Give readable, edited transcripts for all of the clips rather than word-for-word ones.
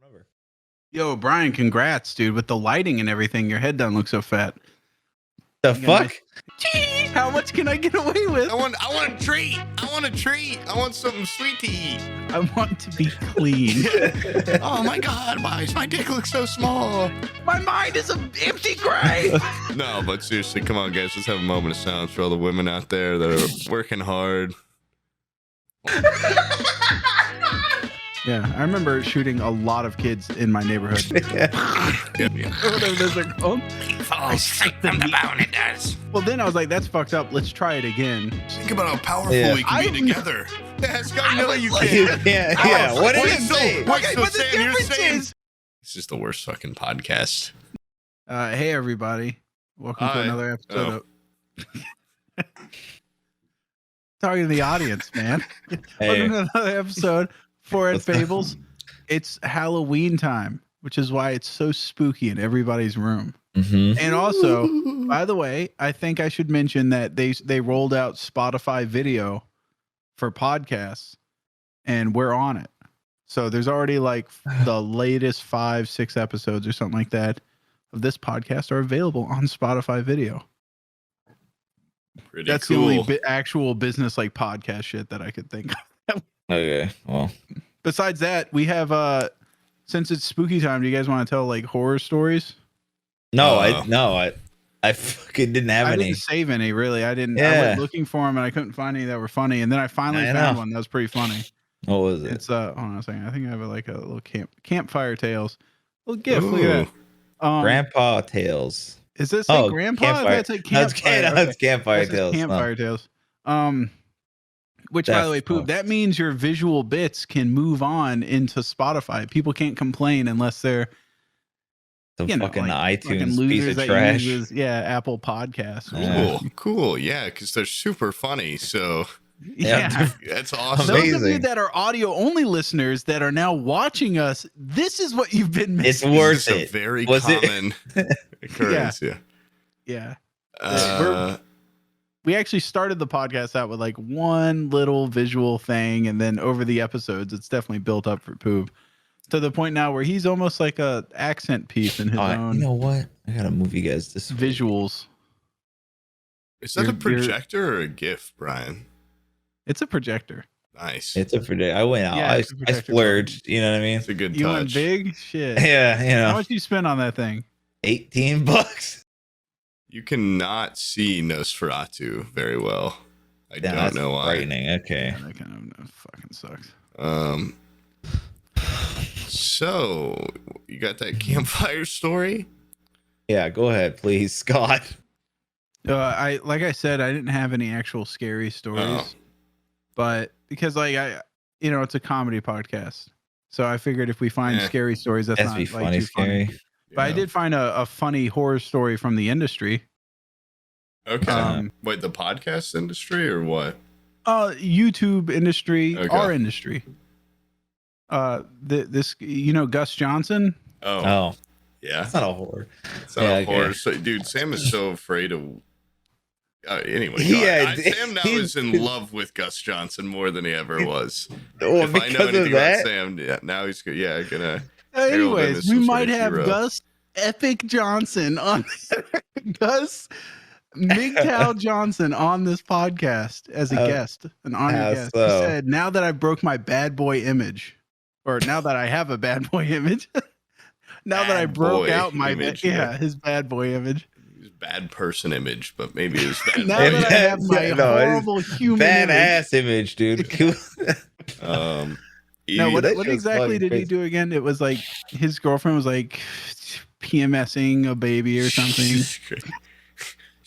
Ever. Yo, Brian, congrats, dude. With the lighting and everything, your head doesn't look so fat. The fuck? Nice... How much can I get away with? I want a treat. I want a treat. I want something sweet to eat. I want to be clean. Oh my God, why does my dick look so small? My mind is an empty grave. No, but seriously, come on, guys. Let's have a moment of silence for all the women out there that are working hard. Yeah, I remember shooting a lot of kids in my neighborhood. Whatever those are called. I sick them the bone, it does. Well, then I was like, that's fucked up. Let's try it again. Think about how powerful we can be together. Yeah, Scott, no, you can't. Yeah. What did it say? Wait, so but the Sam, you're difference saying is... this is the worst fucking podcast. Hey, everybody. Welcome to another episode of... Talking to the audience, man. Hey. Welcome to another episode for Fables. It's Halloween time, which is why it's so spooky in everybody's room. Mm-hmm. And also, by the way, I think I should mention that they rolled out Spotify video for podcasts, and we're on it. So there's already like the latest 5-6 episodes or something like that of this podcast are available on Spotify video. Pretty That's cool. the only actual business like podcast shit that I could think of. Okay. Well, Besides that, we have since it's spooky time, do you guys want to tell like horror stories? no, I fucking didn't have I any. didn't save any, really. I didn't. I Yeah. went looking for them and I couldn't find any that were funny. And then I finally I found know. one that was pretty funny. What was it? It's hold on a second. I think I have like a little campfire tales. Little gift. Look at that. Grandpa Tales. Is this like Grandpa? Campfire. That's like No, it's campfire. it's Campfire This is Tales. Campfire tales. Which, by the way, Poop, that means your visual bits can move on into Spotify. People can't complain unless they're The you know, fucking like, iTunes fucking losers piece of that trash. uses, Apple Podcasts. Cool. Yeah, because they're super funny. So Yeah. that's awesome. Those of you Amazing. that are audio only listeners that are now watching us, this is what you've been It's missing. worth It's a it. very Was it? common occurrence. Yeah. Yeah. We actually started the podcast out with like one little visual thing, and then over the episodes, it's definitely built up for Poop to the point now where he's almost like a accent piece in his own You know what? I gotta move you guys this way. visuals. Is that a projector or a GIF, Brian? It's a projector. Nice. It's a pretty. I went out. Yeah, I it's a projector. splurged. You know what I mean? It's a good You touch. went big? Shit. Yeah. You How know, much you spend on that thing? $18. You cannot see Nosferatu very well. I Yeah, don't that's know why. frightening. Okay. That kind of fucking sucks. So you got that campfire story? Yeah. Go ahead, please, Scott. Like I said, I didn't have any actual scary stories, Oh. but because it's a comedy podcast, so I figured if we find scary stories, that's That's not be like funny, too scary. funny. But I did find a funny horror story from the industry. Okay. Wait, the podcast industry or what? YouTube industry, Okay. our industry. This Gus Johnson. Oh, Yeah. that's not a horror. It's not a horror. So, dude, Sam is so afraid of. Anyway, Sam now is in love with Gus Johnson more than he ever was. Well, if I know because of anything that. about Sam, now he's gonna. Anyways, we some might sort of have hero. Gus Epic Johnson on Gus MGTOW Johnson on this podcast as a guest, an honored guest. He said, now that I broke my bad boy image, or now that I have a bad boy image, now that I broke out my image, his bad boy image. His bad person image, but maybe his bad Now boy that I have my horrible human badass image, dude. Now, what exactly did he do again? It was like his girlfriend was like PMSing a baby or something.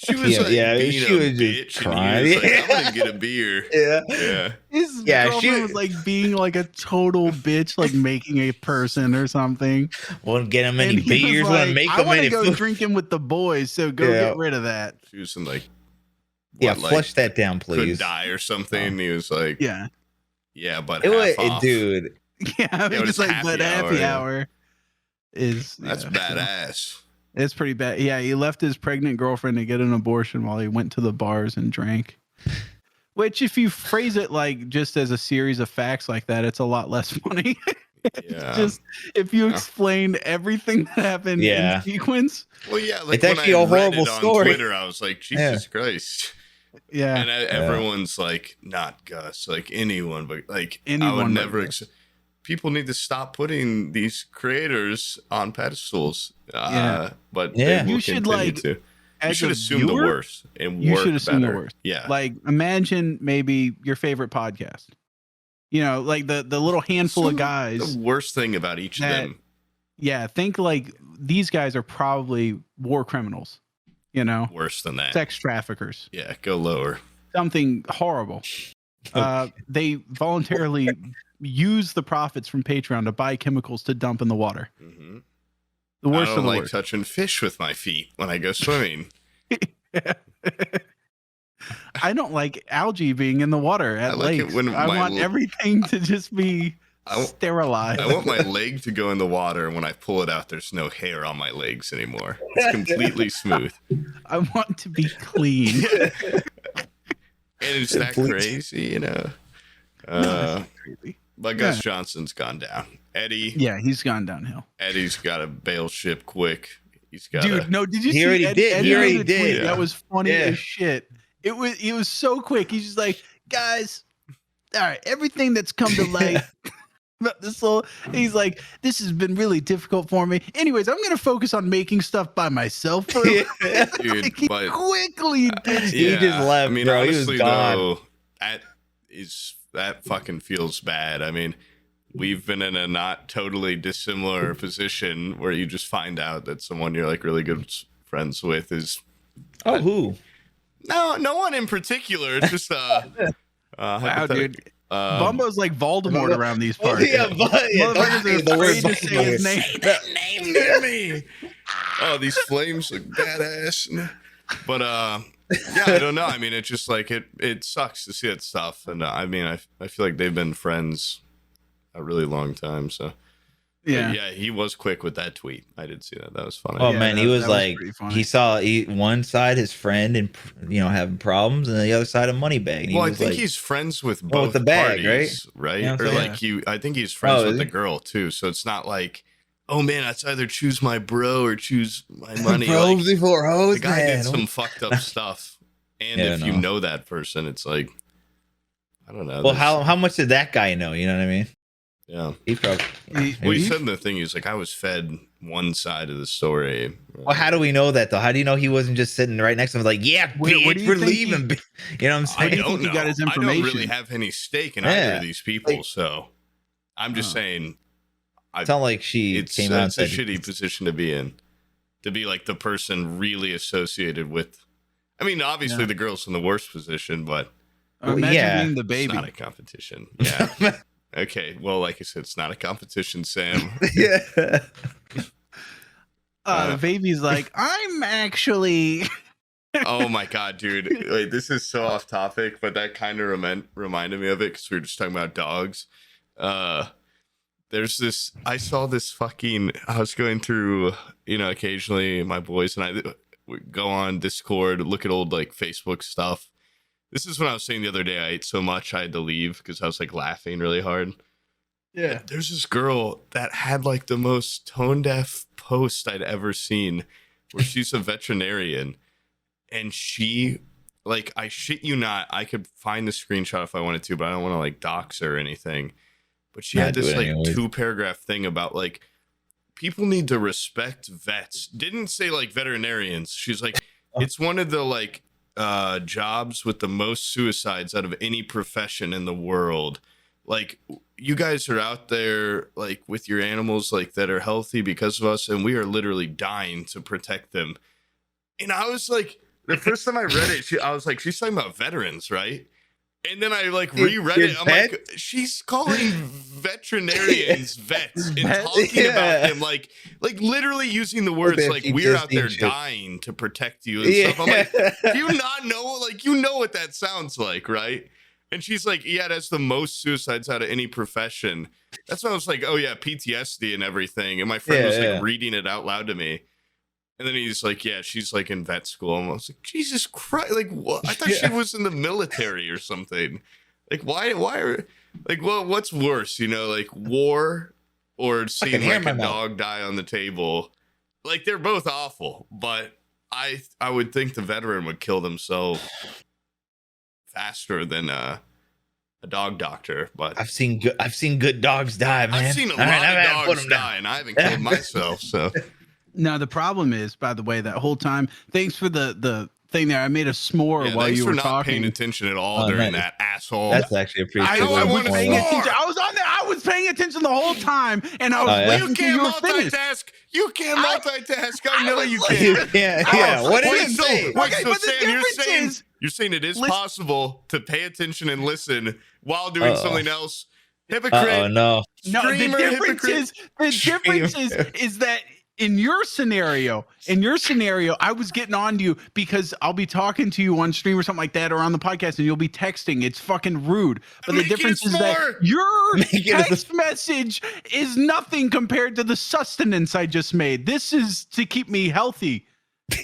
She was like, being she a was bitch, just and crying. he was like, I'm gonna get a beer. Yeah. His Yeah, girlfriend was like being like a total bitch, like making a person or something. Won't get him any And he was beers. like, Won't make I him want to any go food. drinking with the boys, so go get rid of that. She was in like, Flush that down, could please. die or something. He was like, Yeah, but It half was, off. dude. yeah. I mean, it was just like, happy but hour, happy yeah. hour is That's badass. It's pretty bad. Yeah, he left his pregnant girlfriend to get an abortion while he went to the bars and drank. Which, if you phrase it like just as a series of facts like that, it's a lot less funny. Yeah. Just if you explain everything that happened in sequence. Well, yeah, like it's actually a horrible story. On Twitter, I was like, Jesus Christ. Yeah. And everyone's like, not Gus, like anyone, but like anyone I would never. People need to stop putting these creators on pedestals. But they will you should continue to. You should assume the worst and you work should assume better. the worst. Yeah. Like imagine maybe your favorite podcast. You know, like the little handful of guys. The worst thing about each of them. Yeah, think like these guys are probably war criminals. You know, worse than that. Sex traffickers. Yeah, go lower. Something horrible. They voluntarily use the profits from Patreon to buy chemicals to dump in the water. Mm-hmm. The worst I don't of the like worst. touching fish with my feet when I go swimming. I don't like algae being in the water at lakes. I want everything to just be sterilized. I want my leg to go in the water, and when I pull it out, there's no hair on my legs anymore. It's completely smooth. I want to be clean. And it's that crazy, you know. No, crazy. But Gus Johnson's gone down. Eddie. Yeah, he's gone downhill. Eddie's got to bail ship quick. He's got. Dude, no, did you see? Eddie already did. Yeah. That was funny as shit. It was so quick. He's just like, guys, all right, everything that's come to light about this whole. He's like, this has been really difficult for me. Anyways, I'm gonna focus on making stuff by myself for Dude, like, he quickly did. He just left. I mean, bro, honestly, he was gone. Though, that fucking feels bad. I mean, we've been in a not totally dissimilar position where you just find out that someone you're like really good friends with is. Who? No one in particular. It's just wow, dude. Bumbo's like Voldemort around these parts. Motherfuckers are afraid to say his name. Name near me. Oh, these flames look badass. But yeah, I don't know. I mean, it's just like it sucks to see that stuff. And I mean, I feel like they've been friends a really long time. So yeah, he was quick with that tweet. I did see that. That was funny. Oh man, he was like, he saw one side his friend and having problems, and the other side a money bag. Well, I think he's friends with both with the bag, parties, right? You know or like I think he's friends with the girl too. So it's not like, oh man, it's either choose my bro or choose my money. Bros like, before hoes. The guy did some fucked up stuff, and if you know that person, it's like, I don't know. Well, how much did that guy know? You know what I mean? Yeah, he probably. He said in the thing, he's like, I was fed one side of the story. Well, how do we know that though? How do you know he wasn't just sitting right next to him, like, yeah, bitch, we're leaving? You know what I'm saying? I don't know. He got his information? I don't really have any stake in either of these people, so I'm just saying. It's not like she came out. It's a shitty position to be in, to be like the person really associated with. I mean, obviously the girl's in the worst position, but imagine being the baby. It's not a competition. Yeah. Okay, well, like I said, it's not a competition, Sam. Yeah. The baby's like, I'm actually. Oh my god, dude! Wait, this is so off topic, but that kind of reminded me of it because we were just talking about dogs. There's this. I saw this fucking. I was going through, occasionally my boys and I would go on Discord, look at old like Facebook stuff. This is when I was saying the other day I ate so much I had to leave because I was like laughing really hard. Yeah. There's this girl that had like the most tone deaf post I'd ever seen where she's a veterinarian and she, like, I shit you not, I could find the screenshot if I wanted to, but I don't want to like dox her or anything. But she had this like 2-paragraph thing about like people need to respect vets. Didn't say like veterinarians. She's like, it's one of the like jobs with the most suicides out of any profession in the world. Like, you guys are out there like with your animals like that are healthy because of us, and we are literally dying to protect them. And I was like, the first time I read it, I was like, she's talking about veterans, right? And then I like reread it. I'm like, she's calling veterinarians vets and talking about them like literally using the words like we're out there dying to protect you and stuff. I'm like, do you not know? Like, you know what that sounds like, right? And she's like, yeah, that's the most suicides out of any profession. That's when I was like, oh yeah, PTSD and everything. And my friend was like reading it out loud to me. And then he's like, yeah, she's like in vet school. And I was like, Jesus Christ. Like, what? I thought she was in the military or something. Like, why are, like, well, what's worse, like war or seeing hair in like a my mouth. dog die on the table. Like they're both awful, but I would think the veteran would kill themselves faster than a dog doctor. But I've seen good dogs die, man. I've seen a All lot right, of I gotta put dogs 'em die, down. and I haven't killed myself. So Now the problem is, by the way, that whole time. Thanks for the thing there. I made a s'more yeah, while thanks you for were not talking. paying attention at all Oh, during nice. that asshole. That's actually I appreciated. I was wanna paying s'more. attention. I was on there. I was paying attention the whole time, and I was Oh, yeah? waiting You until can't you were finished. multitask. You can't I- multitask. I know was you like- You can. can't. I Yeah. was What did Wait, he so, say? wait, Okay, so but the Sam, difference you're saying it is listen- possible to pay attention and listen while doing Uh-oh. something else. Hypocrite. Oh no. No, the Streamer, difference hypocrite. is that in your scenario, I was getting on to you because I'll be talking to you on stream or something like that, or on the podcast, and you'll be texting. It's fucking rude. But Make the it difference is that s'more. your Make it a- text message is nothing compared to the sustenance I just made. This is to keep me healthy.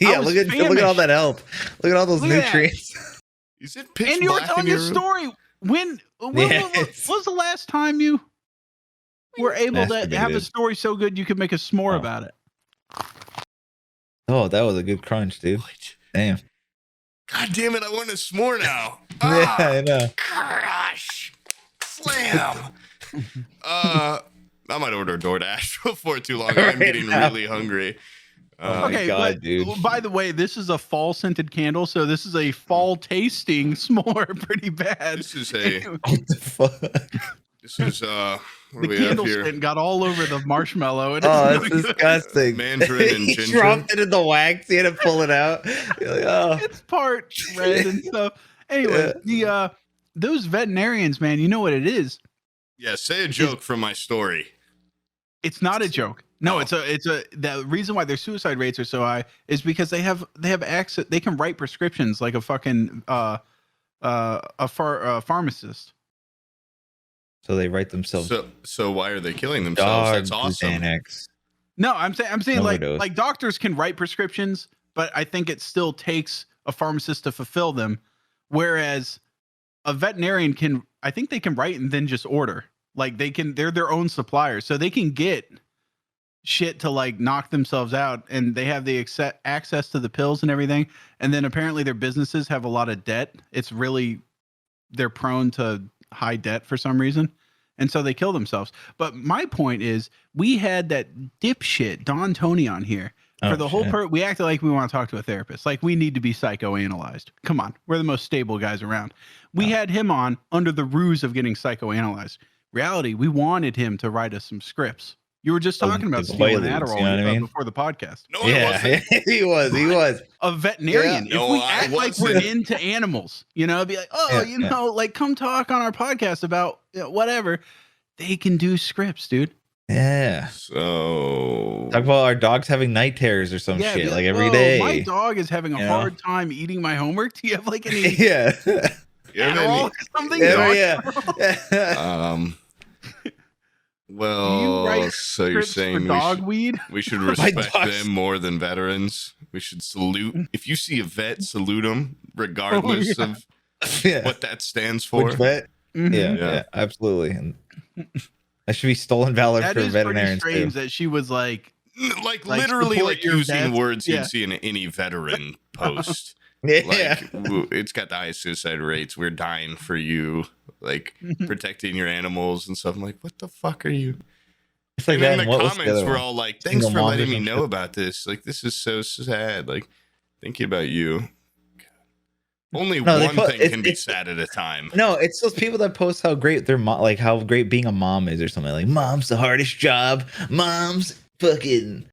Yeah. was Look at all that health. Look at all those Look at that. nutrients. Is it pitch And you were black telling in your your room? story. When Yes. was the last time you were able to have a Masturbated. story so good you could make a s'more Oh. about it? Oh, that was a good crunch, dude. What? Damn. God damn it! I want a s'more now. Yeah, I know. Gosh. Slam. I might order DoorDash before too long. I'm Right getting now. really hungry. Oh my Okay, God, but dude. by the way, this is a fall scented candle, so this is a fall tasting s'more. Pretty bad. This is a. What the fuck? This is what do The we have candle here? scent got all over the marshmallow. And Oh, it's, that's not good. disgusting. Mandarin and He ginger. dropped it in the wax. He had to pull it out. You're like, oh. It's part red and stuff. Anyway, the those veterinarians, man, you know what it is. Yeah, say a joke from my story. It's not a joke. No, Oh. it's a the reason why their suicide rates are so high is because they have access. They can write prescriptions like a fucking pharmacist. So they write themselves So why are they killing themselves? dogs That's awesome. Xanax. No, I'm saying Overdose. like doctors can write prescriptions, but I think it still takes a pharmacist to fulfill them. Whereas a veterinarian can, I think they can write and then just order. Like they're their own suppliers, so they can get shit to like knock themselves out, and they have the access to the pills and everything. And then apparently their businesses have a lot of debt. It's really, they're prone to high debt for some reason. And so they kill themselves. But my point is, we had that dipshit Don Tony on here for Oh, the whole shit. we acted like we want to talk to a therapist. Like we need to be psychoanalyzed. Come on, we're the most stable guys around. We Oh. had him on under the ruse of getting psychoanalyzed. Reality, we wanted him to write us some scripts. You were just Of talking about the stealing Quaaludes, Adderall you know what I mean? before the podcast. No, it Yeah, wasn't. he was. A veterinarian. Yeah. No, if we I act like we're wasn't. into animals, you know, be like, oh, Yeah, you know, like come talk on our podcast about whatever. They can do scripts, dude. Yeah. So Talk about our dogs having night terrors or some Yeah, be shit like "Oh, every day. My dog is having a You know? hard time eating my homework. Do you have like any Yeah. you have Adderall any- or something? Yeah, Dog? yeah. well, write so you're Scripts saying for dog weed? we should My respect dogs- them more than veterans. We should salute. If you see a vet, salute them, regardless yeah. of Yeah. what that stands for. Which vet? Mhm. Yeah, Yeah. yeah, absolutely. And that should be stolen valor That for is pretty veterinarians strange too. that she was like, Like Like, literally, support like your using vets. words Yeah. you'd see in any veteran post. Yeah. Like it's got the highest suicide rates. We're dying for you, like protecting your animals and stuff. I'm like, what the fuck are you? It's like And that. then and the what was the comments other were one? all like, Single thanks for moms or letting me some know shit. about this. Like, this is so sad. Like, thinking about you. Only No, they one put- thing can be it's- sad at a time. No, it's those people that post how great their mom, like how great being a mom is, or something. Like, mom's the hardest job. Mom's fucking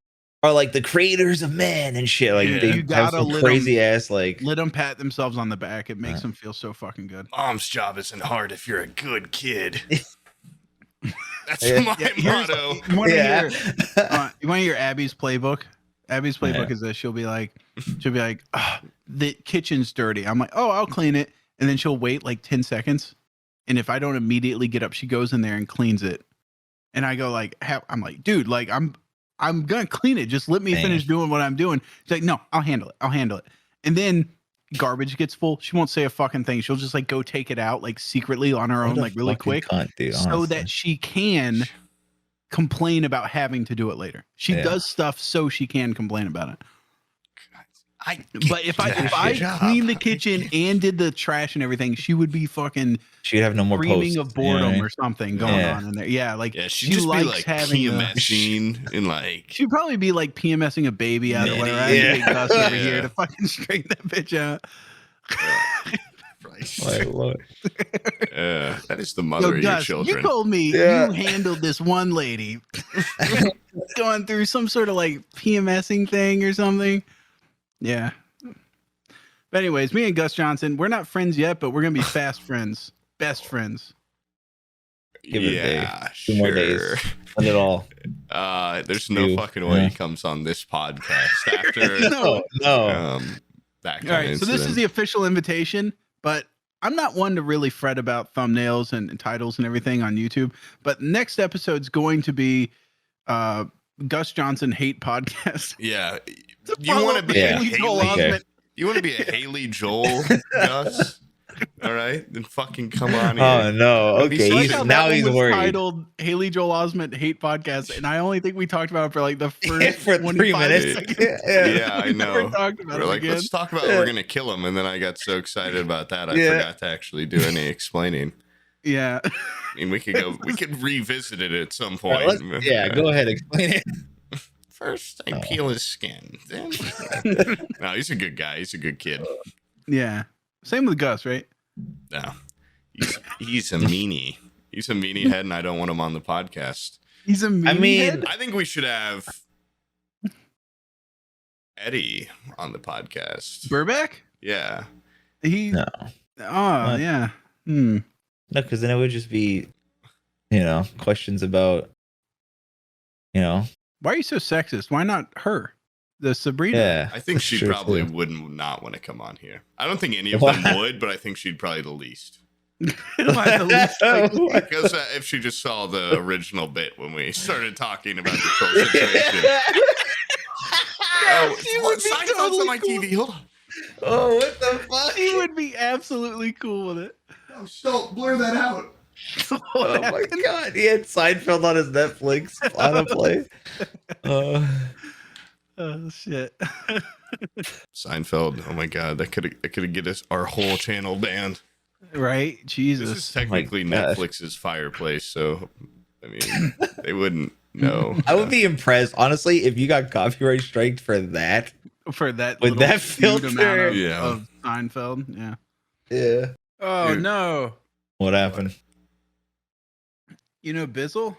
are like the creators of men and shit. Like Yeah. they You have gotta some let crazy ass like. let them pat themselves on the back. It makes Yeah. them feel so fucking good. Mom's job isn't hard if you're a good kid. That's Yeah. my Yeah, here's- motto. You want to Yeah. hear? You want to hear Abby's playbook? Abby's playbook Yeah. is that she'll be like, "Ah, the kitchen's dirty." I'm like, "Oh, I'll clean it," and then she'll wait like 10 seconds, and if I don't immediately get up, she goes in there and cleans it, and I go like, "I'm like, dude, like I'm gonna clean it. Just let me Damn. finish doing what I'm doing." She's like, "No, I'll handle it. I'll handle it," and then garbage gets full. She won't say a fucking thing. She'll just like go take it out like secretly on her What own, a like really fucking quick, cunt, dude, so honestly. that she can complain about having to do it later. She does stuff so she can complain about it. But if I cleaned the kitchen and did the trash and everything, she would be fucking. She'd have no more screaming posts, of boredom you know what I mean? or something going on in there. Yeah, like she'd just be like having PMSing and like she'd probably be like PMSing a baby out or whatever. I get Gus over here to fucking straighten that bitch out. My Lord. That is the mother of your children. You told me you handled this one lady going through some sort of like PMSing thing or something. Yeah. But anyways, me and Gus Johnson, we're not friends yet, but we're gonna be fast friends, best friends. Give it a day. 2 Sure. more days. End it all. There's no fucking way he comes on this podcast after no. that kind all right, so this is the official invitation, but I'm not one to really fret about thumbnails and titles and everything on YouTube. But next episode's going to be Gus Johnson Hate Podcast. Yeah. You want to be a Haley? You want to be a Haley Joel Gus? All right, then fucking come on here. Oh no! Okay, now he's worried. Titled Haley Joel Osment Hate Podcast, and I only think we talked about it for like the first for 3 minutes. Yeah, I know. Never talked about it again. Let's talk about we're gonna kill him, and then I got so excited about that I forgot to actually do any explaining. Yeah, I mean we could revisit it at some point. Go ahead, explain it. First, I peel his skin. Then... No, he's a good guy. He's a good kid. Yeah. Same with Gus, right? No. He's a meanie. He's a meanie head, and I don't want him on the podcast. He's a meanie head? I think we should have Eddie on the podcast. Burback? Yeah. No. Oh, what? Yeah. No, because then it would just be, questions about, Why are you so sexist? Why not her? The Sabrina? Yeah. I think she probably would not want to come on here. I don't think any of them would, but I think she'd probably the least. Because if she just saw the original bit when we started talking about the whole situation. Seinfeld's on my TV. Hold on. Oh, what the fuck? She would be absolutely cool with it. Oh, don't blur that out. Oh my god, he had Seinfeld on his Netflix autoplay. Oh shit. Seinfeld. Oh my god, that could get us our whole channel banned. Right? Jesus. This is technically Netflix's Fireplace, so I mean they wouldn't know. I would be impressed, honestly, if you got copyright striked for that. With that filter of Seinfeld. Yeah. Yeah. Oh dude. No. What happened? You know Bizzle?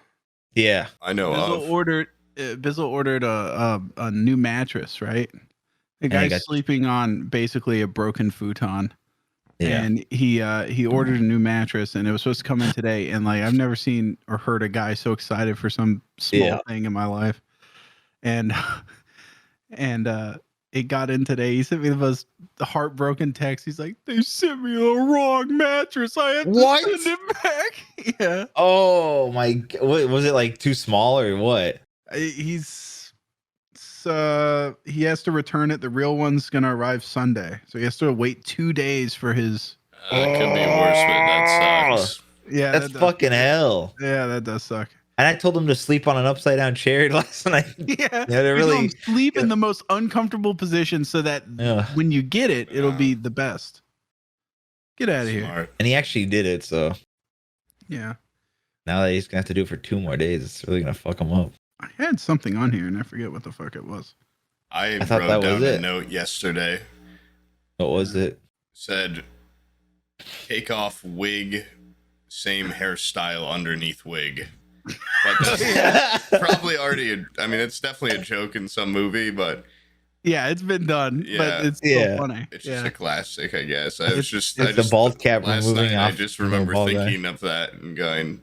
Yeah. I know Bizzle ordered a new mattress, right? The guy's sleeping on basically a broken futon. Yeah. And he ordered a new mattress and it was supposed to come in today. And like I've never seen or heard a guy so excited for some small thing in my life. And it got in today. He sent me the most heartbroken text. He's like, "They sent me the wrong mattress. I have to send it back." Yeah. Oh my! What, was it like too small or what? He has to return it. The real one's gonna arrive Sunday, so he has to wait 2 days for his. Could be worse, but that sucks. Yeah, that's fucking hell. Yeah, that does suck. And I told him to sleep on an upside down chair last night. Yeah, they're really sleep in the most uncomfortable position so that when you get it, it'll be the best. Get out of here. And he actually did it, so yeah. Now that he's gonna have to do it for 2 more days, it's really gonna fuck him up. I had something on here and I forget what the fuck it was. I wrote down a note yesterday. What was it? It said, "Take off wig, same hairstyle underneath wig." But that's probably already. It's definitely a joke in some movie, but yeah, it's been done. Yeah, but it's still funny. It's just a classic, I guess. It's the bald cap removing off. I just remember thinking of that and going,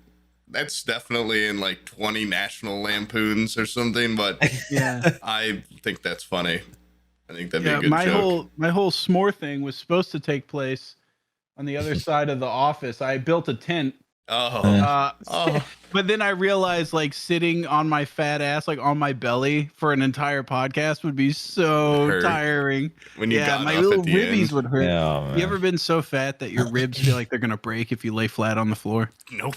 "That's definitely in like 20 National Lampoons or something." But yeah, I think that's funny. I think that'd be a good joke. My whole s'more thing was supposed to take place on the other side of the office. I built a tent Oh. But then I realized like sitting on my fat ass, like on my belly for an entire podcast would be so Hurt. tiring. When you got my up little at the ribbies end. would hurt. Yeah, man. You ever been so fat that your ribs feel like they're gonna break if you lay flat on the floor? Nope.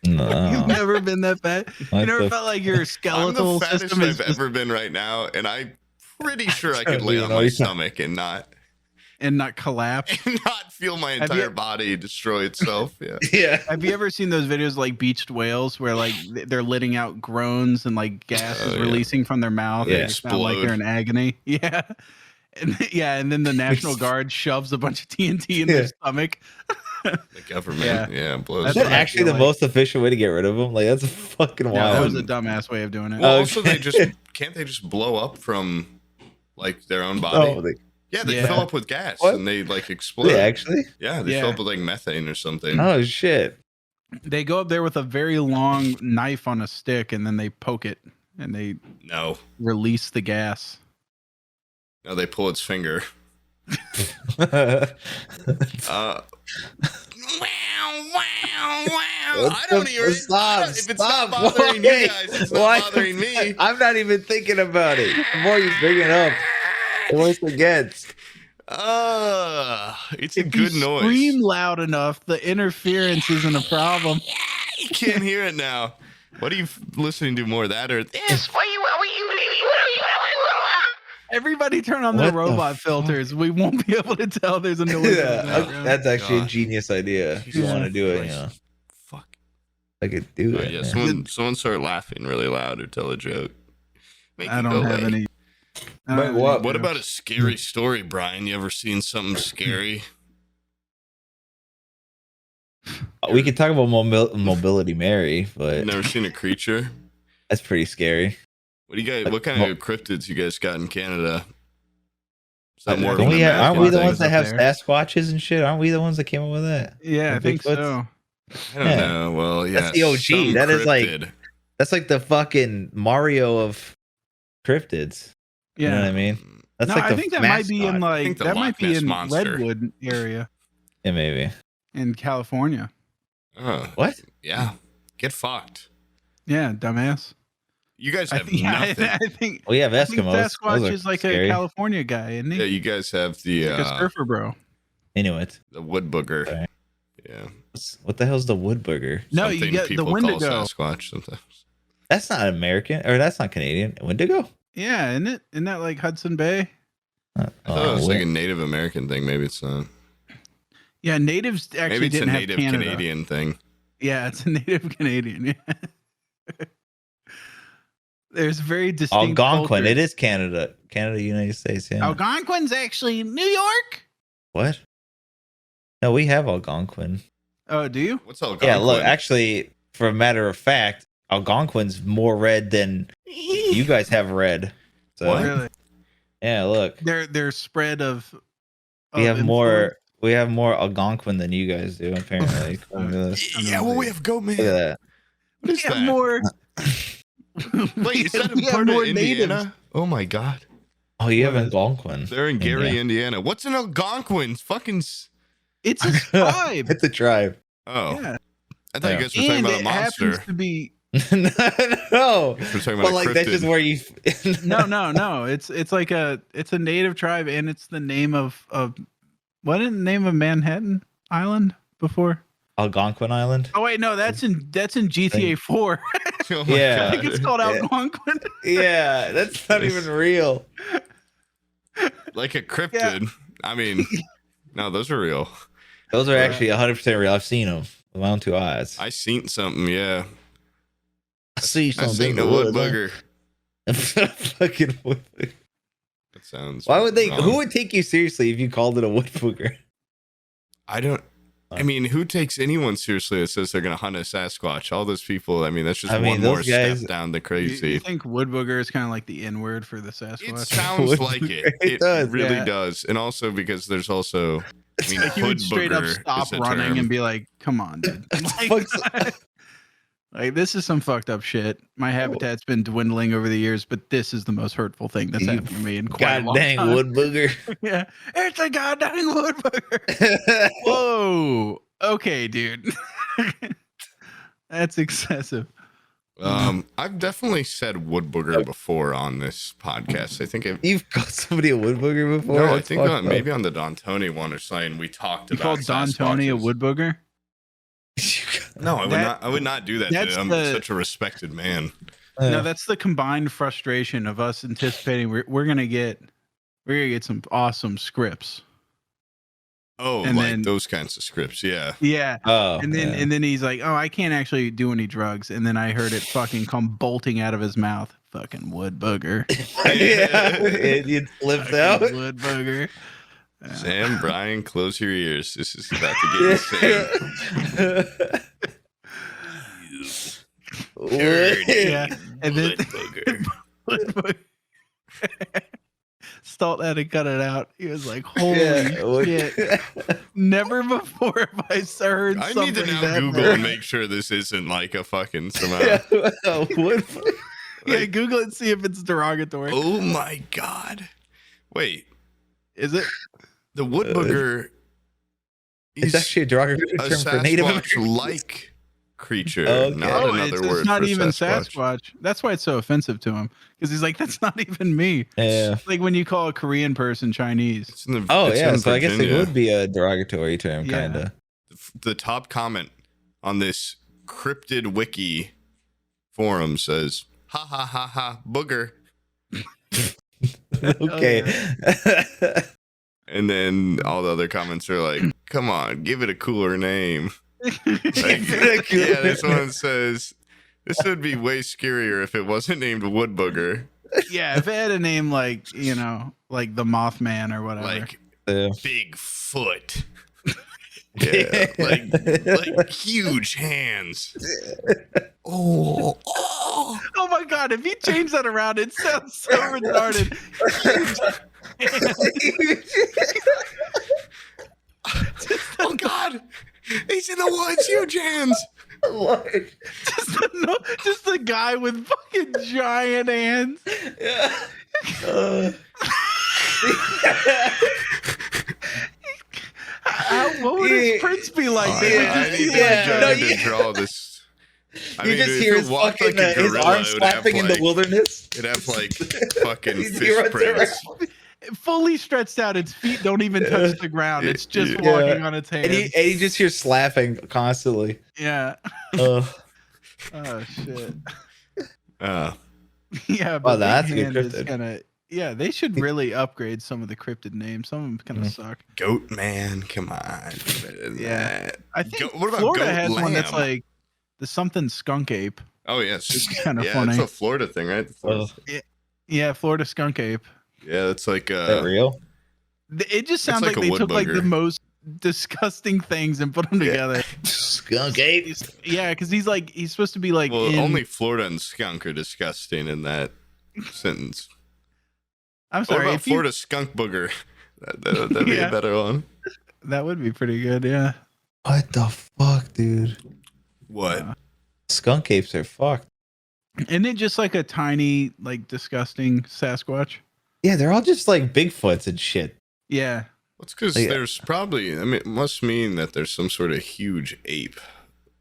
No. You've never been that fat. What You never the felt like your I'm skeletal the fattest system is I've just, ever been right now, and I'm pretty sure I could You lay on know, my you're- stomach and not and not collapse. feel my Have you- entire body destroy itself. Yeah. Yeah. Have you ever seen those videos like beached whales where like they're letting out groans and like gas is Oh, yeah. releasing from their mouth? Yeah. And they sound like they're in agony. Yeah. And then the National Guard shoves a bunch of TNT in their stomach. The government, yeah, blows. That's Is that what I actually feel the like. most efficient way to get rid of them? Like that's fucking Yeah, wild. that was a dumbass way of doing it. Well, also Okay. can't they just blow up from like their own body? Oh, Yeah, they Yeah. fill up with gas What? and they like explode. yeah, actually. Yeah, they Yeah. fill up with like methane or something. Oh shit. They go up there with a very long knife on a stick and then they poke it and they No, release the gas. no, they pull its finger. I don't even Stop. If it's Stop. not bothering you Why? guys, it's Why not the bothering me. fuck? I'm not even thinking about it. The more you bring it up, the worse it gets. It's a If good you noise. scream loud enough, the interference isn't a problem. You can't hear it now. What are you listening to more, that or this? Everybody turn on their What the robot fuck? filters. We won't be able to tell there's a noise. in the Yeah, background. that's actually a God. genius idea. If you Jesus want to do it, Christ. you know, Fuck. I could do Oh, it. yeah, man. someone start laughing really loud or tell a joke. Make I it don't go have away. any. I don't Wait, have what? any What jokes. about a scary story, Brian? You ever seen something scary? We could talk about mobility Mary, but Never seen a creature? that's pretty scary. What do you guys? What kind of cryptids you guys got in Canada? Is that more of Don't an we have, aren't we the American ones thing? that have up there. Sasquatches and shit? Aren't we the ones that came up with that? Yeah, I Or think Bigfoots? so. I don't Yeah. know. Well, yeah, That's the OG. some That is like- cryptid. That's like the fucking Mario of cryptids. You know what Yeah. I mean? That's No, like I the think that might be in mascot. I think like the that might Loch be Ness in Monster. Redwood area Yeah, maybe. in California. Oh, What? yeah. Get fucked. Yeah, dumbass. You guys I have think, nothing. I think We have I think Eskimos. Those Sasquatch are is like scary. a California guy, isn't he? Yeah, you guys have the Like a surfer bro. Inuit. the wood booger. Sorry. Yeah. What the hell's the woodburger? No, you Something get the people call Wendigo. Sasquatch sometimes. That's not American, or that's not Canadian. Wendigo? Yeah, isn't it? Isn't that like Hudson Bay? I thought it was like a Native American thing. Maybe it's not. Yeah, natives actually Maybe it's a didn't have Native Canada. Canadian thing. Yeah, it's a native Canadian. Yeah. There's very distinct. Algonquin. It cultures. is Canada. Canada, United States. Yeah. Algonquin's actually New York. What? No, we have Algonquin. Oh, do you? What's Algonquin? Yeah, look, actually, for a matter of fact, Algonquin's more red than you guys have red. So What? Really? yeah, look. Their spread of. We have influence. more Algonquin than you guys do, apparently. according to this. Yeah, well, we have goat man. Look at that. What is We have that? more. Wait, is that we a have part of more Indiana? natives. Oh my god. Oh, you What have is- Algonquin. They're in Gary, Yeah. Indiana. What's an Algonquin? Fucking. It's a tribe. It's a tribe. Oh, Yeah, I thought you Yeah. guys were talking and about a it monster. happens to be. no. We're talking about But a like that's cryptid. just where you No. It's like it's a native tribe, and it's the name of what is the name of Manhattan Island before? Algonquin Island. Oh wait, no, that's in GTA 4. Oh my Yeah. I think it's called Yeah. Algonquin. Yeah, that's not even real. Like a cryptid. I mean, no, those are real. Those are actually 100% real. I've seen them with my own two eyes. I seen something. Yeah, I see I something. seen a wood bugger. Fucking wood booger. That sounds. Why would they? wrong. Who would take you seriously if you called it a wood booger? I don't. I mean, who takes anyone seriously that says they're gonna hunt a Sasquatch? All those people. I mean, that's just I mean, one more those guys- step down the You crazy. think wood booger is kind of like the N word for the It Sasquatch? sounds Wood like it. booger. It It does, really yeah. does, and also because there's also. I mean, Like he hood would straight up booger stop is a running term. and be like, "Come on, dude! Like this is some fucked up shit. My habitat's been dwindling over the years, but this is the most hurtful thing that's You happened to me in quite a God long dang time." wood booger. Yeah, it's a goddamn wood booger. Whoa. Okay, dude. That's excessive. I've definitely said wood booger before on this podcast. I think You've called somebody a wood booger before? no, I That's think fucked up. maybe on the Don Tony one or something we talked You about. called Don Tony a Sasquatches. wood booger? No, I would That- not. I would not do that. that's To him. I'm the- such a respected man. No, that's the combined frustration of us anticipating we're gonna get some awesome scripts. Oh, And like then- those kinds of scripts. Yeah. Yeah. Oh, And then yeah. and then he's like, "Oh, I can't actually do any drugs." And then I heard it fucking come bolting out of his mouth. Fucking wood booger. Yeah, it flipped out. Fucking wood booger. Sam, Brian, close your ears. This is about to get insane. Yeah. And then Wood booger. wood booger. Stalt had to cut it out. He was like, "Holy Yeah, shit! Never before have I heard I something need to now that Google bad." and make sure this isn't like a fucking somehow. Yeah, wood. Yeah, Google it and see if it's derogatory. Oh my god! Wait, Is it? the wood booger It's is actually a derogatory a term for Native Americans. Sasquatch-like creature, Okay. not Oh, another it's word not for even Sasquatch. Sasquatch. That's why it's so offensive to him, because he's like, "That's not even me." Yeah. Like when you call a Korean person Chinese. It's in the, Oh it's yeah, in so I guess it Virginia. would be a derogatory term, Yeah. kind of. The top comment on this cryptid wiki forum says, "Ha ha ha ha, booger." Okay. And then all the other comments are like, "Come on, give it a cooler name." Like, yeah, this one says, "This would be way scarier if it wasn't named Wood Booger." Yeah, if it had a name like, like the Mothman or whatever. Like Yeah. Bigfoot. Yeah, like huge hands. Oh, oh. Oh my god, if you change that around, it sounds so retarded. Oh God, he's in the woods, huge hands. Just a guy with fucking giant hands. Yeah. What would his prints be like? Oh, They would I just need be yeah, to no, try to draw this. I You mean, just if hear it his walked fucking like a his gorilla, arms it would have, flapping in the like- wilderness. It'd have like fucking He fish runs prints. around. fully stretched out. Its feet don't even touch the ground. It's just Yeah. walking on its hands. And he just hears slapping constantly. Yeah. Ugh. Oh shit. Uh, Yeah, but that's a Big good Hand is cryptid. kinda. Yeah, they should really upgrade some of the cryptid names. Some of them kind of suck. Goat Man, come on. Better than Yeah. that. I think What about Florida Goat has one that's Lamb? like the something skunk ape. Oh yes, It's kinda yeah, funny. it's a Florida thing, right? Ugh. Yeah, Florida skunk ape. Yeah, it's like Is that real? It just sounds like like a they wood took like the booger. most disgusting things and put them Yeah. together. Skunk ape. Yeah, because he's supposed to be like well, in, only Florida and skunk are disgusting in that sentence. I'm What sorry, about if you- Florida skunk booger? That'd be Yeah. a better one. that would be pretty good. Yeah. What the fuck, dude? What? Skunk apes are fucked. Isn't it just like a tiny, like disgusting Sasquatch? Yeah, they're all just like Bigfoots and shit. Yeah. It's because Yeah. there's probably. I mean, it must mean that there's some sort of huge ape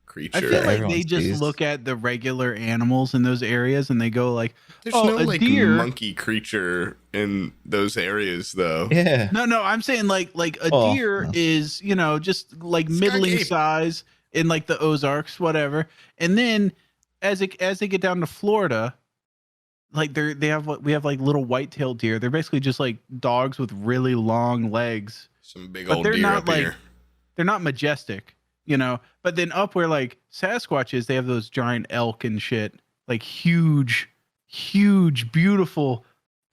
creature. I feel like they Everyone's just beast. look at the regular animals in those areas and they go like, There's oh, no a like deer. monkey creature in those areas, though. Yeah. no, I'm saying like a Oh, deer no. is, just like Skunk middling ape. size in like the Ozarks, whatever. And then as they get down to Florida, like we have like little white-tailed deer. They're basically just like dogs with really long legs. Some big But old they're deer not up like here. they're not majestic, But then up where like Sasquatch is, they have those giant elk and shit, like huge, beautiful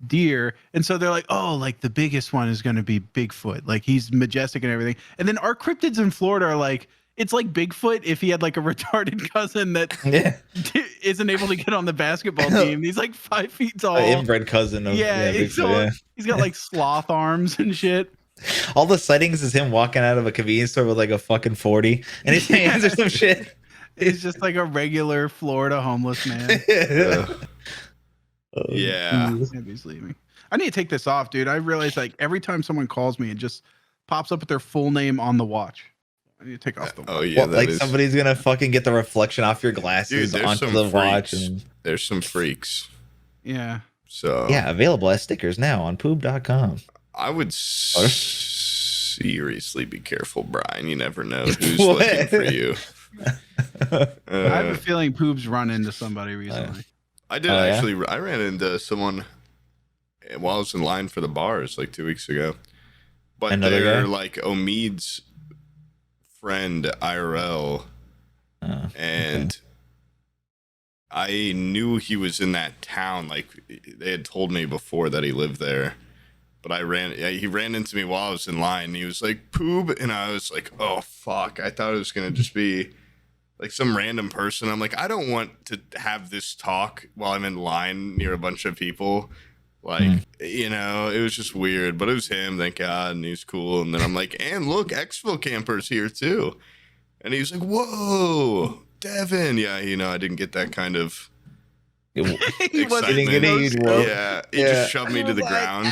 deer. And so they're like, oh, like the biggest one is going to be Bigfoot. Like he's majestic and everything. And then our cryptids in Florida are like, it's like Bigfoot if he had like a retarded cousin that Yeah. isn't able to get on the basketball team. He's like 5 feet tall. An inbred cousin of Yeah, Bigfoot, so he's got like sloth arms and shit. All the sightings is him walking out of a convenience store with like a fucking 40 in his hands or some shit. He's just like a regular Florida homeless man. Yeah. Maybe he's leaving. I need to take this off, dude. I realize like every time someone calls me, it just pops up with their full name on the watch. You take off the watch. Oh yeah, What, that like is- somebody's gonna fucking get the reflection off your Dude, glasses there's onto some the watch. freaks. And There's some freaks. Yeah. So yeah, available as stickers now on poob.com. I would seriously be careful, Brian. You never know who's What? looking for you. I have a Uh, feeling Poob's run into somebody recently. I did Oh, yeah? actually. I ran into someone while I was in line for the bars like 2 weeks ago. But Another they're guy? like Omid's friend IRL, Oh, and I knew he was in that town. Like they had told me before that he lived there. But he ran into me while I was in line. And he was like, "Poob," and I was like, "Oh fuck!" I thought it was gonna just be like some random person. I'm like, I don't want to have this talk while I'm in line near a bunch of people. Like, you know, it was just weird. But it was him, thank God, and he was cool. And then I'm like, and look, Exfil Camper's here too. And he was like, "Whoa, Devin!" Yeah, you know, I didn't get that kind of. He Excitement. Didn't get any rope. Yeah, he Yeah. just shoved me to the ground.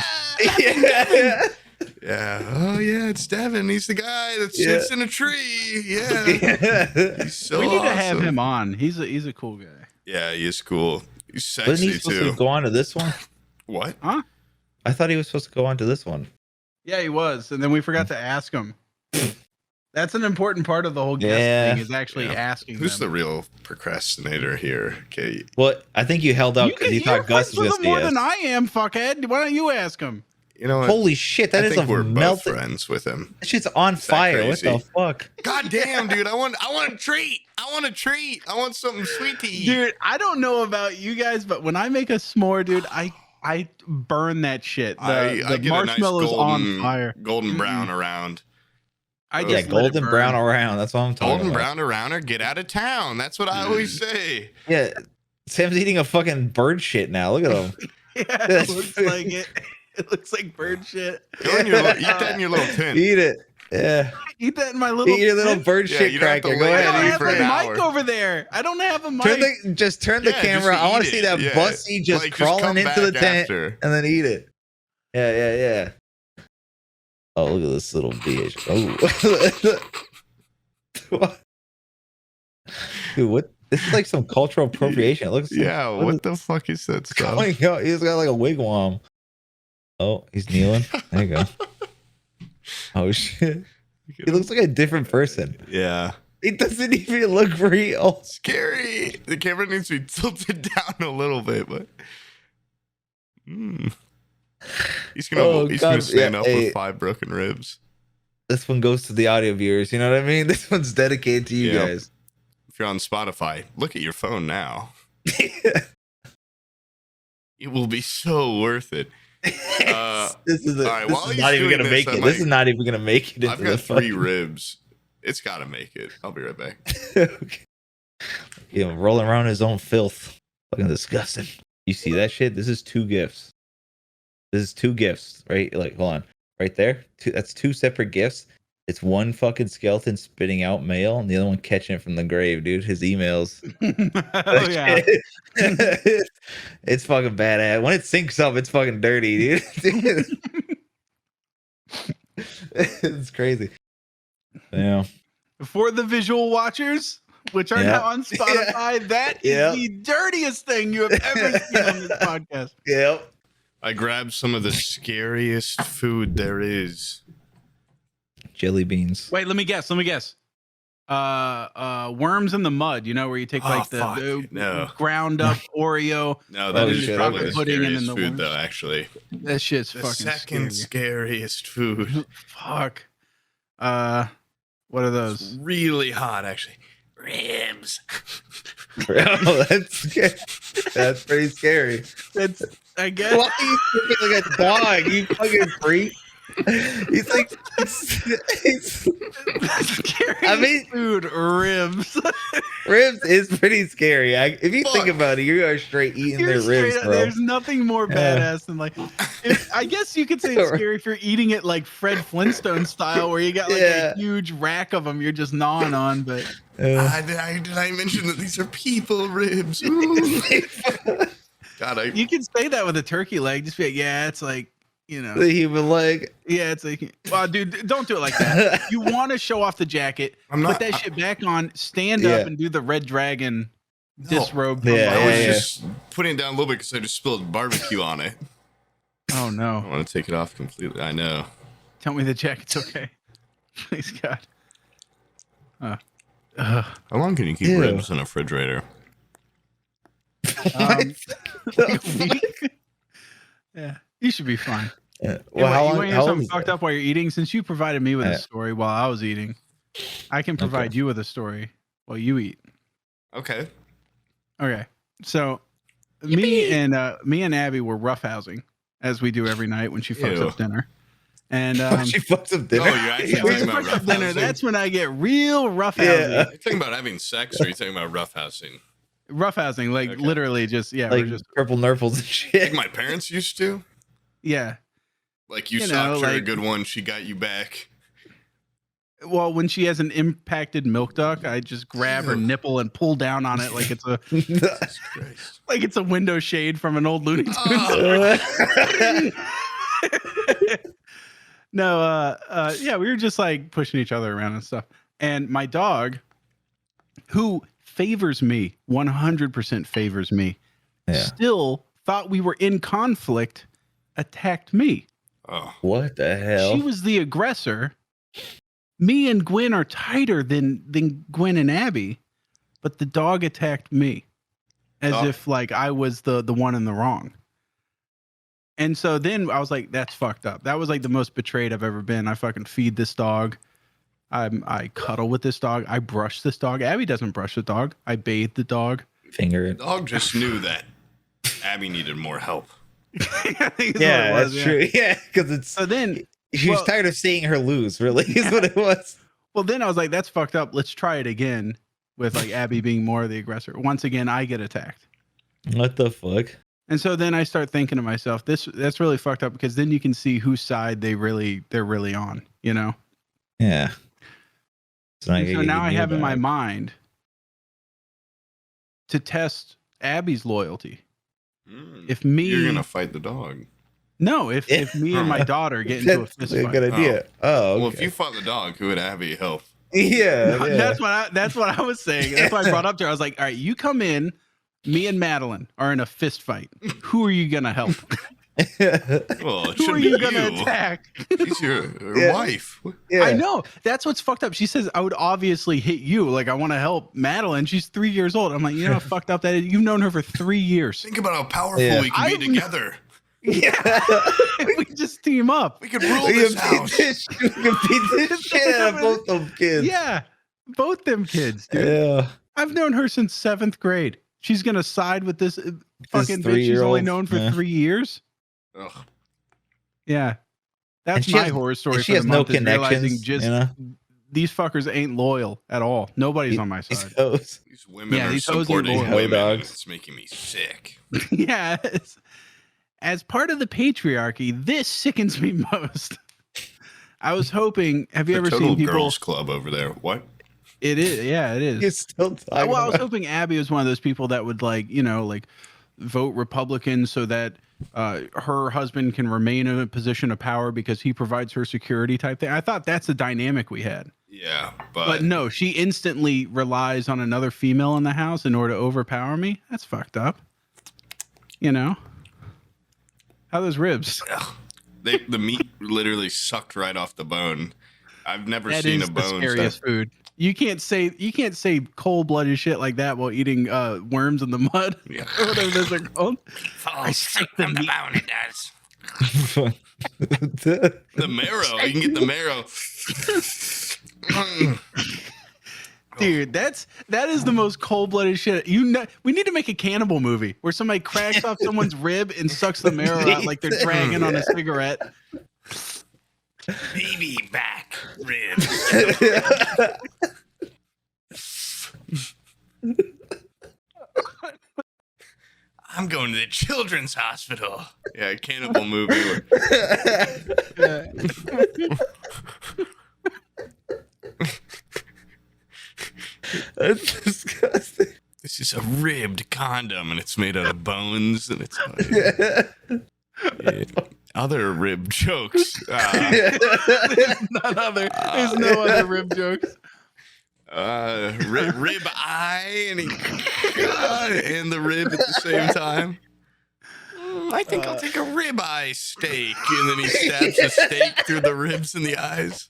yeah. Yeah. Oh yeah, it's Devin. He's the guy that sits in a tree. Yeah. Yeah. He's so We need to awesome. have him on. He's a cool guy. Yeah, he is cool. He's Wasn't he sexy supposed too. to go on to this one? What? I thought he was supposed to go on to this one. Yeah, he was, and then we forgot to ask him. That's an important part of the whole guest Yeah. thing is actually Yeah. asking Who's the them. real procrastinator here? Okay. Well, I think you held out You because can, you you're thought Gus friends was with going him more to than see us. I am, fuckhead. Why don't you ask him? You know what? Holy shit, that I is think a we're both melted. friends with him. That shit's on that fire. What the crazy? fuck? God damn, dude! I want a treat. I want a treat. I want something sweet to eat. Dude, I don't know about you guys, but when I make a s'more, dude, I burn that shit. I The get marshmallow's a nice on fire. golden brown around. I Yeah, Yeah, just let it golden burn. brown around. That's what I'm talking Golden about. brown around or get out of town. That's what I always say. Yeah, Sam's eating a fucking bird shit now. Look at him. Yeah, it looks like it. It looks like bird shit. Go in your eat that in your little tent. Eat it. Yeah. Eat that in my little. Eat your little tent. bird Yeah, shit you don't have to cracker. Go wait I ahead. don't eat have for a an mic hour. over there. I don't have a mic. Turn the Yeah, camera. just I want to eat see it. that Yeah. bussy just Like, just crawling come into the back tent after. and then eat it. Yeah. Oh, look at this little bitch. Oh. What? Dude, what? This is like some cultural appropriation. It looks. Yeah, what what is the fuck is that stuff? going on? He's got like a wigwam. Oh, he's kneeling. There you go. Oh shit. He looks like a different person. Yeah. It doesn't even look real. Scary. The camera needs to be tilted down a little bit, but he's gonna Oh, he's God, gonna stand yeah, up hey. with 5 broken ribs. This one goes to the audio viewers. You know what I mean? This one's dedicated to you Yeah. guys. If you're on Spotify, look at your phone now. It will be so worth it. This is, all right, this while is he's not even doing gonna this, make I'm it. This is like- not even gonna make it into I've the got 3 fucking- ribs. It's gotta make it. I'll be right back. Okay. Yeah, rolling around his own filth. Fucking disgusting. You see that shit? This is 2 gifts. This is 2 gifts, right? Like, hold on. Right there? That's 2 separate gifts. It's one fucking skeleton spitting out mail and the other one catching it from the grave, dude. His emails. Oh yeah. It's fucking badass. When it syncs up, it's fucking dirty, dude. It's crazy. Yeah. For the visual watchers, which are Yeah. now on Spotify, that is Yeah. the dirtiest thing you have ever seen on this podcast. Yep. I grabbed some of the scariest food there is. Jelly beans. Wait, let me guess. Worms in the mud. You know where you take Oh, like fuck, the no. ground up Oreo. No, Oh, that is shit, probably okay. the Pudding and scariest then the food, worms. though. Actually, That shit's the fucking second scary. scariest food. Fuck. What are those? It's really hot, actually. Ribs. Oh, that's pretty scary. It's I guess. Why are you looking like a dog? You fucking freak. He's like, he's, Scary I mean- food ribs. ribs is pretty scary. If you think Fuck. about it, you are straight eating You're their straight ribs, up- bro. There's nothing more Yeah. badass than like. I guess you could say it's scary if you're eating it like Fred Flintstone style, where you got like Yeah. a huge rack of them you're just gnawing on. But Did I mention that these are people ribs? Ooh. God, you can say that with a turkey leg. Just be like, yeah, it's like The human leg. Yeah, it's like, well, dude, don't do it like that. You want to show off the jacket, put that shit back on, stand up, and do the red dragon disrobe. I was just putting it down a little bit because I just spilled barbecue on it. Oh no! I want to take it off completely. I know. Tell me the jacket's okay. Please God. How long can you keep ribs in a refrigerator? Like a week? Yeah, you should be fine. Well, Hey, how you long? want to hear something fucked up while you're eating? Since you provided me with a story while I was eating, I can provide you with a story while you eat. Okay. Okay. So me and Abby were roughhousing, as we do every night when she fucks up dinner. And she fucks up dinner. Oh, you're actually talking about roughhousing? Dinner, that's when I get real roughhousing. Are you talking about having sex, or are you talking about roughhousing? Roughhousing, like literally just like we're just purple nurples and shit. Like my parents used to. Yeah. Like you socked her a good one, she got you back. Well, when she has an impacted milk duct, I just grab her nipple and pull down on it like it's a like it's a window shade from an old Looney Tunes. No, yeah, we were just like pushing each other around and stuff. And my dog, who favors me, 100% favors me, still thought we were in conflict, attacked me. Oh, what the hell? She was the aggressor. Me and Gwen are tighter than Gwen and Abby, but the dog attacked me as if like I was the one in the wrong. And so then I was like, that's fucked up. That was like the most betrayed I've ever been. I fucking feed this dog. I cuddle with this dog. I brush this dog. Abby doesn't brush the dog. I bathe the dog. Finger it. The dog just knew that Abby needed more help. That's true. Yeah, because it's so then she was tired of seeing her lose. Really, is what it was. Well, then I was like, that's fucked up. Let's try it again with like Abby being more of the aggressor. Once again, I get attacked. What the fuck? And so then I start thinking to myself, that's really fucked up, because then you can see whose side they're really on, you know? Yeah. So now I have in my mind to test Abby's loyalty. If you're gonna fight the dog. No, if me and my daughter get into a fist fight. Good idea. Oh, okay. Well, if you fought the dog, who would Abby help? Yeah, no, that's what I was saying. That's why I brought up to her. I was like, all right, you come in. Me and Madeline are in a fist fight. Who are you gonna help? Well, who are you gonna attack? She's your wife. Yeah. I know. That's what's fucked up. She says I would obviously hit you. Like I want to help Madeline. She's 3 years old. I'm like, you know how fucked up that is? You've known her for 3 years. Think about how powerful we can be together. Yeah. We just team up. We could rule this house. We can beat this shit out of both them kids. Yeah. Both them kids, dude. Yeah. I've known her since 7th grade. She's gonna side with this fucking bitch she's only known for 3 years. Ugh. Yeah, that's my horror story. She has no connections. Just these fuckers ain't loyal at all. Nobody's on my side. These women are supporting women. It's making me sick. Yeah, as part of the patriarchy, this sickens me most. I was hoping. Have you ever seen people? Girls Club over there? What? It is, yeah, it is. You're still talking well, I was hoping Abby was one of those people that would like vote Republican so that her husband can remain in a position of power because he provides her security type thing. I thought that's the dynamic we had. Yeah, but no, she instantly relies on another female in the house in order to overpower me. That's fucked up. You know? How are those ribs? The meat literally sucked right off the bone. I've never seen a bone. That is the scariest food. You can't say cold-blooded shit like that while eating worms in the mud. Yeah. Whatever those are called. I stick the bone. It does. The marrow. You can get the marrow. Dude, that is the most cold-blooded shit. We need to make a cannibal movie where somebody cracks off someone's rib and sucks the marrow out like they're dragging on a cigarette. Baby back ribs. I'm going to the children's hospital. Yeah, a cannibal movie. That's disgusting. This is a ribbed condom, and it's made out of bones, and it's like, yeah. other rib jokes. There's no other rib jokes. Rib eye and and the rib at the same time. I think I'll take a rib eye steak, and then he stabs a steak through the ribs and the eyes.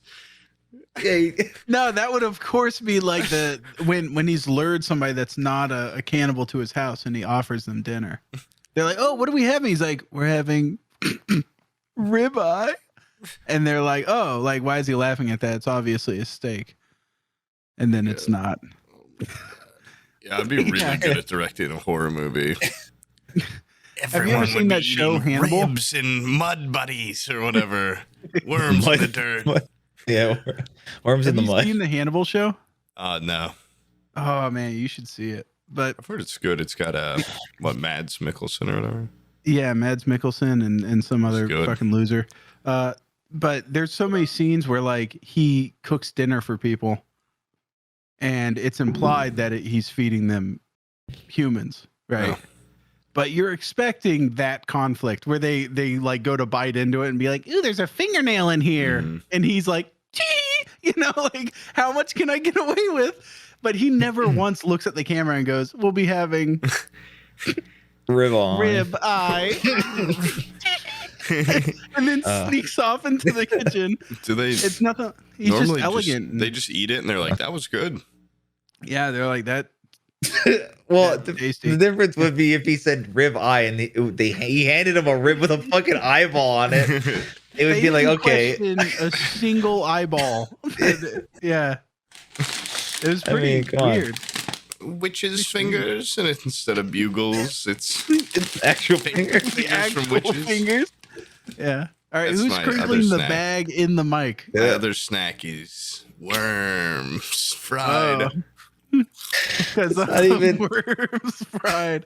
No, that would of course be like when he's lured somebody that's not a cannibal to his house and he offers them dinner. They're like, "Oh, what are we having?" He's like, "We're having rib eye," and they're like, "Oh, like why is he laughing at that? It's obviously a steak." And then it's not. Yeah, I'd be really good at directing a horror movie. Have you ever seen that show Hannibal? Ribs and mud buddies or whatever. Worms in the dirt. Yeah, worms in the mud. Have you seen the Hannibal show? No. Oh man, you should see it. But I've heard it's good. It's got Mads Mikkelsen or whatever. Yeah, Mads Mikkelsen and some other fucking loser. But there's so many scenes where like he cooks dinner for people, and it's implied that he's feeding them humans, right? Oh. But you're expecting that conflict where they like go to bite into it and be like, "Ooh, there's a fingernail in here," and he's like, "Gee," you know, like how much can I get away with? But he never once looks at the camera and goes, "We'll be having rib eye," and then sneaks off into the kitchen. Do they? It's nothing. He's just elegant. They just eat it and they're like, "That was good." Yeah, they're like that. Well, the difference would be if he said rib eye and he handed him a rib with a fucking eyeball on it. It would be like, okay, a single eyeball. Yeah, it was pretty weird. Witches' fingers, and instead of bugles, it's actual fingers. The actual from witches. Fingers. Yeah. All right, who's crinkling the bag in the mic? The other snack is worms fried. Because not even worms fried.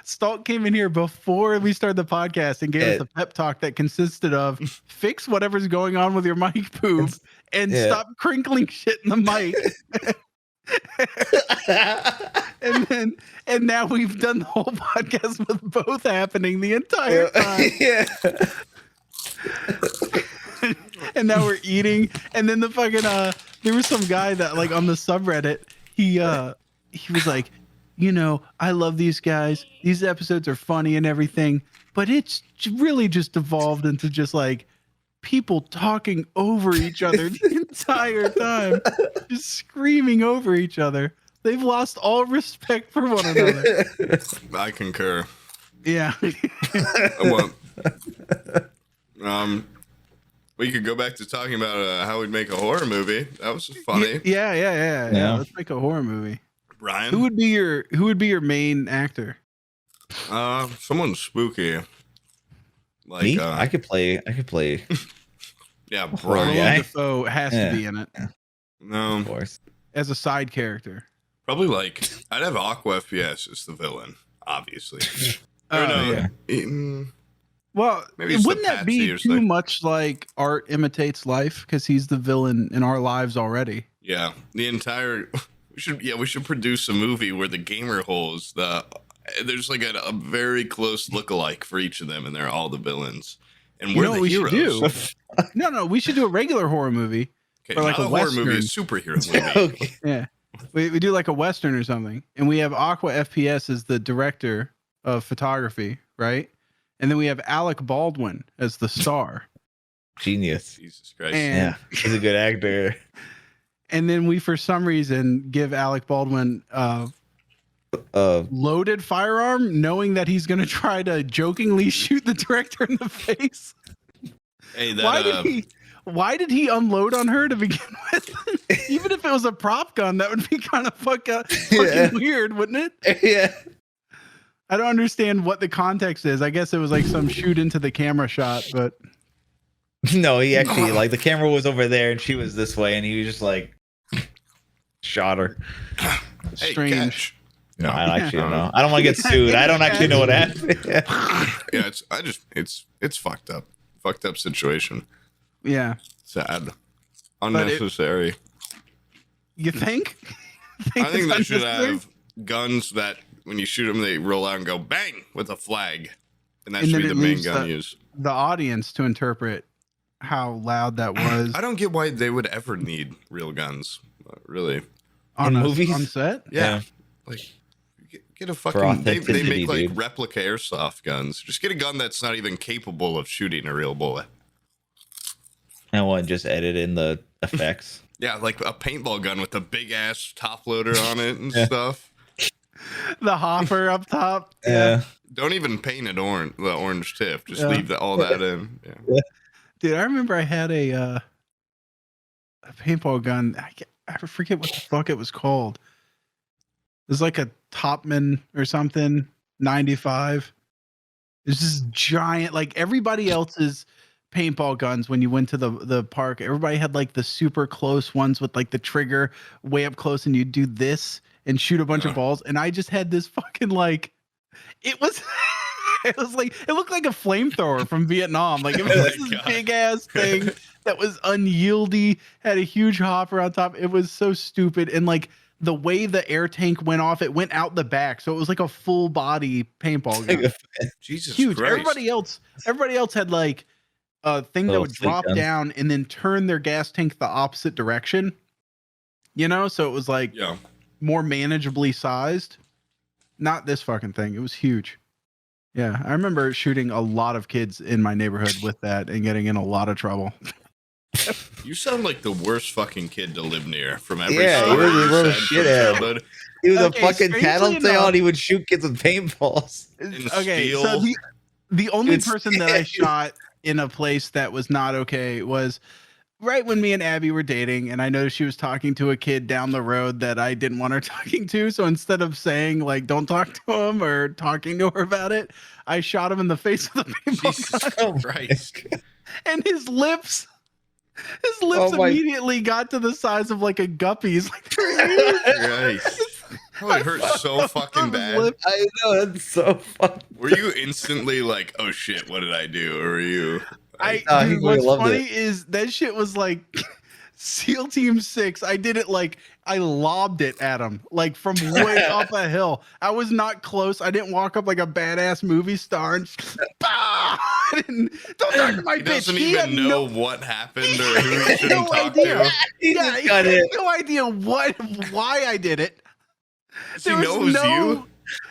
Stalk came in here before we started the podcast and gave us a pep talk that consisted of fix whatever's going on with your mic poop and stop crinkling shit in the mic. and now we've done the whole podcast with both happening the entire time. Yeah. And now we're eating, and then the fucking there was some guy that like on the subreddit, he was like, you know, I love these guys. These episodes are funny and everything, but it's really just evolved into just like people talking over each other the entire time, just screaming over each other. They've lost all respect for one another. I concur. Yeah. We could go back to talking about how we'd make a horror movie. That was funny. Yeah. Let's make a horror movie. Brian, who would be your main actor? Someone spooky. Like me? I could play. Yeah, Brian Defoe has to be in it. No, of course. As a side character. Probably like I'd have Aqua FPS as the villain, obviously. Well, wouldn't that be too much like art imitates life? Because he's the villain in our lives already. Yeah, the entire. We should produce a movie where the gamer holes there's like a very close lookalike for each of them, and they're all the villains. And we're the heroes. Should do? No, we should do a regular horror movie. Okay, or like a horror movie, a superhero movie. Okay. Yeah, we do like a Western or something, and we have Aqua FPS as the director of photography, right? And then we have Alec Baldwin as the star. Genius. Jesus Christ. Yeah, he's a good actor. And then we, for some reason, give Alec Baldwin loaded firearm, knowing that he's going to try to jokingly shoot the director in the face. Hey, why did he unload on her to begin with? Even if it was a prop gun, that would be kind of fucking weird, wouldn't it? Yeah. I don't understand what the context is. I guess it was like some shoot into the camera shot, but no, he actually like the camera was over there and she was this way, and he was just like shot her. Hey, strange. No, I actually don't know. I don't want to get sued. I don't actually know what happened. Yeah, it's fucked up. Fucked up situation. Yeah. Sad. Unnecessary. You think? I think they should have guns that when you shoot them, they roll out and go bang with a flag. And that should be the main gun used. the audience to interpret how loud that was. I don't get why they would ever need real guns. Really. On In a, movies? on set. Yeah. Like, get a fucking. They authenticity, make like dude. replica airsoft guns. Just get a gun that's not even capable of shooting a real bullet. And what? Just edit in the effects. Yeah, like a paintball gun with a big ass top loader on it and Yeah. stuff. The hopper up top. Yeah. Don't even paint it orange, the orange tip. Just Yeah. leave all that in. Yeah. Dude, I remember I had a paintball gun. I forget what the fuck it was called. It was like a Topman or something, 95. It's this giant, like everybody else's paintball guns when you went to the park. Everybody had like the super close ones with like the trigger way up close, and you do this and shoot a bunch of balls. And I just had this fucking like, it was it was like, it looked like a flamethrower from Vietnam. Like it was this God. big ass thing that was unyieldy, had a huge hopper on top. It was so stupid. And like the way the air tank went off, it went out the back. So it was like a full body paintball gun. Jesus Huge. Christ. Everybody else had like a thing that Little would sleek drop guns. down and then turn their gas tank the opposite direction. You know, so it was like Yeah. more manageably sized. Not this fucking thing. It was huge. Yeah, I remember shooting a lot of kids in my neighborhood with that and getting in a lot of trouble. You sound like the worst fucking kid to live near from every Yeah, story you're the you little said from shithead. childhood. He was Okay, a fucking strangely tattletale enough- and he would shoot kids with paintballs. Okay, steel. so the only It's- person that I shot in a place that was not okay was right when me and Abby were dating, and I noticed she was talking to a kid down the road that I didn't want her talking to. So instead of saying like "don't talk to him" or talking to her about it, I shot him in the face with a paintball gun, Jesus Christ. and his lips Oh my- immediately got to the size of like a guppy's. Like, Christ. Probably hurt so fucking His bad. lip- I know, that's so fun. Were you instantly like, oh shit, what did I do? Or were you? Dude, he really what's loved funny it. is that shit was like SEAL Team 6. I did it like I lobbed it at him, like from way up a hill. I was not close. I didn't walk up like a badass movie star and bah! I didn't, don't talk to my He bitch. doesn't He even had know no, what happened he or who he had shouldn't no talk idea. to. He Yeah, just he got had it. no idea why I did it. Does he know it was you?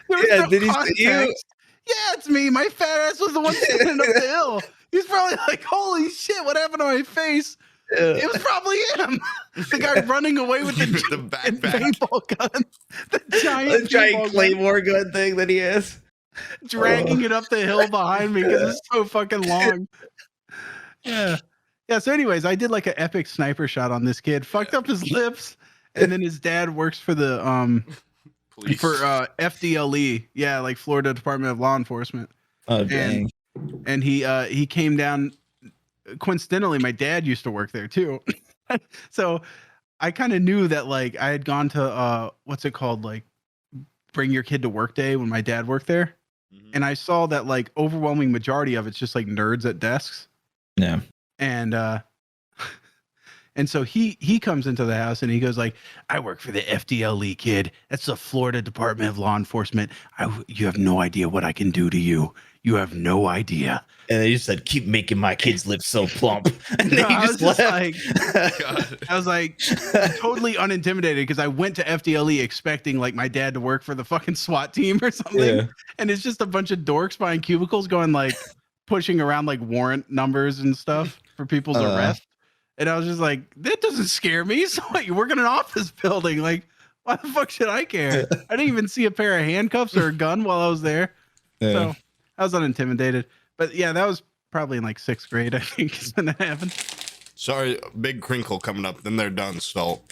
There was Yeah, no did he see you? context. Yeah, it's me. My fat ass was the one standing up the hill. He's probably like, holy shit, what happened to my face? It was probably him. The guy running away with the backpack. paintball gun. The The giant, giant paintball gun, claymore gun thing that he has. dragging it up the hill behind me because it's so fucking long. Yeah. Yeah. So, anyways, I did like an epic sniper shot on this kid, fucked up his lips, and then his dad works for the Police. for FDLE. Yeah, like Florida Department of Law Enforcement. Oh dang. And he came down. Coincidentally, my dad used to work there too. So I kind of knew that like I had gone to what's it called, like bring your kid to work day when my dad worked there. Mhm. And I saw that like overwhelming majority of it's just like nerds at desks. Yeah. And so he comes into the house and he goes like, I work for the FDLE, kid. That's the Florida Department of Law Enforcement. You have no idea what I can do to you. You have no idea. And they just said, keep making my kid's lips so plump. And then No, he I just was just left. God. I was like totally unintimidated because I went to FDLE expecting like my dad to work for the fucking SWAT team or something. Yeah. And it's just a bunch of dorks behind cubicles going like pushing around like warrant numbers and stuff for people's arrest. And I was just like, that doesn't scare me. So what, you work in an office building? Like, why the fuck should I care? I didn't even see a pair of handcuffs or a gun while I was there. Yeah. So I was unintimidated. But yeah, that was probably in like 6th grade, I think, is when that happened. Sorry, big crinkle coming up. Then they're done, Salt.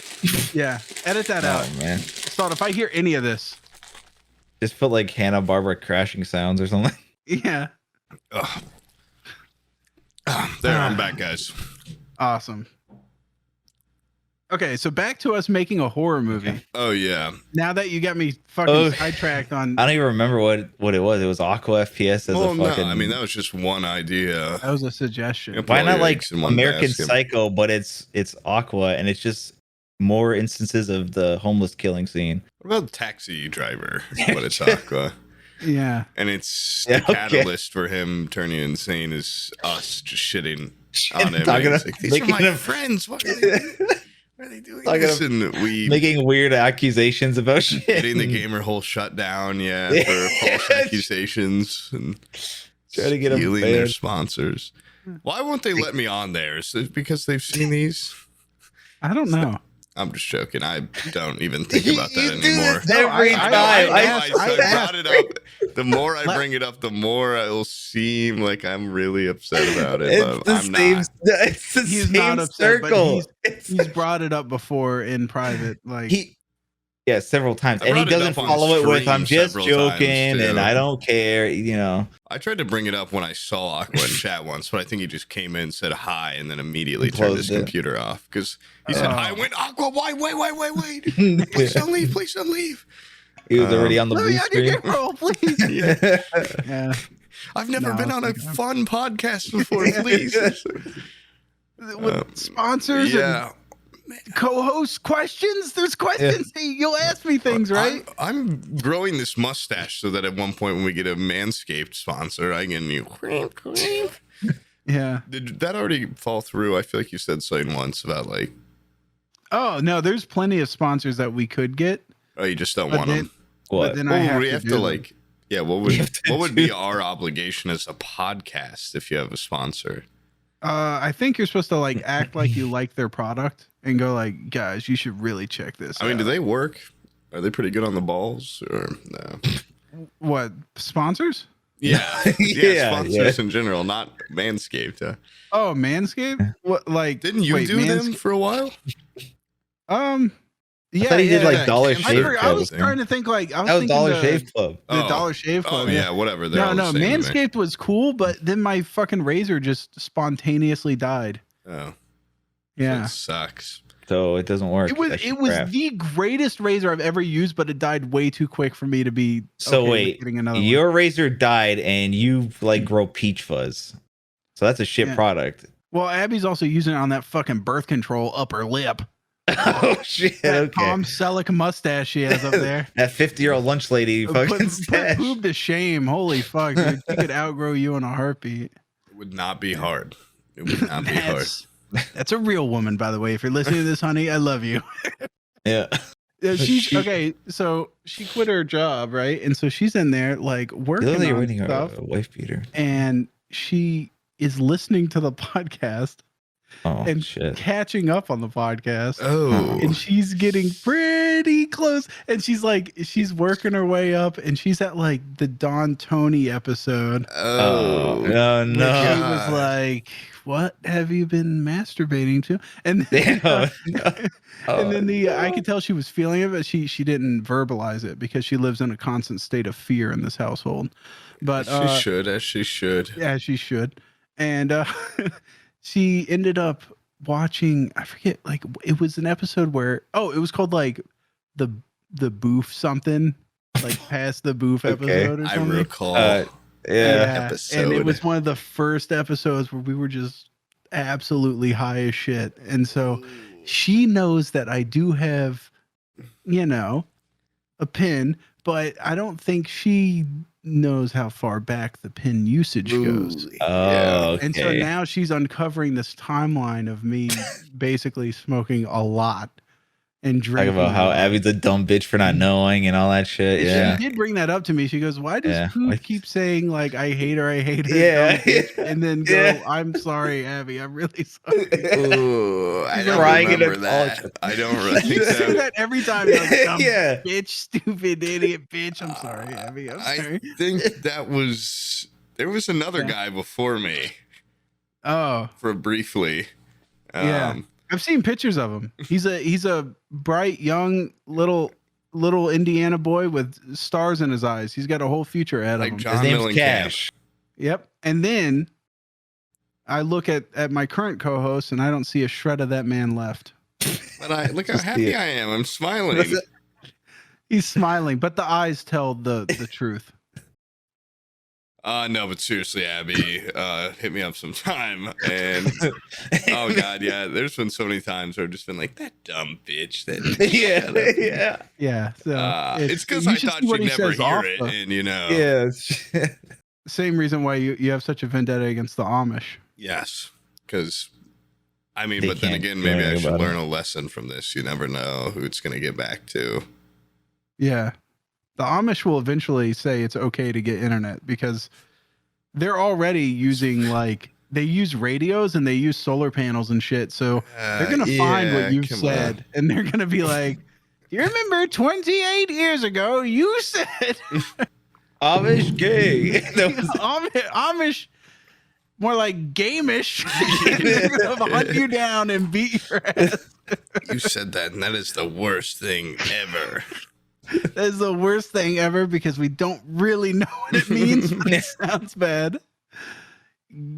Yeah, edit that out. Oh man. Salt, if I hear any of this, Just put like Hanna-Barbera crashing sounds or something. yeah, Ugh. There, I'm back, guys. awesome. Okay, so back to us making a horror movie. Oh yeah. Now that you got me fucking Oh. sidetracked on, I don't even remember what it was. It was Aqua FPS as Well, a no, fucking. I mean that was just one idea. that was a suggestion. Yep. why all not your like eggs in one American basket. Psycho, but it's Aqua and it's just more instances of the homeless killing scene. What about Taxi Driver? What it's Aqua. Yeah. And it's Yeah, the okay. catalyst for him turning insane is us just shitting on him. Talking And he's of- like, these are making my him- friends. Why are they doing, why are they doing Talking this? of And we making weird accusations about shit. getting the gamer hole shut down, for false accusations and Try to get 'em stealing their banned. sponsors. Why won't they let me on there? Is it because they've seen these? I don't know. I'm just joking. I don't even think about that You do anymore. this every I time. know, I I brought it up. The more I bring it up, the more it'll seem like I'm really upset about it. It's But the I'm same. not. It's the He's same not upset, but circle. he's brought it up before in private. Like Yeah, several times, I and he brought it doesn't up on follow it with "I'm stream just several joking" times, and too. I don't care. You know, I tried to bring it up when I saw Aqua in chat once, but I think he just came in, said hi, and then immediately turned his Closed it. computer off because he said, Oh. "I went Aqua. Wait! Please don't leave! Please don't leave!" he was already on the let blue me on your screen. game roll, please. Yeah. Yeah. I've never No, been on a it's like- fun podcast before. Please. With sponsors and Yeah. co-host questions. There's questions. Hey, you'll ask me things, right? I'm growing this mustache so that at one point when we get a Manscaped sponsor, I can you. Yeah. Did that already fall through? I feel like you said something once about like, Oh no, there's plenty of sponsors that we could get. oh, you just don't But want then, them. but What? then I Well, have we to have do to them. like, yeah. What You would have to what would do be our obligation as a podcast if you have a sponsor? I think you're supposed to like act like you like their product and go like, guys, you should really check this. I mean, do out." they work? Are they pretty good on the balls or no? What sponsors? Yeah, Yeah, sponsors in general, not Manscaped. Oh, Manscaped. What like? Didn't you wait, do them for a while? Yeah, thought he did yeah, like yeah, Dollar Cam I, Shave Shirt I was Club. trying to think like I was That was thinking Dollar the, Shave Club. the Dollar Shave Club. Oh yeah, whatever. They're all No, the same to me. Manscaped was cool, but then my fucking razor just spontaneously died. Oh, Yeah. that sucks. So it doesn't work. It was That's it was crap. the greatest razor I've ever used, but it died way too quick for me to be. So okay with wait, getting another one. your razor died, and you like grow peach fuzz. So that's a shit Yeah. product. Well, Abby's also using it on that fucking birth control upper lip. Oh shit! That Okay. Tom Selleck mustache she has up there. That 50-year-old lunch lady fucking Put stash. boob to shame. Holy fuck, dude. She could outgrow you in a heartbeat. It would not be hard. It would not be hard. That's a real woman, by the way. If you're listening to this, honey, I love you. Yeah. She's She- okay. So she quit her job, right? And so she's in there like working Literally, you're on winning stuff, a wife beater. and she is listening to the podcast Oh and shit! catching up on the podcast. Oh, And she's getting pretty close. And she's like, she's working her way up, and she's at like the Don Tony episode. Oh oh, no, Where no! she was like, "What have you been masturbating to?" And then, Damn. and then Oh, I no. could tell she was feeling it, but she didn't verbalize it because she lives in a constant state of fear in this household. But she should, as she should. yeah, she should. And she ended up watching, I forget, like it was an episode where it was called like the boof something, like past the boof Okay. episode or I something. recall. Yeah. And it was episode. one of the first episodes where we were just absolutely high as shit. And so she knows that I do have, a pin, but I don't think she knows how far back the pin usage goes. Oh, okay. And so now she's uncovering this timeline of me basically smoking a lot and Talk drinking. about how a lot. Abby's a dumb bitch for not knowing and all that shit. And Yeah. She did bring that up to me. She goes, "Why does Yeah. Poop Like- keep saying like I hate her, Yeah. dumb bitch," and then go, Yeah. "I'm sorry, Abby. I'm really sorry." Ooh, I She's don't crying in remember a college- that. I don't really think You say so. that every time. You're like, dumb Yeah. bitch, stupid idiot, bitch. I'm sorry, Abby. I'm sorry. I think there was another Yeah. guy before me Oh, for briefly. Yeah. I've seen pictures of him. He's a bright young little Indiana boy with stars in his eyes. He's got a whole future ahead of Like him. John His name's Mellencamp. Cash. Yep. And then I look at my current co-host and I don't see a shred of that man left. But look how Just happy the- I am. I'm smiling. That's it. He's smiling, but the eyes tell the truth. No, but seriously, Abby, hit me up sometime. And oh god, yeah, there's been so many times where I've just been like, that dumb bitch. That yeah. Yeah. So it's because you I should thought see what she'd he never says hear off it, the- and you know, Yeah. Same reason why you have such a vendetta against the Amish. yes, because I mean, They but then can't again, do maybe I anything should about learn a lesson from this. You never know who it's gonna get back to. Yeah. The Amish will eventually say it's okay to get internet because they're already using they use radios and they use solar panels and shit. So they're gonna find what you've said and they're gonna be like, "You remember 28 years ago you said Amish gay. Amish, more like gamish." They're gonna hunt you down and beat your ass. You said that, and that is the worst thing ever. That is the worst thing ever because we don't really know what it means, but it sounds bad.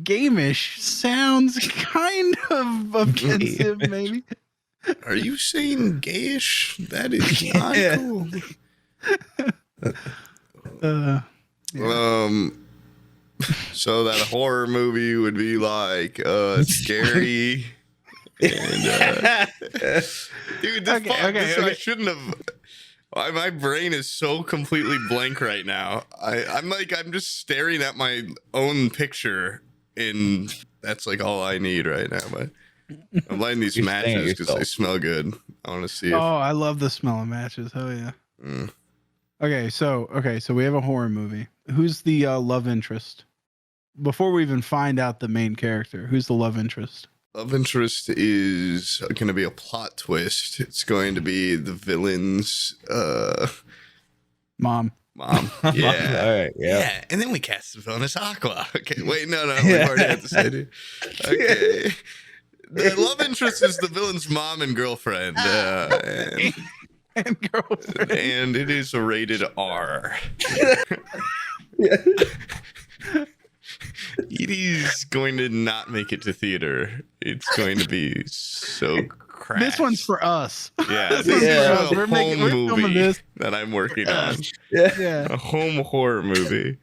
Gamish sounds kind of offensive, maybe. Are you saying gayish? That is not Yeah. cool. Yeah. So that horror movie would be like scary. And dude, this I shouldn't have. My brain is so completely blank right now. I'm just staring at my own picture, and that's like all I need right now. But I'm lighting these You're staring at matches because they yourself. smell good. I want to see. Oh, I love the smell of matches. Oh yeah. Mm. Okay, so we have a horror movie. Who's the love interest? Before we even find out the main character, who's the love interest? Love interest is going to be a plot twist. It's going to be the villain's Mom. mom. Yeah. All right. Yeah. Yeah. And then we cast the villain as Aqua. Okay. Wait, no. We've already had this idea. Okay. The love interest is the villain's mom and girlfriend. And girlfriend. And it is rated R. Yeah. It is going to not make it to theater. It's going to be so crass. This one's for us. Yeah, This this one's is for a us. We're filming movie this. that I'm working on. Yeah. Yeah. A home horror movie.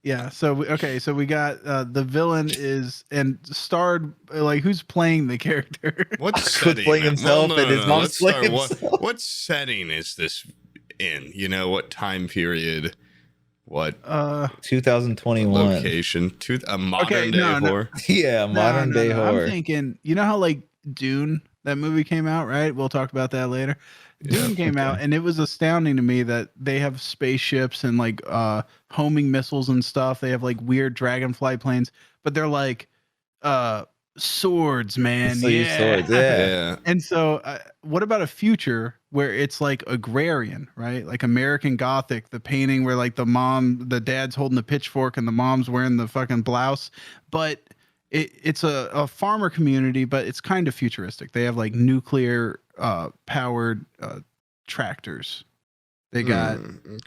Yeah. So we got the villain is and starred who's playing the character? What Quit setting? playing himself and his mom's Let's start. playing himself. What setting is this in? You know, what time period? What 2021. location? A modern day horror? Yeah, modern day horror. I'm thinking, you know how Dune, that movie came out, right? We'll talk about that later. Dune came out, and it was astounding to me that they have spaceships and homing missiles and stuff. They have weird dragonfly planes, but they're swords, man. So you swords, yeah. And so, what about a future where it's agrarian, right? Like American Gothic, the painting where the dad's holding the pitchfork and the mom's wearing the fucking blouse, but it's a farmer community, but it's kind of futuristic. They have nuclear powered tractors. They got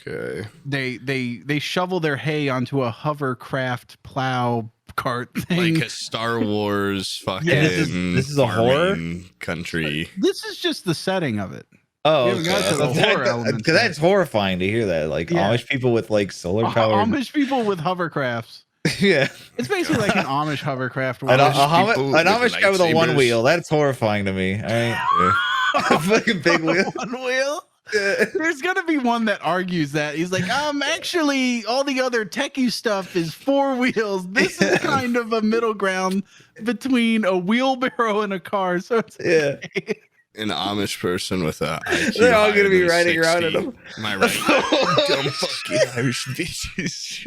okay. They shovel their hay onto a hovercraft plow cart thing, like a Star Wars fucking. Yeah, this is a horror country. This is just the setting of it. Oh, We haven't got to the horror elements because that's horrifying to hear that. Yeah. Amish people with solar power. Amish people with hovercrafts. Yeah, It's basically like an Amish hovercraft. an people with Amish guy with a one lightsabers. wheel. That's horrifying to me. All right, a fucking big wheel. One wheel. There's gonna be one that argues that he's like, actually, all the other techie stuff is four wheels. This is kind of a middle ground between a wheelbarrow and a car. So it's okay. An Amish person with a IQ They're all higher gonna be than riding around in 60. them. Am I right? Dumb fucking Irish bitches.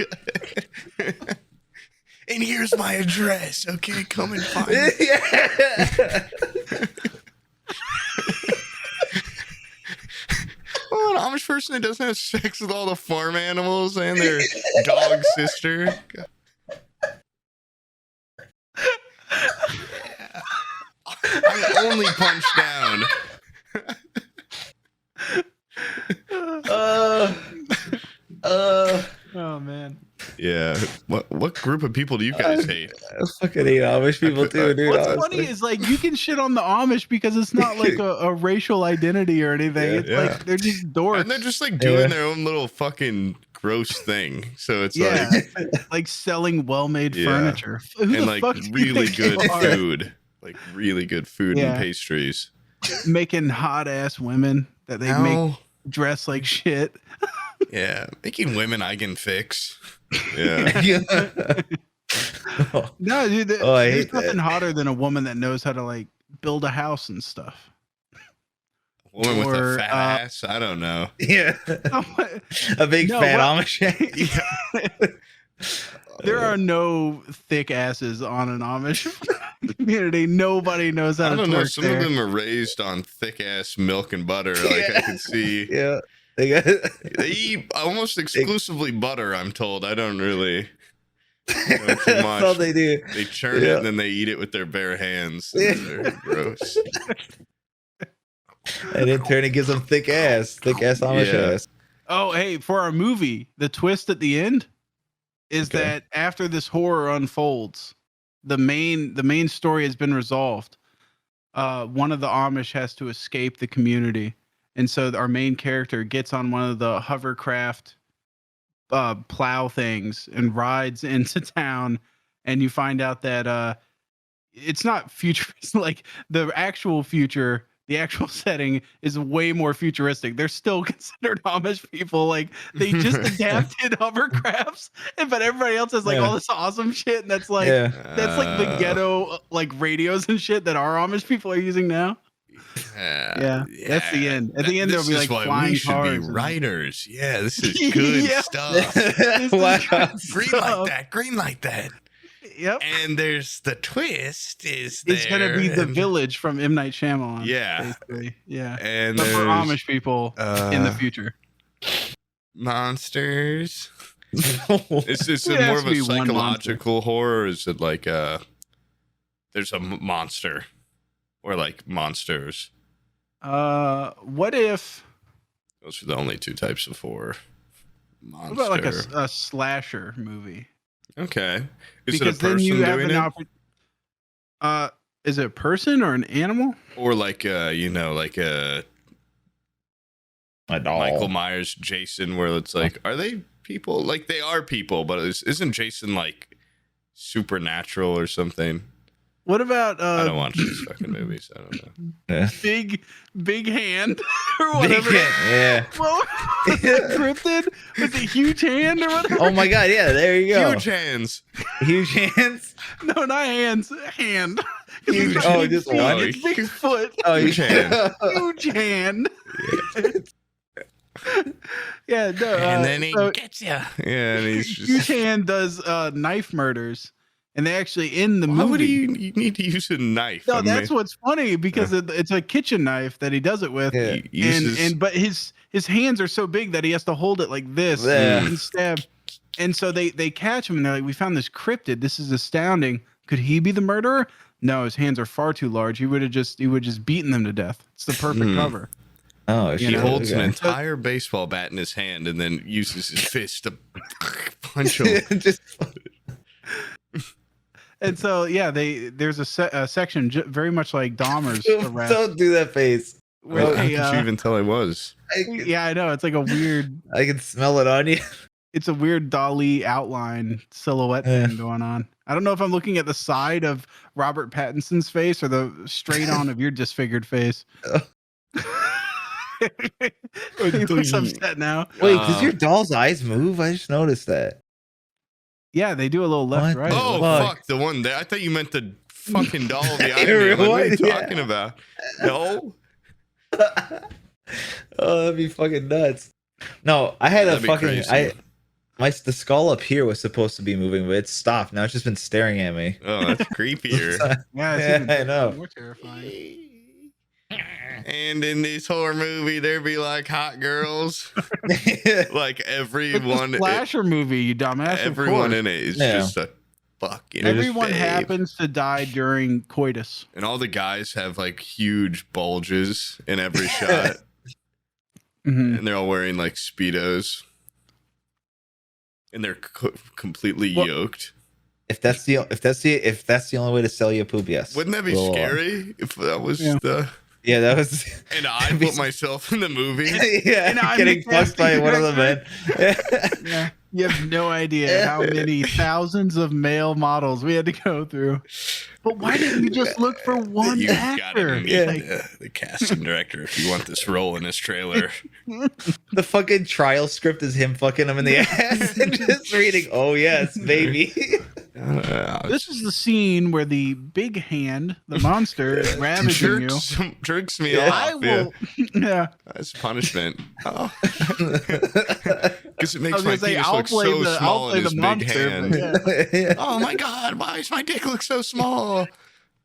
And here's my address. Okay, come and find me. Yeah. Oh, an Amish person that doesn't have sex with all the farm animals and their dog sister. I only punch down. Oh man. Yeah. What group of people do you guys hate? I fucking hate Amish people too, dude. What's honestly. funny is like you can shit on the Amish because it's not like a racial identity or anything. Yeah. It's like they're just dorks. And they're just like doing their own little fucking gross thing. So it's like selling well-made Yeah. furniture. Who and the like fuck do you really think you good are? food. Like really good food and pastries. Making hot ass women that they make dress like shit. Yeah. Making women I can fix. Yeah. No, dude, I there's hate nothing that. hotter than a woman that knows how to like build a house and stuff. Woman with Or, a fat ass. I don't know. Yeah. A big fat Amish. There are no thick asses on an Amish community. Nobody knows how I to don't know. twerk Some there. of them are raised on thick ass milk and butter. Like I can see. Yeah. They got They eat almost exclusively butter, I'm told. I don't really know too That's much. all they do. They churn it and then they eat it with their bare hands. They're gross. And in turn, it gives them thick ass Amish ass. Oh, hey, for our movie, the twist at the end is Okay. that after this horror unfolds, the main story has been resolved. One of the Amish has to escape the community, and so our main character gets on one of the hovercraft plow things and rides into town, and you find out that it's not futuristic. Like the actual future, the actual setting is way more futuristic. They're still considered Amish people. Like they just adapted hovercrafts, but everybody else has like all this awesome shit, and that's like that's like the ghetto like radios and shit that our Amish people are using now. Yeah, that's the end. At the end, there'll be like flying we should cars. be writers. Yeah, this is good stuff. Wow. Green like that. Green like that. Yep. And there's the twist is It's there, gonna be the and- village from M. Night Shyamalan. Yeah. Basically. Yeah. And But for there's Amish people in the future. monsters. Is It it has more to of a be one psychological horror? Or is it like there's a monster or like monsters? What if Those are the only two types of horror. what about like a slasher movie? Okay. Is Because it a then person you have doing an it? is it a person or an animal? Or like like a A doll. Michael Myers, Jason, where it's like, are they people? Like they are people, but isn't Jason like supernatural or something? What about I don't watch these fucking movies. I don't know. Yeah. big hand or Big whatever? hand, yeah. What was it cryptid? Was it huge hand or whatever? Oh my god, yeah, there you go. Huge hands. Huge hands. No, not hands. Hand. Huge, oh, just feet, one. it's big foot. Oh, Huge hand. Huge hand. Yeah, no, And then he so gets you. Yeah, and he's Huge just. Hand does knife murders, and they actually in the Why would movie. you need to use a knife? No, I that's mean, what's funny because it's a kitchen knife that he does it with, Yeah. he uses- but his hands are so big that he has to hold it like this Yeah. and stab. And so they catch him and they're like, "We found this cryptid. This is astounding. Could he be the murderer?" No, his hands are far too large. He would have just beaten them to death. It's the perfect cover. Oh, You He know, holds an okay. entire baseball bat in his hand and then uses his fist to punch him. Just And so yeah, there's a section very much like Dahmer's arrest. don't do that face. where How they, could you even tell I was? yeah, I know. It's like a weird. I can smell it on you. It's a weird Dali outline silhouette thing going on. I don't know if I'm looking at the side of Robert Pattinson's face or the straight on of your disfigured face. He looks upset now. Wait, does your doll's eyes move? I just noticed that. Yeah, they do a little left, What? right. Oh, Fuck. fuck. The one there. I thought you meant the fucking doll of the Everyone, Iron Man. What are you yeah. talking about? No. Oh, that'd be fucking nuts. No, I had That'd a be fucking crazy. the skull up here was supposed to be moving, but it's stopped. Now it's just been staring at me. Oh, that's creepier. Yeah, it's Yeah, even I know. more terrifying. And in this horror movie, there'd be like hot girls. Like It's everyone, a slasher movie, you dumbass. of everyone course. in it is Yeah. just a fucking. Everyone babe. happens to die during coitus. And all the guys have like huge bulges in every shot, Mhm. and they're all wearing like speedos. And they're completely Well, yoked. If that's the only way to sell you a poop, yes. Wouldn't that be We'll, scary if that was Yeah. the? Yeah, that was. And I that'd be put myself in the movie. yeah, And I'm getting the fucked by casting one of the men. Yeah, you have no idea how many thousands of male models we had to go through. But why didn't you just look for one You've got actor? to meet Yeah. the casting director if you want this role in this trailer. The fucking trial script is him fucking him in the ass and just reading, "Oh yes, baby." This is the scene where the big hand, the monster, is ravaging you. Jerks me Yeah. off. I will. Yeah. That's punishment. Oh. Because it I makes was my gonna say, penis I'll look play so the- I'll small play in the his big monster, hand. but yeah. Oh my god, why does my dick look so small?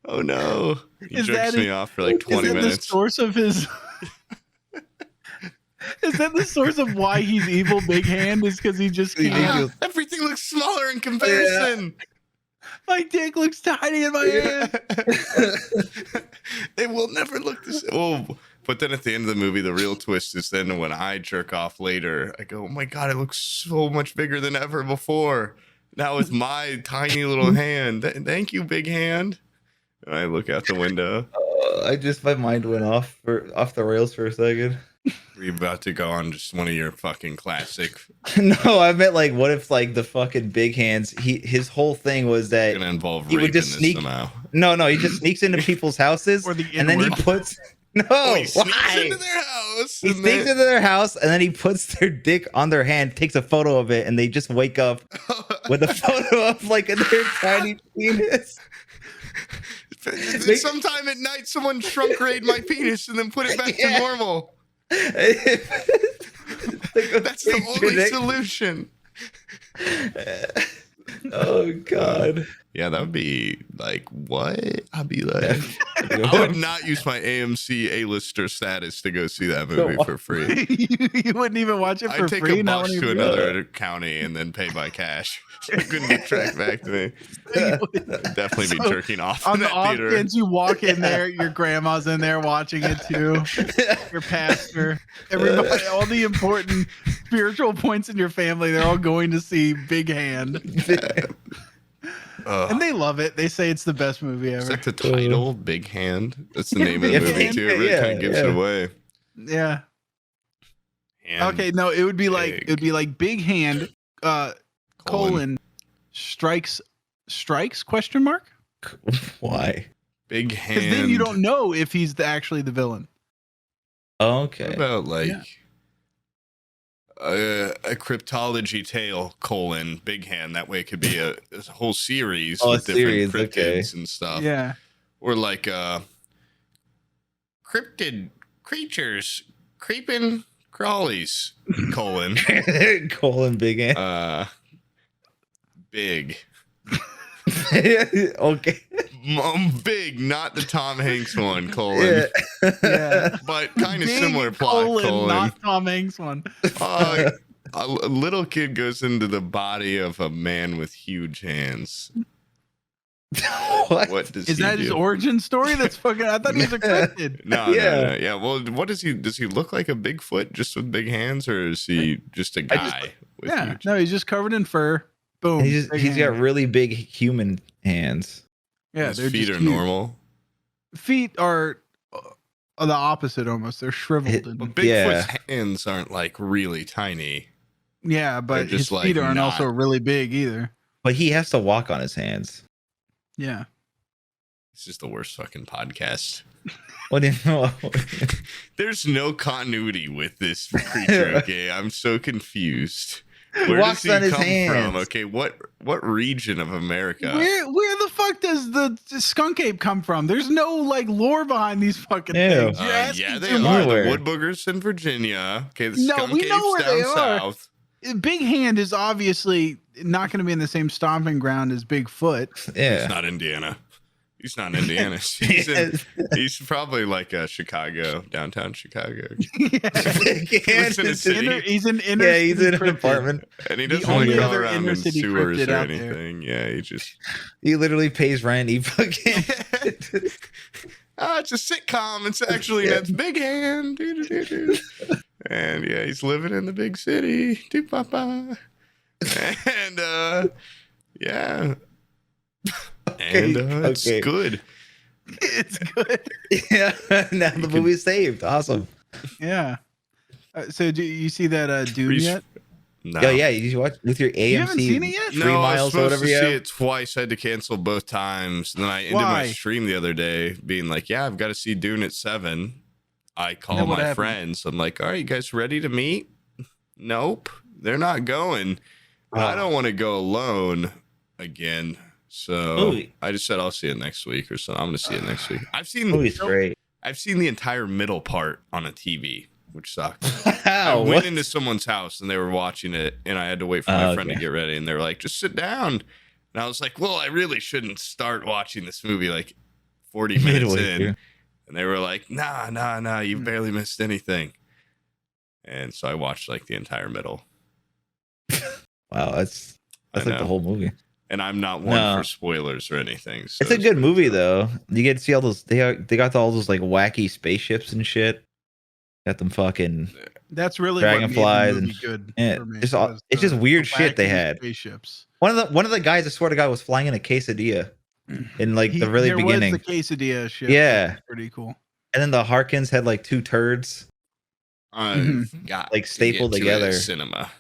Oh no. He Is jerks that me his- off for like 20 Is that the minutes. source of his? Is that the source of why he's evil? Big hand is because he just He can't. feels- Everything looks smaller in comparison. My dick looks tiny in my hand. It will never look the same. Oh, but then at the end of the movie, the real twist is then when I jerk off later, I go, oh my God, it looks so much bigger than ever before. Now with my tiny little hand. Thank you, big hand. And I look out the window. My mind went off the rails for a second. We're about to go on just one of your fucking classic. No, I meant like, what if like the fucking big hands? His whole thing was that Gonna involve he rape would just in sneak. this somehow. No, he just sneaks into people's houses, Or the and then he inward. puts. No, Oh, he sneaks why? into their house. He and sneaks then- into their house, and then he puts their dick on their hand, takes a photo of it, and they just wake up with a photo of like their tiny penis. Sometime at night, someone shrunk rayed my penis and then put it back Yeah. to normal. That's the only solution. Oh God. Yeah, that would be like, what? I'd be like, I would not use my AMC A-lister status to go see that movie for free. You wouldn't even watch it for I'd take free. a not bus when to you- another county and then pay by cash. It couldn't get tracked back to me. I'd definitely be So, jerking off On in the that off theater. chance you walk in there, your grandma's in there watching it too. Your pastor, everybody, all the important spiritual points in your family, they're all going to see Big Hand, and they love it. They say it's the best movie Is ever. that the title? Big Hand? That's the name of the Big movie Hand, too. It really yeah, kind of gives it yeah. away. Yeah. Hand, Okay. No, it would be like big. Big Hand, colon strikes question mark. Why? Big Because Hand. then you don't know if he's actually the villain. Okay. What about like Yeah. a cryptology tale colon Big Hand? That way it could be a whole series Oh, a with different series, cryptids okay. and stuff. Yeah. Or like cryptid creatures, creeping crawlies colon Colon big hand. big. Okay. Big, not the Tom Hanks one colon. Yeah. Yeah. But kind of Big similar plot colon. not Tom Hanks one. A little kid goes into the body of a man with huge hands. What? What does Is he that do? his origin story? That's fucking. I thought he was a cryptid. No, Yeah. yeah. Well, what does he? Does he look like a Bigfoot just with big hands, or is he just a guy with Yeah. huge? No, he's just covered in fur. Boom. He's big got hand. really big human hands. Yeah, His they're feet just are huge. normal. Feet are the opposite almost. They're shriveled. But And, Bigfoot's hands aren't like really tiny. yeah, but just, his like, feet aren't not- also really big either. But he has to walk on his hands. Yeah. This is the worst fucking podcast. What do you know? There's no continuity with this creature. Okay, I'm so confused. Where walks does he on his come hands. from? Okay, what region of America? Where the fuck does the skunk ape come from? There's no like lore behind these fucking Ew. things. You're asking Yeah, they too are. much. Nowhere. The wood boogers in Virginia. Okay, the No, skunk we know apes where they down are. south. Big Hand is obviously not going to be in the same stomping ground as Bigfoot. It's Yeah. not Indiana. He's not in Indiana. He's probably like Chicago, downtown Chicago. Yeah. in a city. He's an inner Yeah, he's in an cryptid. apartment. And he The doesn't like only go other around inner in city sewers cryptid or out there. anything. Yeah, he just. He literally pays rent. He fucking. It's a sitcom. It's actually that's Big Hand. Doo-doo-doo-doo. And yeah, he's living in the big city. Doo-ba-ba. And yeah. Okay, And it's okay. good. It's good. Yeah, now the movie's saved. Awesome. Yeah. So do you see that Dune Reese- yet? No. Oh yeah, you watch with your AMC. You haven't seen it yet? 3 No, I was miles or supposed whatever to you see have. it twice. I had to cancel both times. And then I ended Why? my stream the other day being like, yeah, I've got to see Dune at 7. I call then what my happened? friends. I'm like, all right, you guys ready to meet? Nope. They're not going. I don't want to go alone again. So Movie. I just said I'll see it next week or so. I'm gonna see it next week. Movie's great. I've seen the entire middle part on a TV, which sucked. I How? went What? into someone's house and they were watching it, and I had to wait for my friend to Okay. get ready, and they were like, "Just sit down." And I was like, "Well, I really shouldn't start watching this movie like 40 minutes Midway in." through. And they were like, "Nah, you barely missed anything." And so I watched like the entire middle. Wow, that's I like know. the whole movie. And I'm not one No. for spoilers or anything. So It's a good movie though. You get to see all those. They got all those like wacky spaceships and shit. Got them fucking. That's really Dragonflies what made the movie and- good yeah, for me. just all- was it's just weird the shit they wacky had. Spaceships. One of the guys, I swear to God, was flying in a quesadilla in like the really there beginning. was the quesadilla shit. Yeah. That's pretty cool. And then the Harkins had like 2 turds. I've got Like, to stapled get to together. the cinema.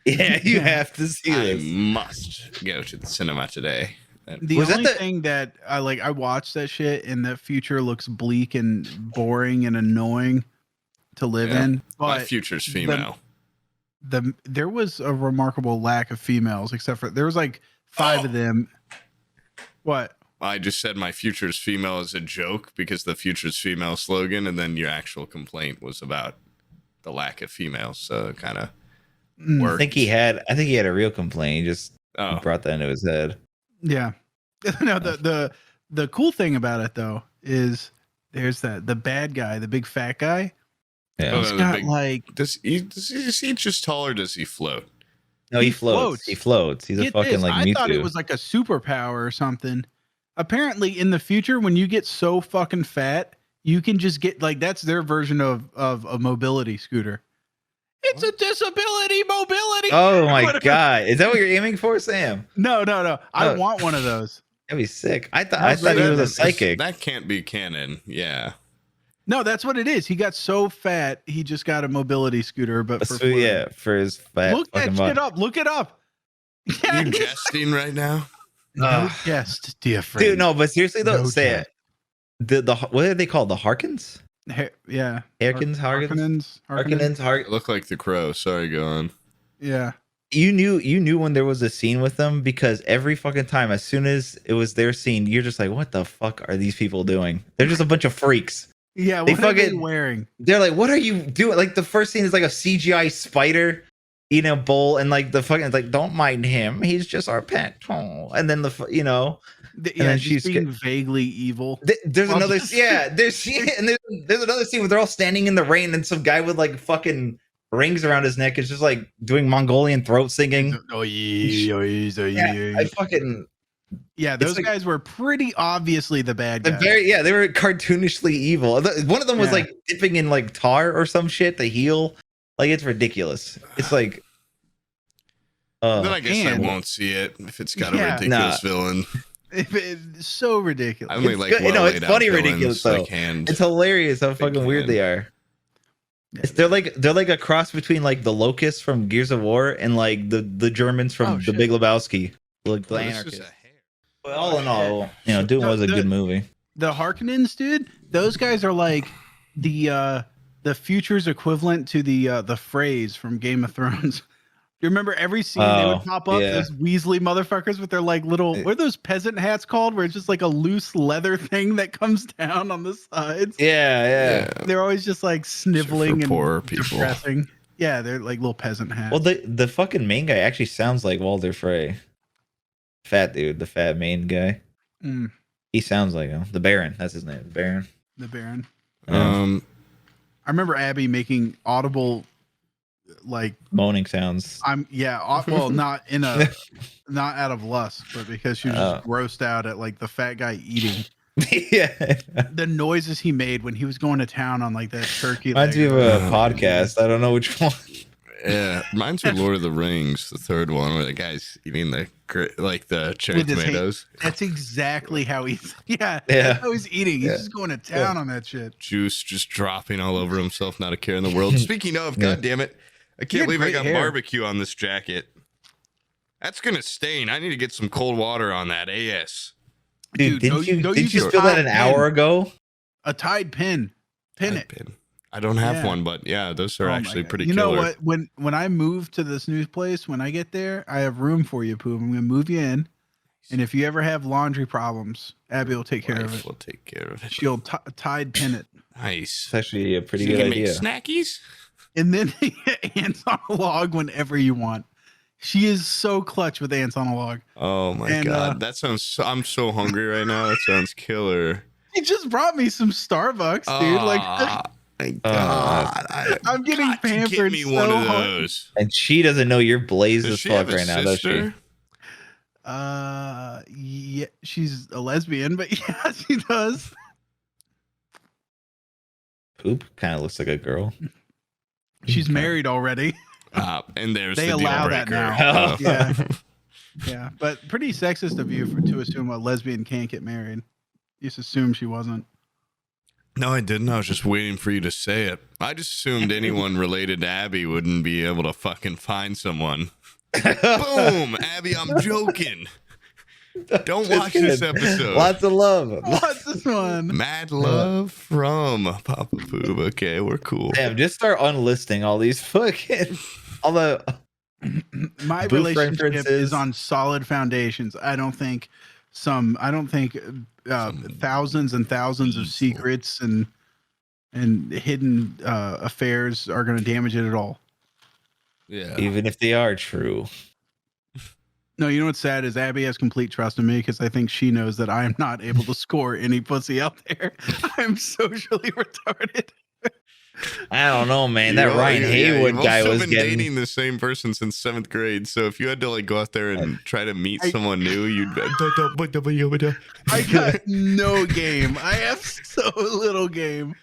Yeah, you Yeah. have to see I this. must go to the cinema today. The Was that only the- thing that I watched that shit and the future looks bleak and boring and annoying to live Yeah. in. My But future's female. there was a remarkable lack of females, except for there was like 5 of them. What? I just said my future's female as a joke because the future's female slogan, and then your actual complaint was about the lack of females. So it kind of Mm, worked. I think he had a real complaint. He just Oh, brought that into his head. Yeah. No, the cool thing about it though is there's the bad guy, the big fat guy. Yeah. Oh, He's the got big- like is he just tall or does he float? No, He he floats. floats. He floats. He's a get fucking this, like I Mewtwo. thought it was like a superpower or something. Apparently, in the future, when you get so fucking fat, you can just get like that's their version of a mobility scooter. It's a disability mobility. Oh my Whatever. God! Is that what you're aiming for, Sam? No. I Oh. want one of those. That'd be sick. I thought How's he that? was a That's- psychic. That can't be canon. Yeah. No, that's what it is. He got so fat, he just got a mobility scooter, but for fun. Yeah, for his fat Look that fucking shit butt. up. Look it up. You're jesting right now? No jest, dear friend. Dude, no, but seriously though, No say jest. it. The what are they called? The Harkins? Yeah. Harkins? Harkonnens. I look like the crow. Sorry, go on. Yeah. You knew when there was a scene with them because every fucking time, as soon as it was their scene, you're just like, what the fuck are these people doing? They're just a bunch of freaks. Yeah. They What are they fucking- wearing? They're like, what are you doing? Like the first scene is like a CGI spider eating a bowl, and like the fucking like, don't mind him, he's just our pet. Oh. And then Yeah, then she's she's being vaguely evil. There's Well, another, just- yeah. There's another scene where they're all standing in the rain, and some guy with like fucking rings around his neck is just like doing Mongolian throat singing. Yeah, I fucking Yeah, those like- guys were pretty obviously the bad guys. they were cartoonishly evil. One of them was Yeah. like dipping in like tar or some shit to heal. Like it's ridiculous. It's like, Then I guess I and- won't see it if it's got a Yeah. ridiculous villain. It's so ridiculous. I only It's like good- well no, it's laid out funny villains, ridiculous, like though. hand. it's hilarious how Big fucking weird fan. they are. They're like a cross between like the Locusts from Gears of War and like the Germans from Oh, The shit. Big Lebowski. Like the Oh, this is anarchists. a hair. But all in all, Dune No, was a the- good movie. The Harkonnens, dude, those guys are like the future's equivalent to the phrase from Game of Thrones. You remember every scene they Oh, would pop up, yeah. those Weasley motherfuckers with their like little what are those peasant hats called? Where it's just like a loose leather thing that comes down on the sides. Yeah. They're always just like sniveling and poor people. depressing. Yeah, they're like little peasant hats. Well, the fucking main guy actually sounds like Walter Frey. Fat dude, the fat main guy. Mm, He sounds like him. The Baron, that's his name. The Baron. the Baron. Yeah. I remember Abby making audible like Moaning sounds. well not in a not out of lust, but because she was just Oh. grossed out at like the fat guy eating. Yeah. The noises he made when he was going to town on like that turkey Reminds leg. me of a podcast. I don't know which one. Yeah, reminds me of Lord of the Rings, the third one, where the guy's eating the cherry With his hand. tomatoes. That's exactly how he's. Yeah, Yeah. that's how he's eating. He's Yeah. just going to town on that shit. Juice just dropping all over himself, not a care in the world. Speaking of, Yeah. God damn it, I He can't had believe I great got hair. barbecue on this jacket. That's gonna stain. I need to get some cold water on that AS. Dude, Dude, didn't you use a spill that an Tide hour pin. ago? A Tide pin. Pin it. I don't have Yeah. one, but yeah, those are Oh my actually God. pretty You killer. know what? When I move to this new place, when I get there, I have room for you, Pooh. I'm gonna move you in, and if you ever have laundry problems, Abby will take care of Wife it. will take care of it. She'll Tide pin it, Nice. It's actually a pretty You good can idea. make snackies. and then ants on a log whenever you want. She is so clutch with ants on a log. Oh my And, god, that sounds. I'm so hungry right now. That sounds killer. He just brought me some Starbucks, dude. Like My God, I'm getting got to get pampered me so one of hard. those. And she doesn't know you're blazed Does as she fuck have a right now, does she? sister? Yeah, she's a lesbian, but yeah, she does. Poop kind of looks like a girl. She's married already. And there's They the deal allow breaker. that now. Yeah. Yeah, but pretty sexist of you to assume a lesbian can't get married. You just assume she wasn't. No, I didn't. I was just waiting for you to say it. I just assumed anyone related to Abby wouldn't be able to fucking find someone. Boom, Abby, I'm joking. Don't watch this episode. Lots of love. What's this one? Mad love from Papa Poob. Okay, we're cool. Damn, just start unlisting all these fucking all the My Booth relationship references. is on solid foundations. I don't think thousands and thousands of secrets and hidden affairs are going to damage it at all. Yeah. even if they are true. No, you know what's sad is Abby has complete trust in me because I think she knows that I am not able to score any pussy out there. I'm socially retarded. I don't know, man. That Ryan Haywood you've guy also was been getting. dating the same person since 7th grade. So if you had to like go out there and try to meet someone new, you'd be. I got no game. I have so little game.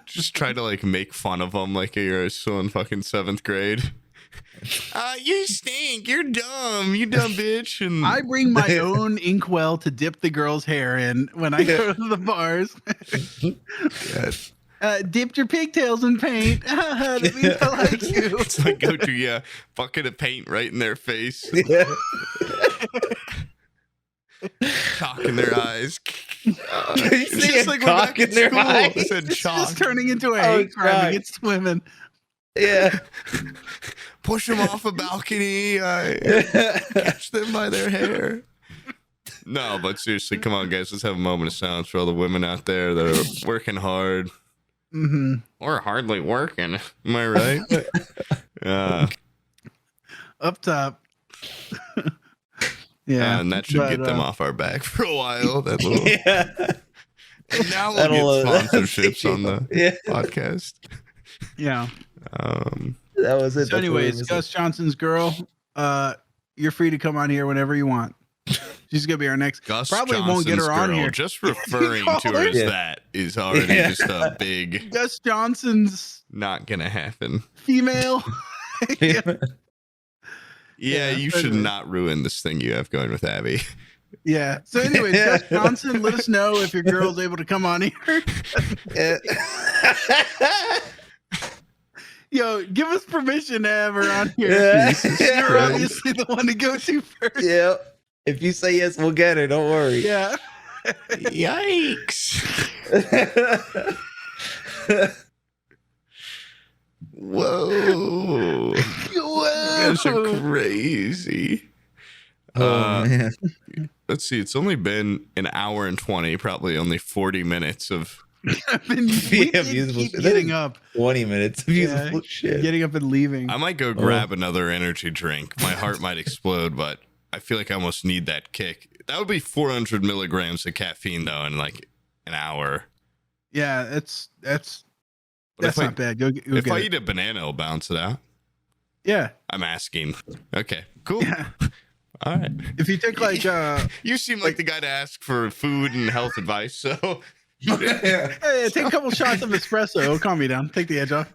Just try to like make fun of them like you're still in fucking 7th grade. You stink. You're dumb. You dumb bitch. And I bring my own inkwell to dip the girl's hair in when I go to the bars. Dipped your pigtails in paint. That means I like you. it's like go to bucket of paint right in their face, Yeah. chalk in their eyes. It's It's just like we're cock back in at their school. eye. I said It's chalk. just turning into a Oh, hate crime God. against women. Yeah. Push them off a balcony. Catch them by their hair. No, but seriously, come on, guys. Let's have a moment of silence for all the women out there that are working hard. Mm-hmm. Or hardly working. Am I right? Up top. Yeah. And that should but, get them off our back for a while. That little, Yeah. and now we'll That'll, get sponsorships on the Yeah. podcast. Yeah. That was it. So, anyways, Gus Johnson's girl, you're free to come on here whenever you want. She's gonna be our next. Gus Probably Johnson's won't get her on girl, here. just referring to her as Yeah. that is already Yeah. just a big Gus Johnson's not gonna happen. female. Yeah, you should anyway. not ruin this thing you have going with Abby. Yeah. So, anyways, Gus Johnson, let us know if your girl's able to come on here. Yo, give us permission to have her on here. Yeah. You're Yeah. obviously the one to go to first. Yeah. If you say yes, we'll get her. Don't worry. Yeah. Yikes. Whoa. You guys are crazy. Oh man. Let's see. It's only been an hour and 20, probably only 40 minutes of. We Yeah, did musical keep shit. getting up. 20 minutes of useful shit. Getting up and leaving. I might go grab another energy drink. My heart might explode, but I feel like I almost need that kick. That would be 400 milligrams of caffeine, though, in like an hour. Yeah, that's But not if bad. Go if get I it. eat a banana, it'll bounce it out. Yeah. I'm asking. Okay, cool. Yeah. All right. If you take like You seem like the guy to ask for food and health advice, so hey, take a couple shots of espresso, it'll calm you down. Take the edge off.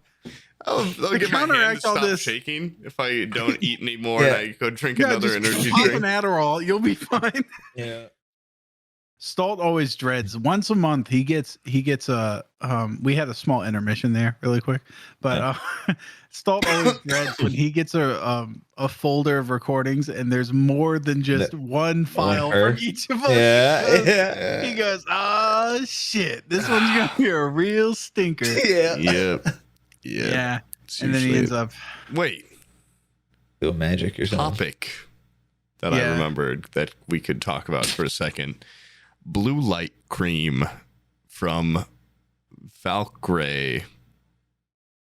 I'll get my hand to counteract all stop this- shaking if I don't eat anymore Yeah. and I go drink Yeah, another just energy pop drink. an Adderall, you'll be fine. Yeah. Stalt always dreads once a month. He gets a we had a small intermission there really quick, but Stalt always dreads when he gets a folder of recordings and there's more than just one file her. for each of us. Yeah. He goes, oh shit, this one's gonna be a real stinker. Yeah. Yep. Yeah. It's And then he usually- ends up Wait, Do magic or something. topic that I Yeah. remembered that we could talk about for a second. Blue light cream from Valkyrie.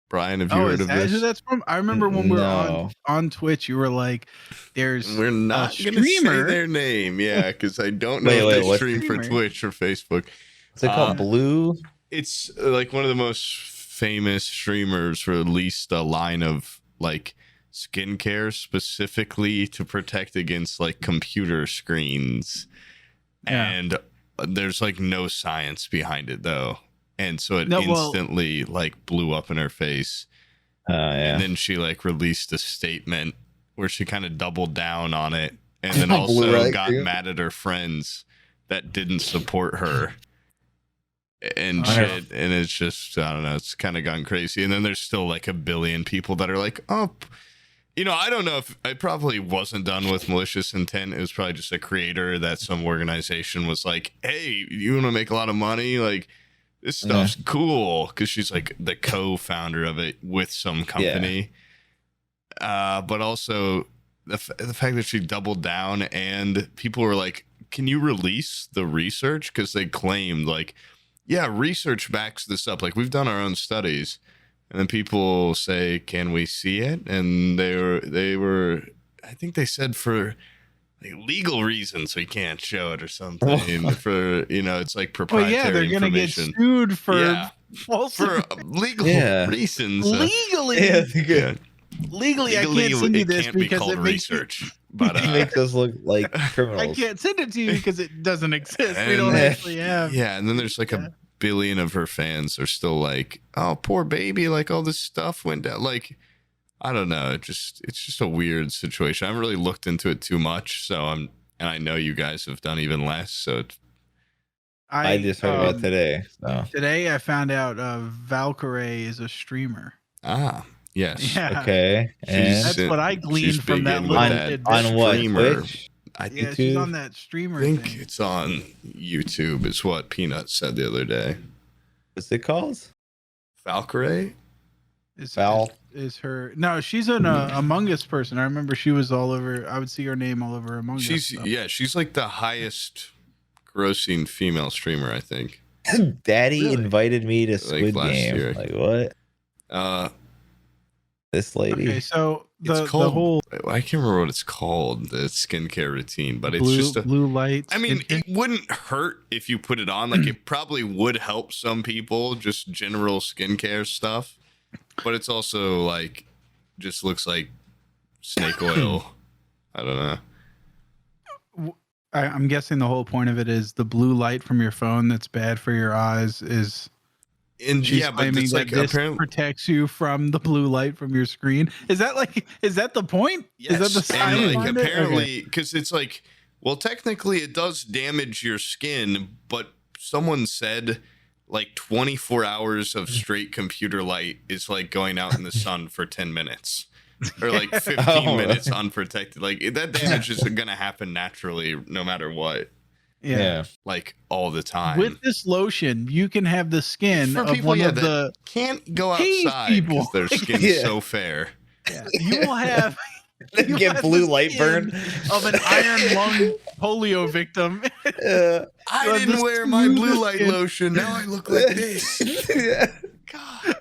Brian, have you heard is of that this? who that's from? I remember when we were No. on Twitch, you were like, there's We're not a going to say streamer. their name. Yeah, because I don't know Wait, if wait, they what stream for streamer? Twitch or Facebook. What's it called? Blue? It's like one of the most famous streamers released a line of like skincare specifically to protect against like computer screens. Yeah. And there's like no science behind it though. And so it No, well- instantly like blew up in her face. Yeah. And then she like released a statement where she kind of doubled down on it and then Blue also light got cream. mad at her friends that didn't support her and I don't- shit. And it's just, I don't know, it's kind of gone crazy. And then there's still like a billion people that are like, oh, you know, I don't know if it probably wasn't done with malicious intent. It was probably just a creator that some organization was like, hey, you want to make a lot of money? Like, this stuff's cool, because she's like the co-founder of it with some company. But also the fact that she doubled down and people were like, can you release the research? Because they claimed like, yeah, research backs this up. Like, we've done our own studies. And then people say, can we see it? And they were I think they said for like legal reasons we can't show it or something. For, you know, it's like Well, proprietary yeah, they're gonna get information. sued for Yeah. false For legal Yeah. reasons. legally. Yeah, Yeah. good. Legally, I Legally, can't send you it this can't be because called it makes you, research. But It makes us look like I criminals. can't send it to you because it doesn't exist. We And- don't actually have. yeah, and then there's like Yeah. a billion of her fans are still like, oh, poor baby, like all this stuff went down. Like, I don't know. It's just a weird situation. I haven't really looked into it too much, and I know you guys have done even less. So I just heard about today. So Today, I found out Valkyrie is a streamer. yes. Yeah, okay. And that's what I gleaned she's from big that in little with that tidbit. on what? streamer. Twitch? I Yeah, she's YouTube? on that streamer think thing. it's on YouTube, is what Peanut said the other day. What's it called? Valkyrie? Is her? No, she's an Among Us person. I remember she was all over. I would see her name all over Among Us. stuff. She's like the highest grossing female streamer, I think. Daddy Really? invited me to Squid last Game. year. Like what? This lady. Okay, so the It's called, whole I can't remember what it's called, the skincare routine, but it's blue, just blue light. I mean, skincare? it wouldn't hurt if you put it on. Like, it probably would help some people, just general skincare stuff. But it's also like, just looks like snake oil. I don't know. I'm guessing the whole point of it is the blue light from your phone that's bad for your eyes is. And She's yeah, but claiming it's that like this apparently. protects you from the blue light from your screen. Is that the point? Is that the Yes, science and like behind it? Okay. apparently, because it's like, well, technically it does damage your skin, but someone said like 24 hours of straight computer light is like going out in the sun for 10 minutes. Or like 15 Oh. minutes unprotected. Like, that damage is gonna happen naturally no matter what. Yeah. Like, all the time. With this lotion, you can have the skin For of people, one yeah, of that the. can't go Hey, outside people. because their skin's Yeah. so fair. You will have. you Get have blue the light skin burn. of an iron lung polio victim. Uh, I Well, didn't this wear my smooth blue light skin. lotion. Now I look like this. yeah. God.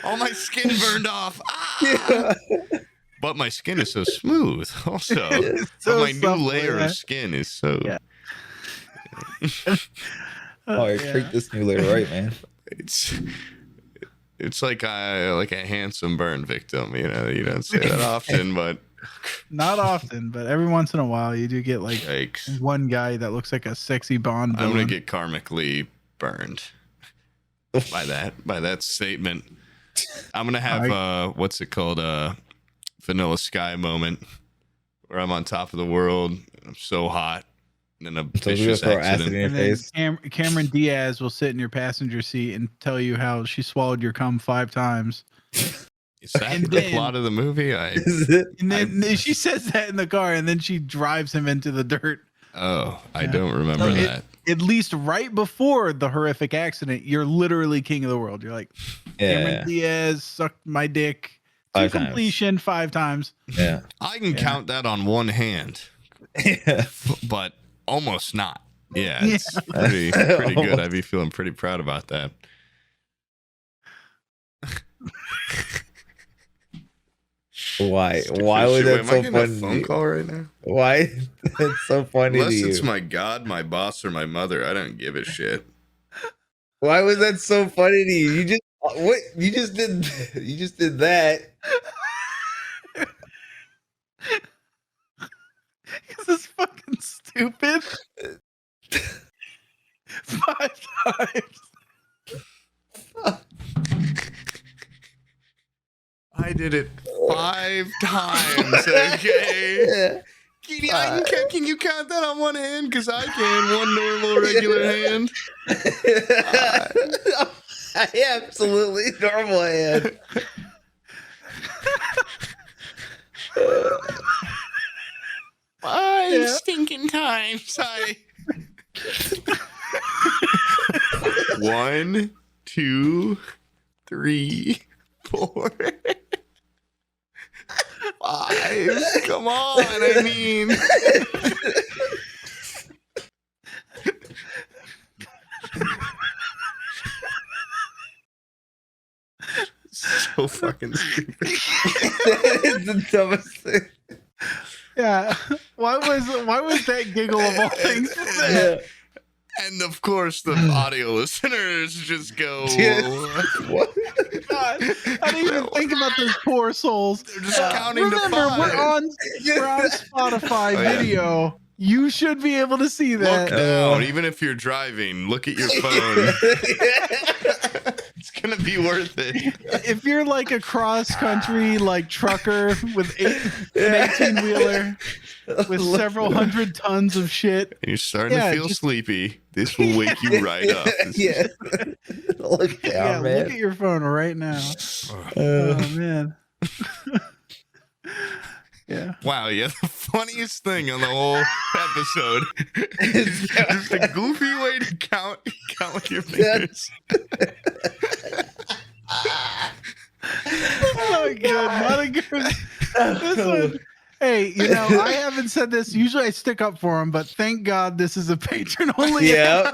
All my skin burned off. Ah! Yeah. But my skin is so smooth also. So but my new supple, layer yeah. of skin is so Yeah. Oh, I Yeah. treat this new layer right, man. it's like a handsome burn victim, you know. You don't say that often, but Not often, but every once in a while, you do get like yikes. one guy that looks like a sexy Bond I'm gonna villain. get karmically burned by that statement. I'm gonna have what's it called? Vanilla Sky moment where I'm on top of the world. I'm so hot. And then a vicious accident. And then Cameron Diaz will sit in your passenger seat and tell you how she swallowed your cum 5 times. Is that the plot of the movie? And then she says that in the car, and then she drives him into the dirt. Oh, I don't remember that. At least right before the horrific accident, you're literally king of the world. You're like, Cameron Diaz sucked my dick to completion 5 times. Yeah, I can count that on one hand, but almost not. Yeah, it's pretty good. I'd be feeling pretty proud about that. Why was that so funny? A phone call right now? Why? That's so funny Unless to you. it's my God, my boss, or my mother. I don't give a shit. Why was that so funny to you? You just did that. This is fucking stupid. 5 times. I did it 5 times. Okay. Can you count that on one hand? Because I can. One normal, regular hand. Absolutely normal hand. Five stinking times. 1, 2, 3, 4, 5. Come on, I mean. So fucking stupid. That is the dumbest thing. Yeah. Why was that giggle of all things? And of course, the audio listeners just go, what? God, I didn't even think about those poor souls. They're just counting to 5. We're on Spotify video. You should be able to see that. Look down, even if you're driving. Look at your phone. It's gonna be worth it. If you're like a cross country like trucker with an 18-wheeler with several hundred tons of shit, and you're starting to feel sleepy, this will wake you right up. Look down, man. Look at your phone right now. Oh man. Yeah. Wow, yeah, the funniest thing on the whole episode is just a goofy way to count with your fingers. Oh, good. Not a good. This one. Hey, I haven't said this. Usually I stick up for him, but thank God this is a patron only. Yeah.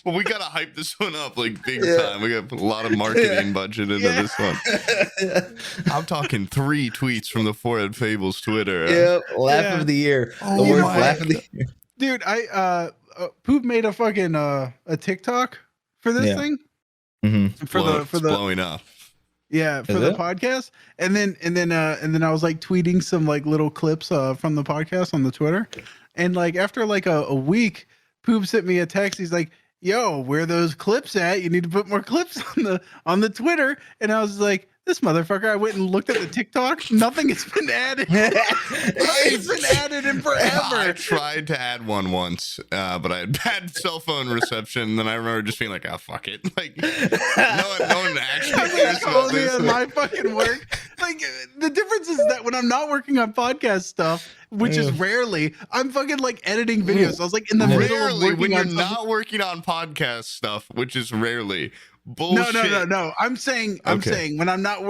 Well, we gotta hype this one up like big time. We got a lot of marketing budget into this one. I'm talking 3 tweets from the Forehead Fables Twitter. Laugh of the year. The worst laugh of the year. Dude, Poop made a fucking a TikTok for this thing. Mm-hmm. For the blowing up. Yeah, for the podcast. And then I was like tweeting some like little clips from the podcast on the Twitter. And like after like a week, Poop sent me a text. He's like, yo, where those clips at? You need to put more clips on the Twitter. And I was like, this motherfucker. I went and looked at the TikTok. Nothing has been added. It's been added in forever. I tried to add one once, but I had bad cell phone reception. And then I remember just being like, fuck it. Like, no one actually cares about this. My fucking work. Like, the difference is that when I'm not working on podcast stuff, which is rarely, I'm fucking like editing videos. So I was like in the middle of working when you're on not working on podcast stuff, which is rarely. Bullshit. No. I'm saying when I'm not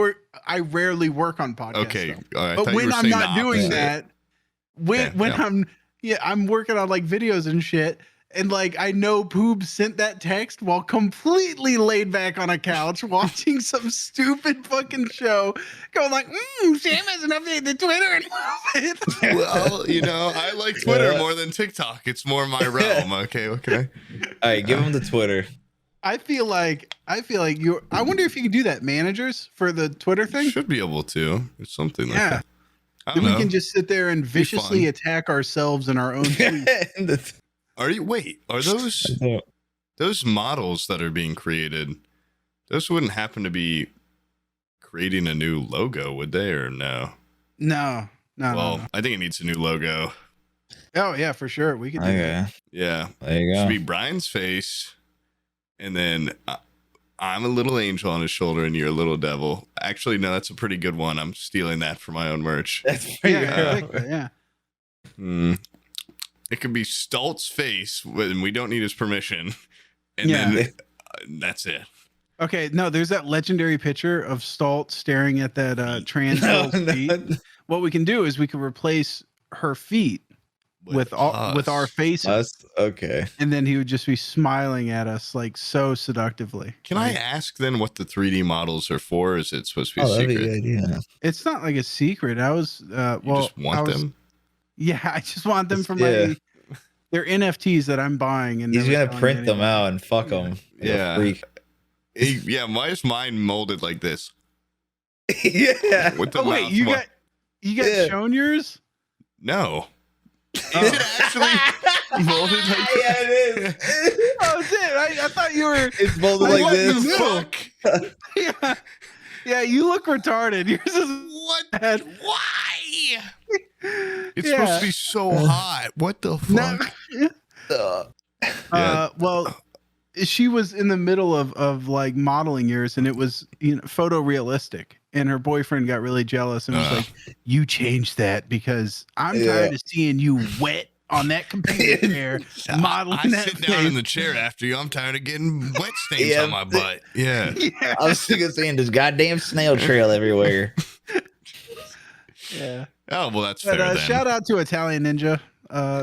I rarely work on podcasts. Okay. Stuff. All right. But when I'm not doing that, I'm working on like videos and shit, and like I know Poob sent that text while completely laid back on a couch watching some stupid fucking show, going like, Sam hasn't updated Twitter in Well, I like Twitter more than TikTok. It's more my realm. Okay. All right, give him the Twitter. I feel like you. I wonder if you can do that, managers, for the Twitter thing. Should be able to. It's something like that. Then we can just sit there and viciously attack ourselves in our own tweets. Are those models that are being created? Those wouldn't happen to be creating a new logo, would they, or no? No. Well, I think it needs a new logo. Oh yeah, for sure. We could do that. Okay. Yeah. There you Should go. be Brian's face, and then I'm a little angel on his shoulder, and you're a little devil. Actually, no, that's a pretty good one. I'm stealing that for my own merch. That's pretty Yeah, good. I like that, yeah. It could be Stoltz's face, and we don't need his permission. And Yeah. then that's it. Okay, no, there's that legendary picture of Stalt staring at that trans No, girl's feet. What we can do is we can replace her feet with our faces, Us? Okay. and then he would just be smiling at us like so seductively. Can I ask then what the 3D models are for? Is it supposed to be a That'd be a secret? good idea. It's not like a secret. I was You well, just want I was, them? Yeah, I just want them for Yeah. my. They're NFTs that I'm buying, and He's never gonna selling print them anyway. out and fuck them. Yeah. Freak. Yeah, why is mine molded like this? Yeah. With the Oh wait, mouth you mo- got Yeah. shown yours? No. Oh. Is it actually molded like Yeah, it is. Oh, shit! I thought you were. It's molded What like the this. fuck? Yeah, yeah. You look retarded. Yours is What? bad. Why? It's Yeah. supposed to be so hot. What the No. fuck? Uh, Well, she was in the middle of like modeling yours, and it was photorealistic. And her boyfriend got really jealous and was like, "You changed that because I'm tired of seeing you wet on that computer chair modeling I that sit down in the face." chair after you. I'm tired of getting wet stains Yeah. on my butt. Yeah. Yeah, I was sick of seeing this goddamn snail trail everywhere. yeah. Oh, well, that's But fair then. shout out to Italian Ninja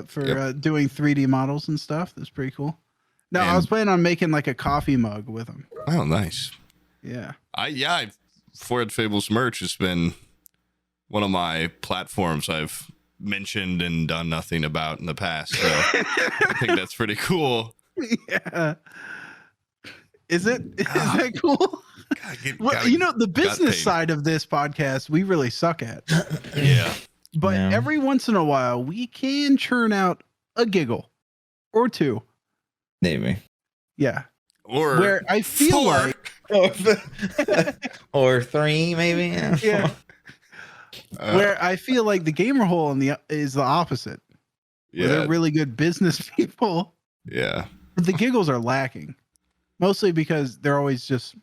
for doing 3D models and stuff. That's pretty cool. No, I And- was planning on making like a coffee mug with them. Oh, nice. Yeah. Forehead Fables merch has been one of my platforms I've mentioned and done nothing about in the past. So I think that's pretty cool. Yeah. Is it? Is that cool? Well, the business paid. side of this podcast, we really suck at. Yeah. But Yeah. every once in a while, we can churn out a giggle or two. Maybe. Yeah. Or Where I feel four. like, Or 3, maybe. yeah, where I feel like the gamer hole is the opposite. Where yeah, they're really good business people. yeah. But the giggles are lacking, mostly because they're always just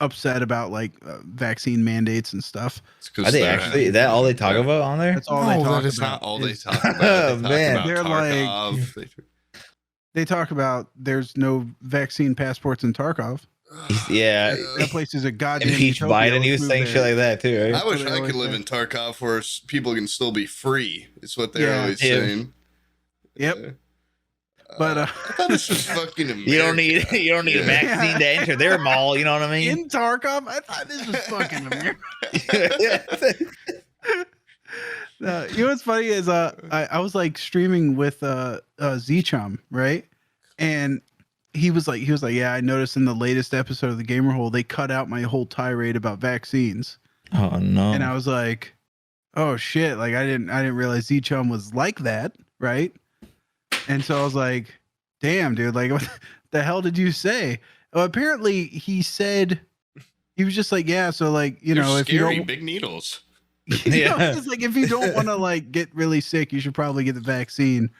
upset about like vaccine mandates and stuff. It's 'cause Are they they're- actually? Is that all they talk about on there? That's all No, they talk that is about. not all they is- talk about. Oh, They talk man. about They're like- Tarkov. They talk about there's no vaccine passports in Tarkov. Yeah. That place is a goddamn Impeach utopia. Biden. Let's He was move saying there. shit like that too, right? I wish what they I could always live say. in Tarkov where people can still be free. It's what they're Yeah. always Yeah. saying. Yep. But I thought this was fucking America. You don't need a vaccine to enter their mall. You know what I mean? in Tarkov, I thought this was fucking America. You know what's funny is I was like streaming with Z Chum, right? And he was like, yeah, I noticed in the latest episode of the Gamer Hole they cut out my whole tirade about vaccines. Oh no! And I was like, oh shit, like I didn't realize Z Chum was like that, right? And so I was like, damn, dude, like what the hell did you say? Well, apparently he said he was just like, yeah, so like, They're if you scary don't big needles. Yeah. it's like if you don't want to like get really sick, you should probably get the vaccine.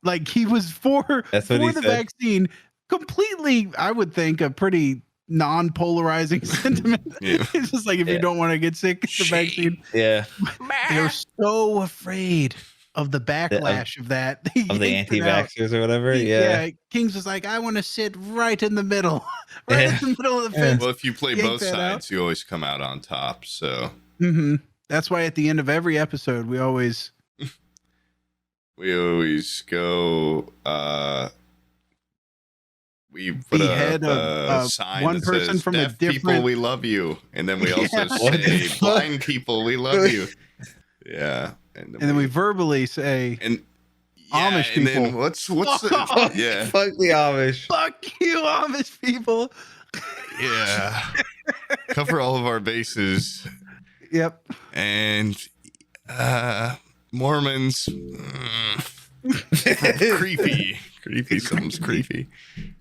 Like he was for That's what he the said. vaccine, completely, I would think, a pretty non-polarizing sentiment. Yeah. It's just like if you Yeah. don't want to get sick, get the Shame. vaccine. Yeah, They're so afraid of the backlash of that. They of the yanked it out. anti-vaxxers or whatever. Yeah. Kings was like, I want to sit right in the middle, right Yeah. in the middle of the Yeah. fence. Well, if you play Yank both that out. sides, you always come out on top. So That's why at the end of every episode, we always go. We put Behead a a sign one that person says, from a "Deaf people, different-" we love you," and then we also Yeah. What the say, fuck? "Blind people, we love you." Yeah, and then we verbally say, and Amish and then people. what's Fuck the, off. yeah Fuck the Amish. "Fuck you, Amish people." yeah cover all of our bases Yep. and Mormons. Creepy. Something's creepy.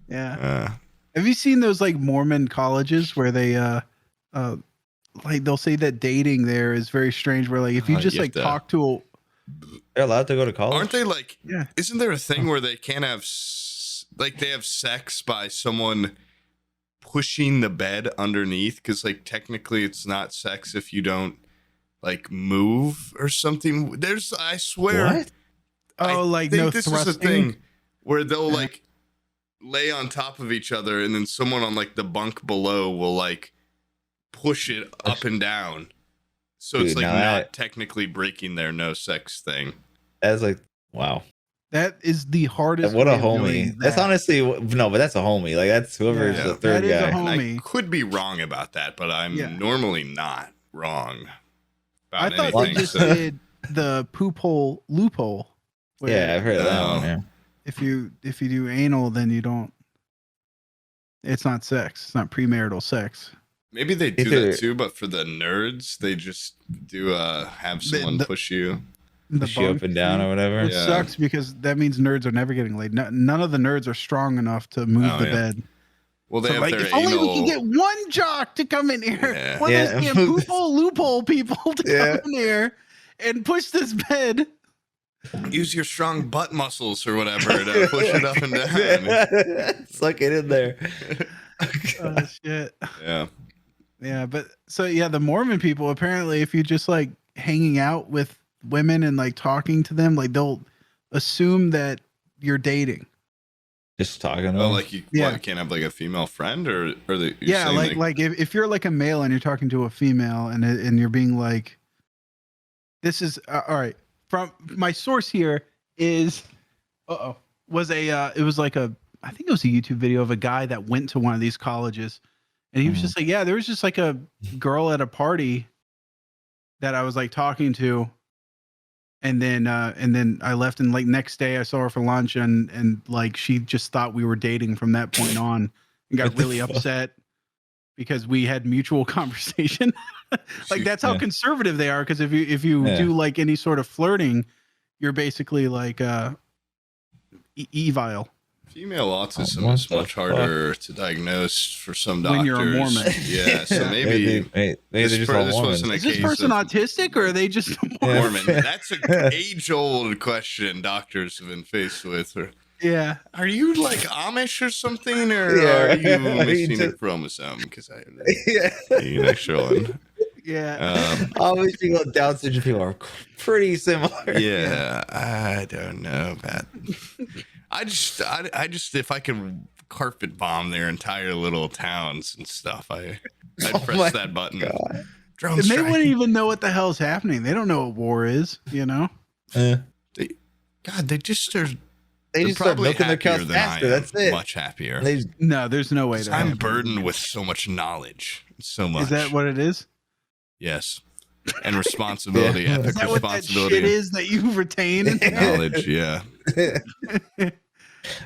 Yeah. Have you seen those like Mormon colleges where they like they'll say that dating there is very strange, where like if you just you have like to- talk to a They're allowed to go to college. Aren't they like? Yeah. Isn't there a thing where they can't have like they have sex by someone pushing the bed underneath? Because like technically it's not sex if you don't like move or something. There's, I swear. What? oh like think no this thrusting. is a thing where they'll like lay on top of each other, and then someone on like the bunk below will like push it up and down. So it's Dude, like now not that- technically breaking their no sex thing. That's like wow. That is the hardest. What a way of homie. doing That's that. honestly no, but that's a homie. Like that's whoever is Yeah, the third that is a guy. homie. And I could be wrong about that, but I'm Yeah. normally not wrong I about thought they anything. just so- did the poop hole loophole. where Yeah, I've heard of that Oh. one. Yeah. if you do anal, then you don't. It's not sex. It's not premarital sex. Maybe they do Either- that too, but for the nerds, they just do have someone the- push you. The Push you up bunk and down thing, or whatever. which Yeah. sucks because that means nerds are never getting laid. None of the nerds are strong enough to move Oh, the yeah. bed. Well, they So have like, their if only we anal. can get one jock to come in here, Yeah. one of Yeah. those damn poop hole loophole people to Yeah. come in here and push this bed. Use your strong butt muscles or whatever to push it up and down. Suck it in there. Oh shit. Yeah. Yeah, but so yeah, the Mormon people apparently, if you just like hanging out with women and like talking to them, like they'll assume that you're dating. Just talking to Oh, him. like you, Yeah. you can't have like a female friend, or the Yeah, like if you're like a male and you're talking to a female and you're being like, this is all right. From my source here is, was a it was like a, I think it was a YouTube video of a guy that went to one of these colleges, and he was Mhm. just like, yeah, there was just like a girl at a party that I was like talking to, and then I left, and like next day I saw her for lunch, and like she just thought we were dating from that point on, and got What the really fuck? upset because we had mutual conversation. Like that's how Yeah. conservative they are. Because if you Yeah. do like any sort of flirting, you're basically like evil female autism What is the much fuck? harder to diagnose for some doctors. When you're a Mormon. Yeah, so Yeah. maybe maybe this they're just per- all this Mormons. wasn't a Is this case person of- autistic or are they just Yeah. Mormon. That's an age-old question doctors have been faced with. yeah. Are you like Amish or something, or Yeah. are you Are you missing a just- chromosome? Because I Yeah. need an extra one. Yeah. Obviously, Down syndrome people are pretty similar. Yeah, I don't know about. I just if I could carpet bomb their entire little towns and stuff, I'd Oh press my that button. God. Drone And they strike. wouldn't even know what the hell's happening. They don't know what war is, you know? God, they just are. They they're just start probably milking their happier cows than I faster. am, That's it. Much happier. They No, there's no way. that I'm happens. burdened with so much knowledge, so much. Is that what it is? Yes, and responsibility, Yeah. epic Is that what that responsibility, shit is that you retain? and knowledge. Yeah.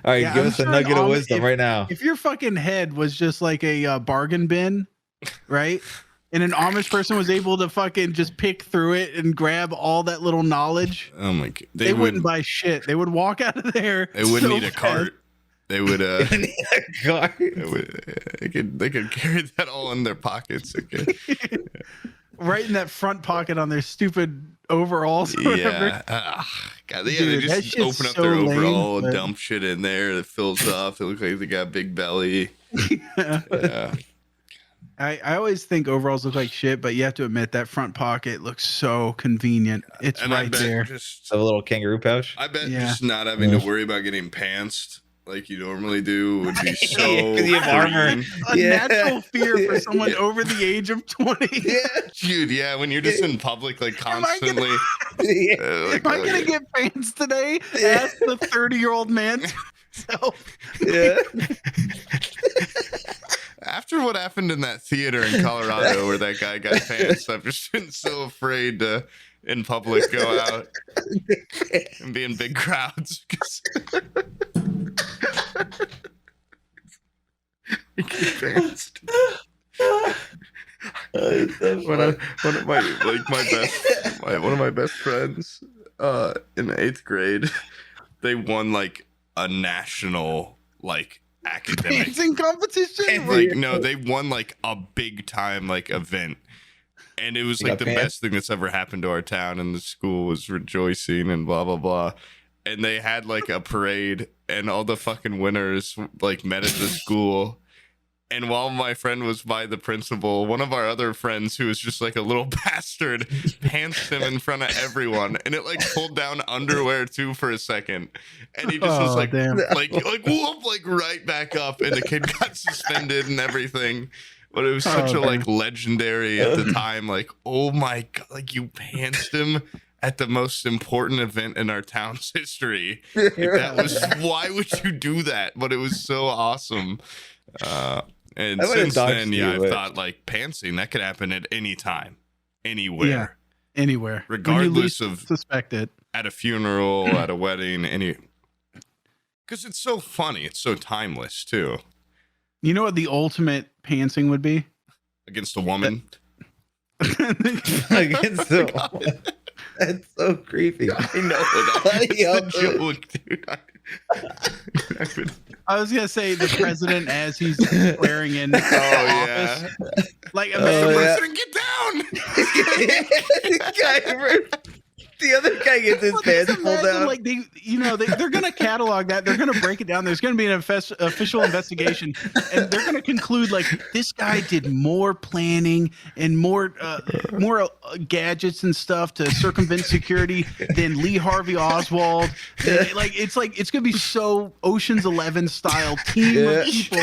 All right, Yeah, give I'm us a sure nugget of Amish- wisdom right now. If your fucking head was just like a bargain bin, right? And an Amish person was able to fucking just pick through it and grab all that little knowledge, Oh my god. they wouldn't buy shit. They would walk out of there. They wouldn't so need a fast. cart. They would. Car. They could carry that all in their pockets. Okay. Right in that front pocket on their stupid overalls. Or whatever. Yeah. God, yeah, Dude, they that just shit's open up so their lame, overall and but- dump shit in there. It fills up. It looks like they got a big belly. Yeah. I always think overalls look like shit, but you have to admit that front pocket looks so convenient. It's And I right bet there. just A little kangaroo pouch. I bet Yeah. just not having to Yeah. worry about getting pantsed like you normally do would be so. 'Cause you have armor. freeing. A Yeah. natural fear for someone Yeah. over the age of 20. Yeah. Dude, yeah, when you're just in public, like Am I gonna- constantly. Am I gonna get pants today? Ask the 30-year-old man to himself. Yeah. After what happened in that theater in Colorado where that guy got pants, I've just been so afraid to, in public, go out and be in big crowds. 'Cause you get pantsed. One of my best friends in 8th grade, they won like a national like academic. Dancing competition? And, Like, no, they won like a big time like event. And it was You like got the pants? best thing that's ever happened to our town, and the school was rejoicing and blah blah blah. And they had like a parade, and all the fucking winners like met at the school. And while my friend was by the principal, one of our other friends, who was just like a little bastard, pantsed him in front of everyone, and it like pulled down underwear too for a second, and he just was like, damn. whoop, like right back up, and the kid got suspended and everything. But it was such a like legendary at the time, like, oh my god, like you pantsed him at the most important event in our town's history. Like, that was, why would you do that? But it was so awesome. And I would've since doxed then, you, I've but- thought like pantsing, that could happen at any time, anywhere, Yeah. Anywhere. When you regardless least of suspect it. at a funeral, at a wedding, any. Because it's so funny, it's so timeless too. You know what the ultimate pantsing would be? Against a woman, Against the That's so creepy. I know that's Yeah. the joke, dude. I would- I was gonna say the president as he's swearing in the yeah. office. Like Oh, imagine yeah. President, get down! The other guy gets his Well, just pants pulled imagine, down. like they're gonna catalog that. They're gonna break it down. There's gonna be an official investigation, and they're gonna conclude like this guy did more planning and more gadgets and stuff to circumvent security than Lee Harvey Oswald. And, like it's gonna be so Ocean's 11 style team of people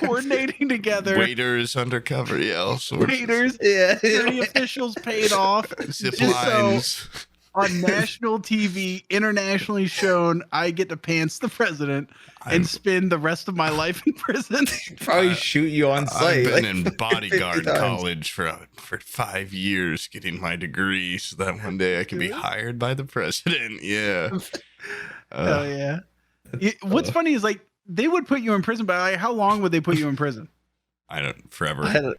coordinating together. Waiters undercover, yeah, all sorts. Waiters, Yeah. security officials paid off. Zip Just so- lines. on national TV, internationally shown, I get to pants the president and spend the rest of my life in prison. Probably shoot you on I've site. been like, in bodyguard 50 times. college for 5 years getting my degree so that one day I could be hired by the president. Yeah. Oh yeah. What's funny is like they would put you in prison, but like, how long would they put you in prison? I don't, forever. I don't-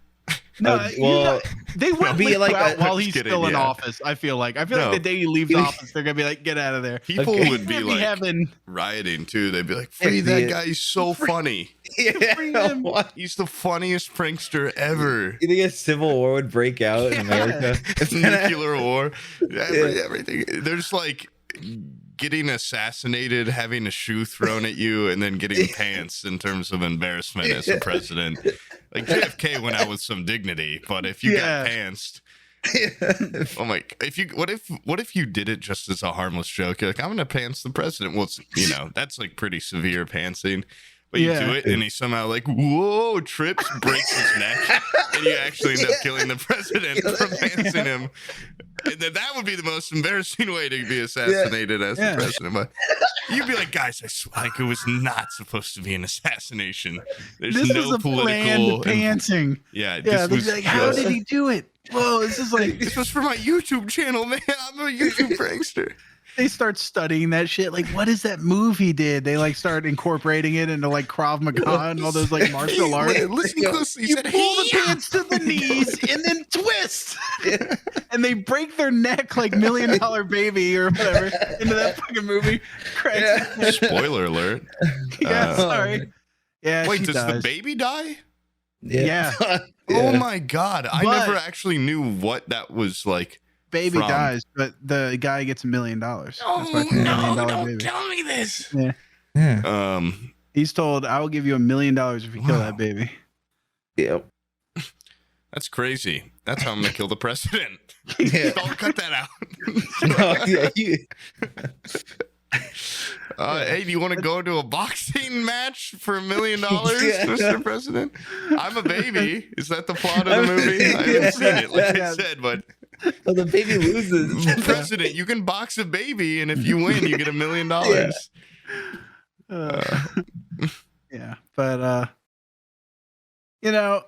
No, well, they wouldn't be leave like you out a- while I'm he's kidding, still in yeah. office. I feel like No. the day he leaves office, they're gonna be like, "Get out of there." People Okay. would be You'd like having rioting too. They'd be like, free that Idiot. guy, he's so funny. yeah. Freedom. What? He's the funniest prankster ever. You think a civil war would break out in America? Nuclear war, everything. There's like getting assassinated, having a shoe thrown at you, and then getting pants in terms of embarrassment as a president. Like JFK went out with some dignity, but if you Yeah. got pantsed, oh my! What if you did it just as a harmless joke? You're like, I'm gonna pants the president. Well, it's, that's like pretty severe pantsing. But you Yeah. do it, and he somehow like, whoa, trips, breaks his neck, and you actually end up killing the president for pantsing him. And then that would be the most embarrassing way to be assassinated as the president. But you'd be like, guys, I swear, like, it was not supposed to be an assassination. There's this no is a political. planned pantsing. Yeah, Yeah, this they'd was be like, "How just- did he do it?" Whoa, this is like This was for my YouTube channel, man. I'm a YouTube prankster. they start studying that shit. Like, what is that move he did? They like start incorporating it into like Krav Maga and all those like martial arts. Listen closely. He You said, pull the "Hey-ya." pants to the knees and then twist, and they break their neck like $1 Million Baby or whatever into that fucking movie. Cracks. Spoiler alert. Yeah, sorry. Yeah, Wait, she does dies. the baby die? Yeah. Oh my god. I But- never actually knew what that was like. Baby From- dies, but the guy gets $1 million. That's why Oh it's $1 million no, baby. don't tell me this. Yeah. He's told, "I will give you $1 million if you kill that baby." Yep. That's crazy. That's how I'm gonna kill the president. Yeah. Don't cut that out. No, yeah, Hey, do you want to go to a boxing match for $1 million, Yeah. Mr. President? I'm a baby. Is that the plot of the movie? I haven't seen it, like I said, but well, the baby loses. President, you can box a baby, and if you win, you get $1 million. Yeah, but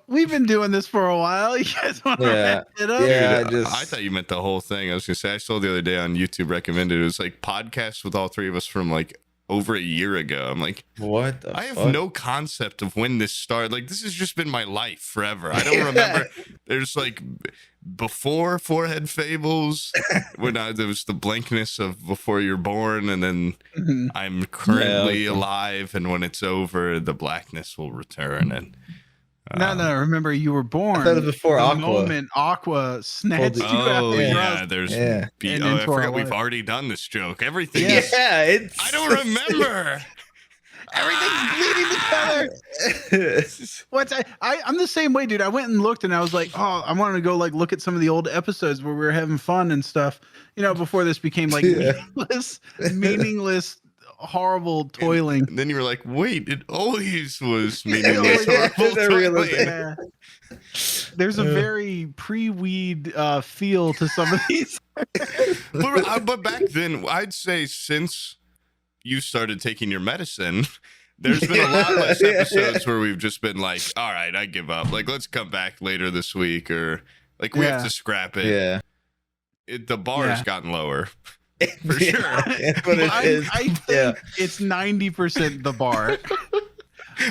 we've been doing this for a while. You guys want to Yeah. wrap it up? Yeah. Dude, just- I thought you meant the whole thing. I was gonna say I saw the other day on YouTube recommended. It was like podcasts with all three of us from like over a year ago. I'm like, What the I have fuck? no concept of when this started. Like, this has just been my life forever. I don't remember. There's like before Forehead Fables, when there was the blankness of before you're born, and then Mhm. I'm currently Yeah, okay. alive, and when it's over, the blackness will return. And No. Remember, you were born. I thought it was before the Aqua. moment Aqua snatched the- you out oh of yeah, Rust there's Yeah. and I into our forgot we've life. already done this joke. Everything Yeah. is. Yeah, it's. I don't remember. Everything's bleeding together. What's I'm the same way, dude. I went and looked, and I was like, oh, I wanted to go like look at some of the old episodes where we were having fun and stuff. You know, before this became like Yeah. meaningless, horrible toiling. And then you were like, wait, it always was It meaningless. always- horrible I realized toiling. that. Yeah. There's a very pre-weed feel to some of these. But back then, I'd say since you started taking your medicine, there's been a lot less Yeah. episodes where we've just been like, all right, I give up. Like, let's come back later this week, or like we have Yeah. to scrap it. Yeah. The bar has Yeah. gotten lower. For sure. That's what it is. I think Yeah. it's 90% the bar.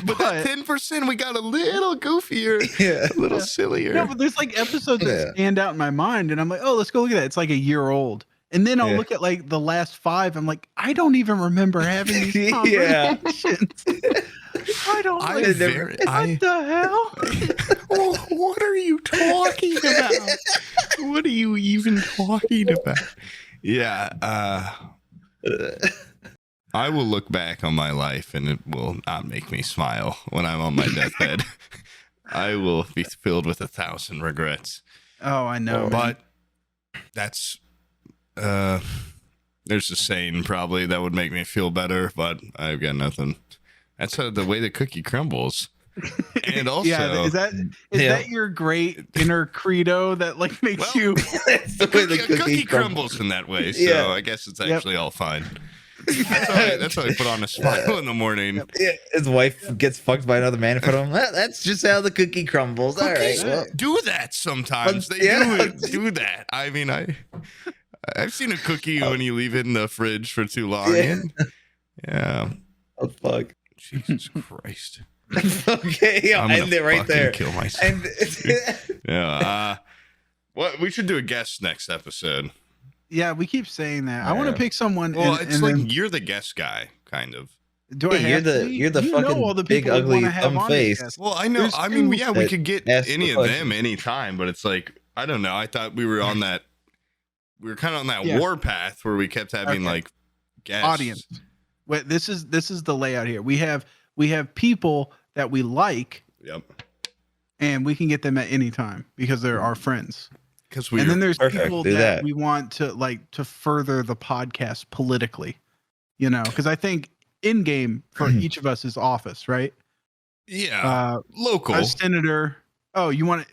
But that 10%, we got a little goofier, Yeah. a little sillier. No, but there's like episodes Yeah. that stand out in my mind, and I'm like, oh, let's go look at that. It's like a year old. And then I'll Yeah. look at like the last 5. I'm like, I don't even remember having these Yeah. conversations. I don't I like, very, what I, the hell? oh, what are you talking about? What are you even talking about? Yeah, I will look back on my life and it will not make me smile when I'm on my deathbed. I will be filled with 1,000 regrets. Oh, I know. man. But that's there's a saying probably that would make me feel better, but I've got nothing. That's the way the cookie crumbles. And also, yeah, is Yeah. that your great inner credo that like makes Well, you? That's the the way the cookie crumbles in that way, so Yeah. I guess it's Yep. actually all fine. That's how I put on a smile in the morning. Yep. Yeah, his wife gets fucked by another man in front of him. That's just how the cookie crumbles. All right. Cookies Well, do that sometimes. They Yeah. do that. I mean, I've seen a cookie when you leave it in the fridge for too long. Yeah. And, yeah. oh, fuck. Jesus Christ. Okay, I'll I'm gonna end it right fucking there. kill myself. And Yeah. What we should do a guest next episode. Yeah, we keep saying that. I want Yeah. to pick someone. Well, and, it's and like then, you're the guest guy, kind of. do I Yeah, have to be? you're the You know fucking all the big, people we ugly wanna have thumb on this face. cast. Well, I know. There's I mean, two yeah, we that could get ask any the of question. them anytime, but it's like, I don't know. I thought we were on that. We were kind of on that Yeah. war path where we kept having Okay. like guests. Audience. Wait, this is the layout here. We have people that we like, Yep. and we can get them at any time because they're our friends. Because And then there's Perfect, people do that that. we want to further the podcast politically, you know, because I think in game for each of us is office, right? yeah, local. A senator. Oh, you want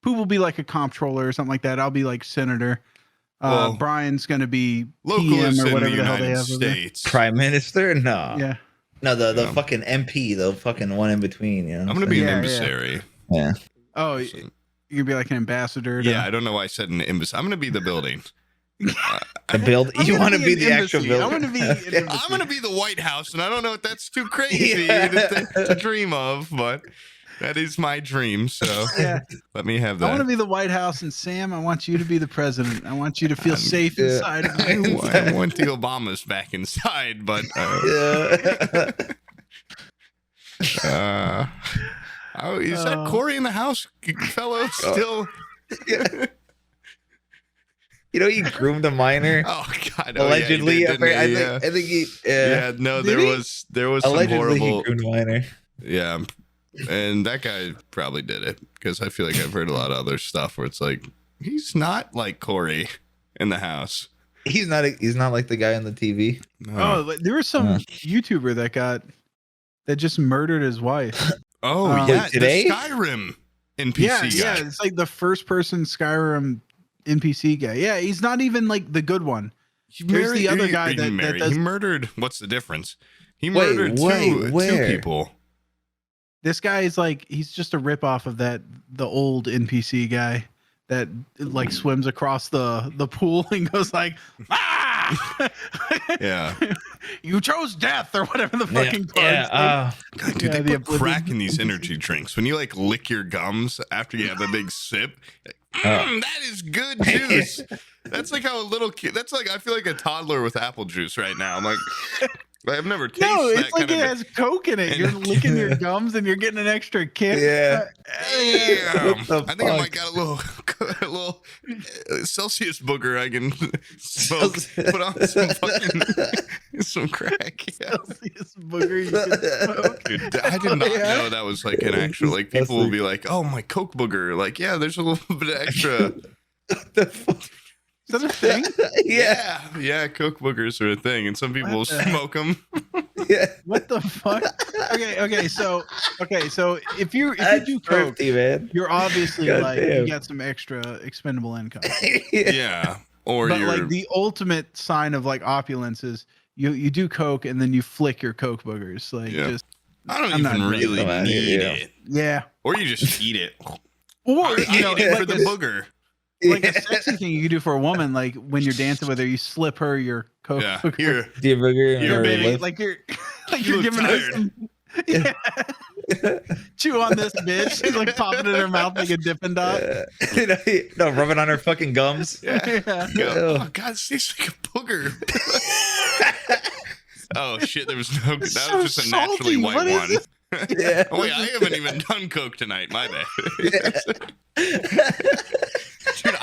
Pooh will be like a comptroller or something like that. I'll be like senator. Well, Brian's gonna be local PM is or in whatever the the hell they United have over there. States. Prime Minister? No. Yeah. No, the Yeah. fucking MP, the fucking one in between, you know. I'm gonna be Yeah, an yeah. emissary. Yeah. Oh, So- you could be like an ambassador. To, yeah, I don't know why I said an embassy. I'm gonna be the building. The build I'm you gonna want to be be an the actual embassy. building. I want to be. An embassy. I'm gonna be the White House, and I don't know if that's too crazy Yeah. to dream of, but that is my dream. So Yeah. let me have I want to that. be the White House, and Sam, I want you to be the president. I want you to feel safe yeah. inside of I me. want the Obamas back inside, but Yeah. oh, is that Corey in the house, fellow? Still? You know, he groomed a minor. Oh God! Allegedly, oh, yeah, he did, I didn't he? think he. Yeah, no, Did there he? was some Allegedly, horrible. he groomed a minor. Yeah, and that guy probably did it because I feel like I've heard a lot of other stuff where it's like he's not like Corey in the house. He's not. He's not like the guy on the TV. Oh, like, there was some YouTuber that just murdered his wife. yeah, today? the Skyrim NPC Yeah, guy. yeah, it's like the first person Skyrim NPC guy. Yeah, he's not even like the good one. He There's the other guy he that married. does- He murdered. What's the difference? He Wait, murdered two where? people. This guy is like he's just a ripoff of the old NPC guy that like swims across the pool and goes like, ah! Yeah. You chose death or whatever the fucking cards. Yeah. God, dude, Yeah, they the put crack oblivion. in these energy drinks. When you like lick your gums after you have a big sip, that is good juice. That's like how a little kid. That's like I feel like a toddler with apple juice right now. I'm like, I've never tasted No, that it's like kind it of. has Coke in it. You're licking your gums and you're getting an extra kick. Yeah. Damn. What the I think I might fuck? got a little Celsius booger I can smoke. Put on some fucking some crack. Yeah. Celsius booger you can smoke. Dude, I did not Yeah. know that was like an actual like people will be like, oh my Coke booger. Like, yeah, there's a little bit of extra. What the fuck? Is that a thing? Yeah. Yeah, Coke boogers are a thing, and some people will What the- smoke them. Yeah. What the fuck? Okay, so if you That's do Coke, thrifty, man. you're obviously God like damn. you got some extra expendable income. Yeah, or But you're like the ultimate sign of like opulence is you do Coke and then you flick your Coke boogers. Like Yeah. just I don't I'm not even doing really Come on, need yeah. it, yeah. or you just eat it. Or I you know, eat it for like the a, booger. like a sexy thing you do for a woman, like when you're dancing with her, you slip her your Coke Yeah, booger. here. Dear burger. Here, Here, or baby, lift. like you're like You you're look giving her tired. some yeah. Chew on this bitch. She's like popping it in her mouth like a Dippin' Dot. No, rubbing on her fucking gums. Yeah. Yeah. Go, oh God, it tastes like a booger. Oh shit, there was no. That It's was so just a naturally salty. white What is one. this? Yeah. Oh wait, I haven't even done Coke tonight. My bad. Dude,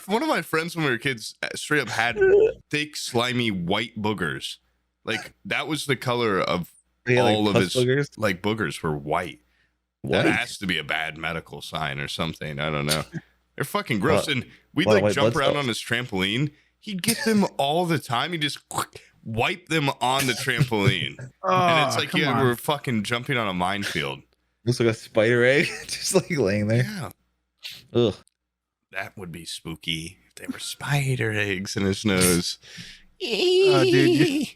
one of my friends when we were kids straight up had thick, slimy white boogers. Like that was the color of Yeah, like all of pus his boogers? like boogers were white. White. That has to be a bad medical sign or something. I don't know. They're fucking gross. What? And we'd What, like white jump blood around cells? on his trampoline. He'd get them all the time. He'd just wipe them on the trampoline. And it's like, come yeah, on. we're fucking jumping on a minefield. Looks like a spider egg, just like laying there. Yeah. Ugh. That would be spooky if there were spider eggs in his nose. Oh, dude,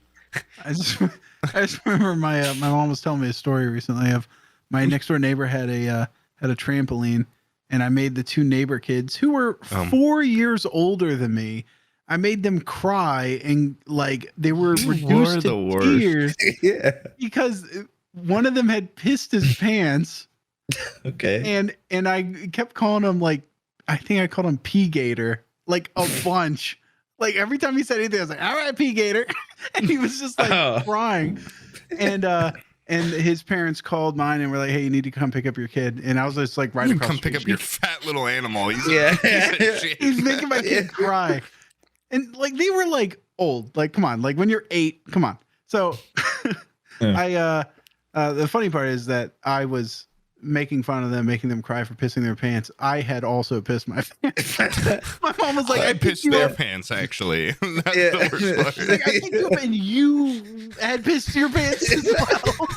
I just remember my mom was telling me a story recently of my next door neighbor had a trampoline, and I made the two neighbor kids who were 4 years older than me. I made them cry and like they were reduced the to worst. tears Yeah. because one of them had pissed his pants, Okay. and I kept calling him like I think I called him Pea Gator like a bunch. Like every time he said anything, I was like, "All right, Pea Gator," and he was just like Oh. crying. And his parents called mine and were like, "Hey, you need to come pick up your kid." And I was just like right You across. come the pick street. up your fat little animal. He's Yeah. a piece of shit. He's making my kid cry, and like they were like old. Like, come on, like when you're 8, come on. So, Yeah. the funny part is that I was making fun of them, making them cry for pissing their pants. I had also pissed my pants. My mom was like, I "I pissed picked you their up." pants, actually. That's Yeah. the worst part. She's like, "I picked you up and you had pissed your pants as well."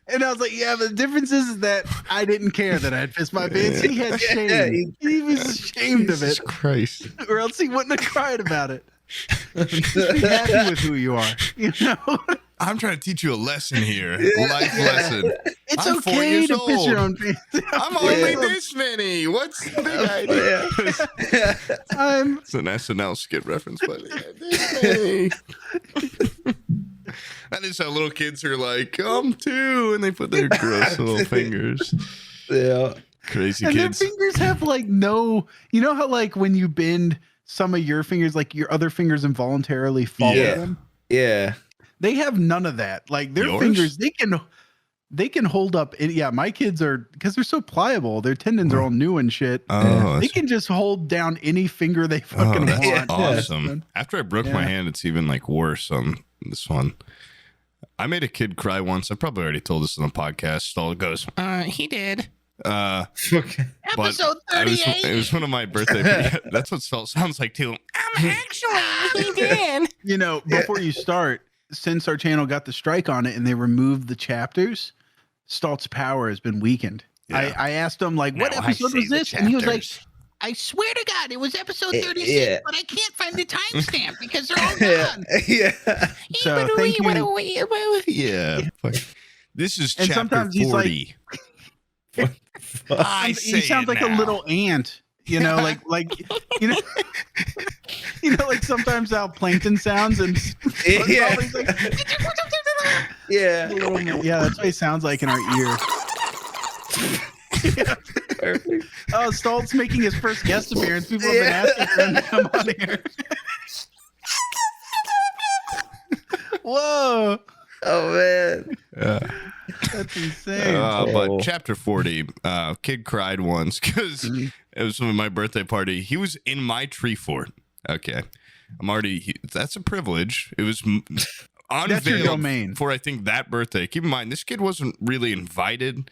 And I was like, "Yeah, but the difference is that I didn't care that I had pissed my pants. He had shame. He was ashamed of Jesus it, Christ. or else he wouldn't have cried about it. Just be happy with who you are. You know, I'm trying to teach you a lesson here. Life lesson. it's I'm 4 okay years to piss your old. own pants. I'm only this many. What's the big idea? I'm It's an SNL skit reference, but this many. That is how little kids are like, come too, and they put their gross little fingers. Yeah. Crazy and kids. their fingers have like no. You know how like when you bend some of your fingers, like your other fingers involuntarily follow Yeah. them. Yeah. They have none of that. Like their Yours? fingers, they can hold up. Yeah, my kids are because they're so pliable. Their tendons are all new and shit. Oh, They that's, can just hold down any finger they fucking that's want. awesome. After I broke my Yeah. hand, it's even like worse on this one. I made a kid cry once. I probably already told this on the podcast. Stall goes, he did. Okay. But Episode it was one of my birthday. That's what Stall sounds like too. Actually, he did. You know, before you start, since our channel got the strike on it and they removed the chapters, Stalt's power has been weakened. Yeah. I asked him like, what Now I episode say was the this? And he was like, chapters. I swear to God, it was episode Yeah. 36, but I can't find the timestamp because they're all Yeah. gone. Yeah. So thank you. Yeah. fuck. This is And chapter sometimes he's 40. I say He sounds it like now. a little ant You know, you know, like sometimes how plankton sounds and Yeah. he's like, Yeah. yeah, that's what he sounds like in our ear. Yeah. Perfect. Oh, Stoltz making his first guest appearance. People have been asking for him to come on here. Whoa, Oh man. that's insane. But Oh. chapter 40, kid cried once because it was my birthday party. He was in my tree fort. Okay. That's a privilege. It was That's your unveiled domain. for, I think, that birthday. Keep in mind, this kid wasn't really invited.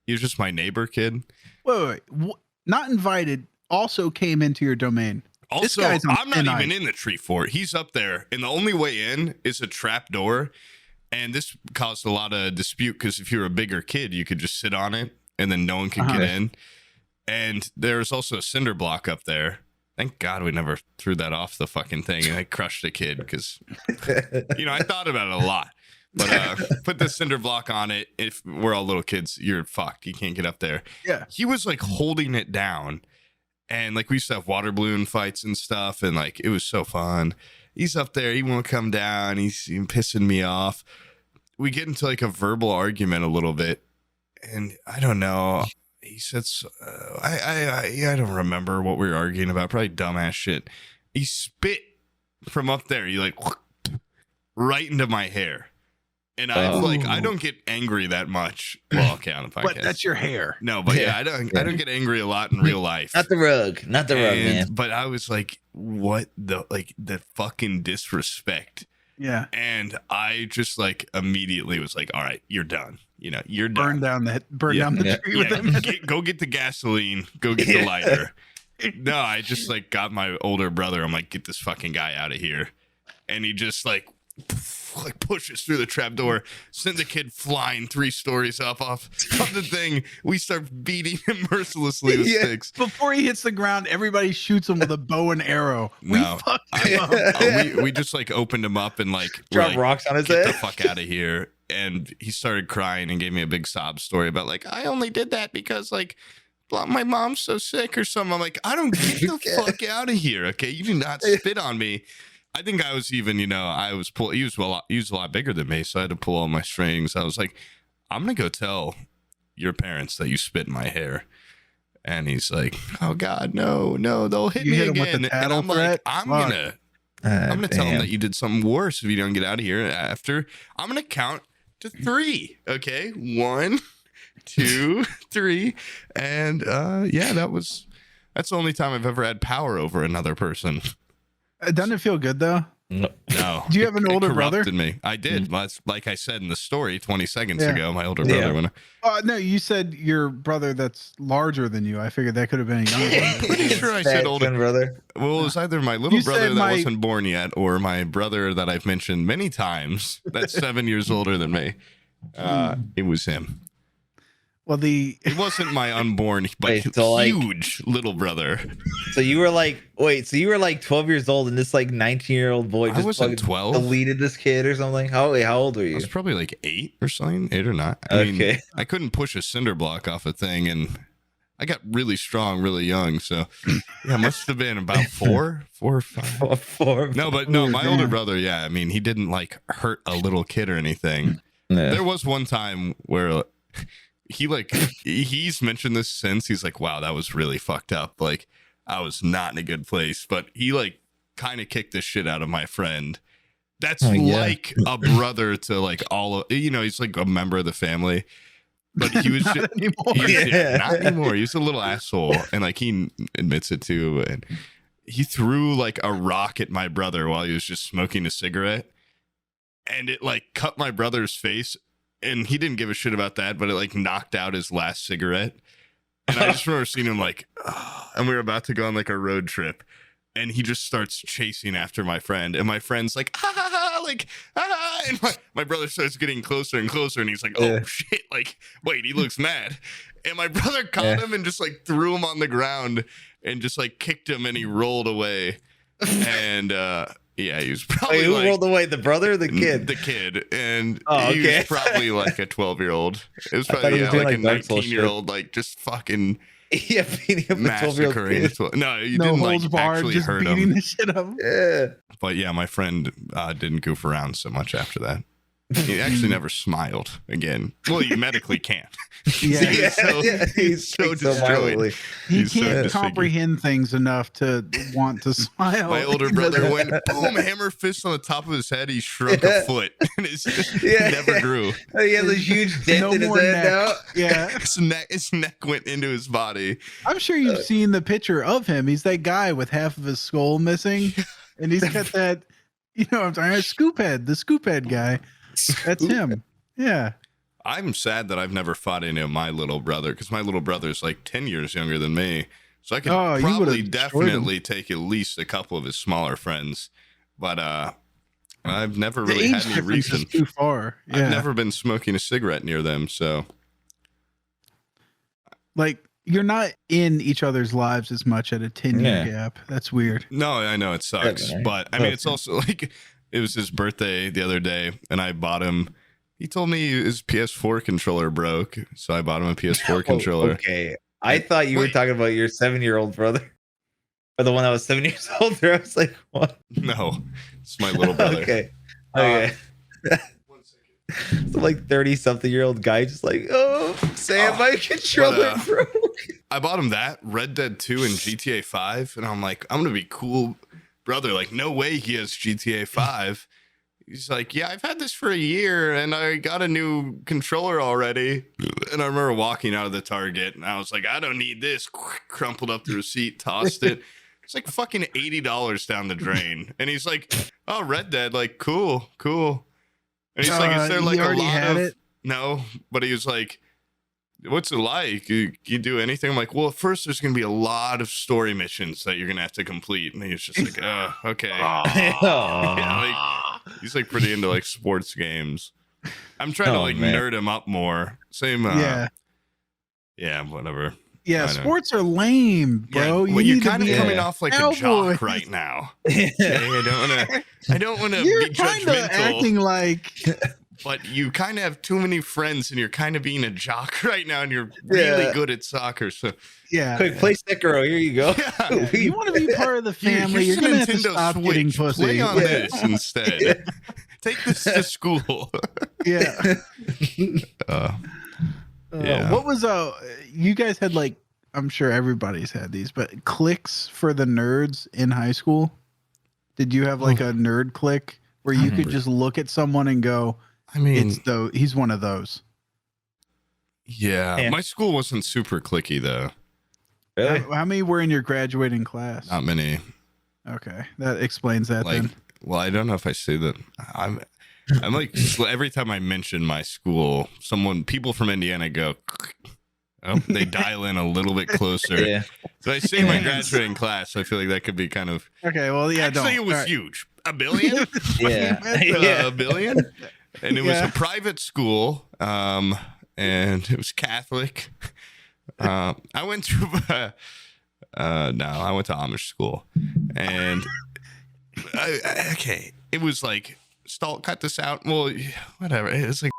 He was just my neighbor kid. Wait. Not invited also came into your domain. This Also, guy's on I'm not thin even ice. in the tree fort. He's up there, and the only way in is a trap door. And this caused a lot of dispute because if you're a bigger kid, you could just sit on it, and then no one could get in. And there's also a cinder block up there. Thank God we never threw that off the fucking thing, and I crushed a kid because, I thought about it a lot. But put the cinder block on it. If we're all little kids, you're fucked. You can't get up there. Yeah. He was like holding it down. And like we used to have water balloon fights and stuff. And like it was so fun. He's up there. He won't come down. He's pissing me off. We get into like a verbal argument a little bit. And I don't know. He said, I don't remember what we were arguing about. Probably dumbass shit. He spit from up there. He like right into my hair. And I don't get angry that much. Well, okay, on the podcast. But that's your hair. No, but I don't get angry a lot in real life. Not the rug, man. But I was like, what the fucking disrespect. Yeah. And I just like immediately was like, all right, you're done. You're done. Burn down the tree with him. Go get the gasoline. Go get the lighter. No, I just like got my older brother. I'm like, get this fucking guy out of here. And he just like pushes through the trap door, sends a kid flying 3 stories off the thing. We start beating him mercilessly with sticks. Before he hits the ground, everybody shoots him with a bow and arrow. No. We fucked him up. We just like opened him up and like Drop like, rocks on his get head. the fuck out of here. And he started crying and gave me a big sob story about like, I only did that because like my mom's so sick or something. I'm like, I don't get the fuck out of here. Okay. You do not spit on me. I think I was even, he was a lot bigger than me. So I had to pull all my strings. I was like, I'm going to go tell your parents that you spit in my hair. And he's like, oh God, no, they'll hit me hit him again. with the And tattle I'm like, threat? I'm Fuck. gonna tell them that you did something worse if you don't get out of here. After I'm gonna count to 3. Okay, 1, 2, 3, and that's the only time I've ever had power over another person. Doesn't it feel good though? No. No. Do you have an older brother? Corrupted me. I did. Like I said in the story 20 seconds Yeah. ago, my older brother went. No, you said your brother that's larger than you. I figured that could have been a younger brother. Pretty sure I said older. brother. Well, it was either my little You brother said that my- wasn't born yet, or my brother that I've mentioned many times. That's 7 years older than me. It was him. Well, It wasn't my unborn, but Wait, so, like- huge little brother. So you were like, 12 years old, and this like 19-year-old boy I just wasn't fucking 12. deleted this kid or something. How old were I you? was probably like 8 or something, 8 or 9. I mean, Okay. I couldn't push a cinder block off a thing, and I got really strong, really young. So yeah, must have been about 4 or 5. Four. No, but no, Ooh, my damn. older brother, yeah. I mean, he didn't like hurt a little kid or anything. Yeah. There was one time where he's mentioned this since. He's like, wow, that was really fucked up. Like, I was not in a good place, but he like kind of kicked the shit out of my friend. That's like a brother to like all of, he's like a member of the family, but he was Not just, anymore. not anymore. He was a little asshole, and like he admits it too. And he threw like a rock at my brother while he was just smoking a cigarette, and it like cut my brother's face. And he didn't give a shit about that, but it like knocked out his last cigarette. And I just remember seeing him like, and we were about to go on like a road trip, and he just starts chasing after my friend, and my friend's like, ha ha ha, like, ah, and my brother starts getting closer and closer, and he's like, oh shit, like, wait, he looks mad. And my brother caught him and just like threw him on the ground and just like kicked him, and he rolled away. And yeah, he was probably Wait, who like, rolled away? The brother or the kid? the kid, and Oh, he okay. was probably like a 12-year-old. It was I thought probably he was like doing, a like, Dark Souls 19-year-old, like just fucking Yeah, beating up a 12-year-old massacring. kid. No, you No didn't holds like barred, actually just hurt beating him. the shit up. Yeah. But yeah, my friend didn't goof around so much after that. He actually never smiled again. Well, you medically can't. Yeah. He's so destroyed. mildly. He He's so can't disfigured. comprehend things enough to want to smile. My older He brother doesn't- went boom, hammer fist on the top of his head. He shrunk a foot, and he never grew. He has a huge dent No in his more head neck. now. Yeah. His neck went into his body. I'm sure you've seen the picture of him. He's that guy with half of his skull missing, and he's got that, you know what I'm talking about, scoop head, the scoop head guy. That's him. Yeah. I'm sad that I've never fought any of my little brother because my little brother's like 10 years younger than me. So I could Oh, you probably would've destroyed definitely take at least a couple of his smaller friends. But I've never The really age had any difference is reason. too far. Yeah. I've never been smoking a cigarette near them. So Like, you're not in each other's lives as much at a 10-year Yeah. gap. That's weird. no, I know it sucks. Yeah, But I mean, it's okay. also like it was his birthday the other day and I bought him. He told me his PS4 controller broke. So I bought him a PS4 controller. Okay. I thought you were Wait. talking about your 7-year-old brother. Or the one that was 7 years older. I was like, what? No, it's my little brother. Okay. Uh, Okay. 1 second. Some like 30-something-year-old guy just like, oh, Sam, Oh, my controller but, broke. I bought him that Red Dead 2 and GTA 5, and I'm like, I'm gonna be cool, brother. Like, no way he has GTA 5. He's like, yeah, I've had this for a year, and I got a new controller already. And I remember walking out of the Target, and I was like, I don't need this. Crumpled up the receipt, tossed it. It's like fucking $80 down the drain. And he's like, oh, Red Dead, like, cool. And he's like, is there You like a already lot had of it? No, but he was like, what's it like? You do anything? I'm like, well, at first there's gonna be a lot of story missions that you're gonna have to complete. And he's just like, okay. Yeah, like, he's like pretty into like sports games. I'm trying to Oh, like man. nerd him up more. Same yeah, whatever. Yeah, I know. sports are lame, bro. Yeah, well, you're need to kind of be coming Yeah. off like a Cowboys. jock right now. Okay, I don't wanna You're be kind of judgmental. acting like But you kind of have too many friends and you're kind of being a jock right now and you're really Yeah. good at soccer. So yeah. Quick, play Sekiro. Here you go. yeah, You want to be part of the family? here's You're a gonna have to Nintendo stop getting Switch. pussy. Play on Yeah. this instead. Yeah. Take this to school. Yeah. Yeah. What was you guys had like, I'm sure everybody's had these, but cliques for the nerds in high school? Did you have like a nerd clique where you could just look at someone and go, I mean, it's though he's one of those? Yeah. my school wasn't super clicky though. Really? How many were in your graduating class? Not many. Okay, that explains that Like, then. well, I don't know if I say that. I'm like every time I mention my school, people from Indiana go. Oh, they dial in a little bit closer. Yeah. So I say my graduating class. I feel like that could be kind of. Okay, well, yeah, Actually, don't. it was All right. huge. $1 billion. Yeah. A billion. And it was Yeah. a private school. And it was Catholic. I went to. I went to Amish school, and okay, it was like cut this out. Well, whatever. It's like.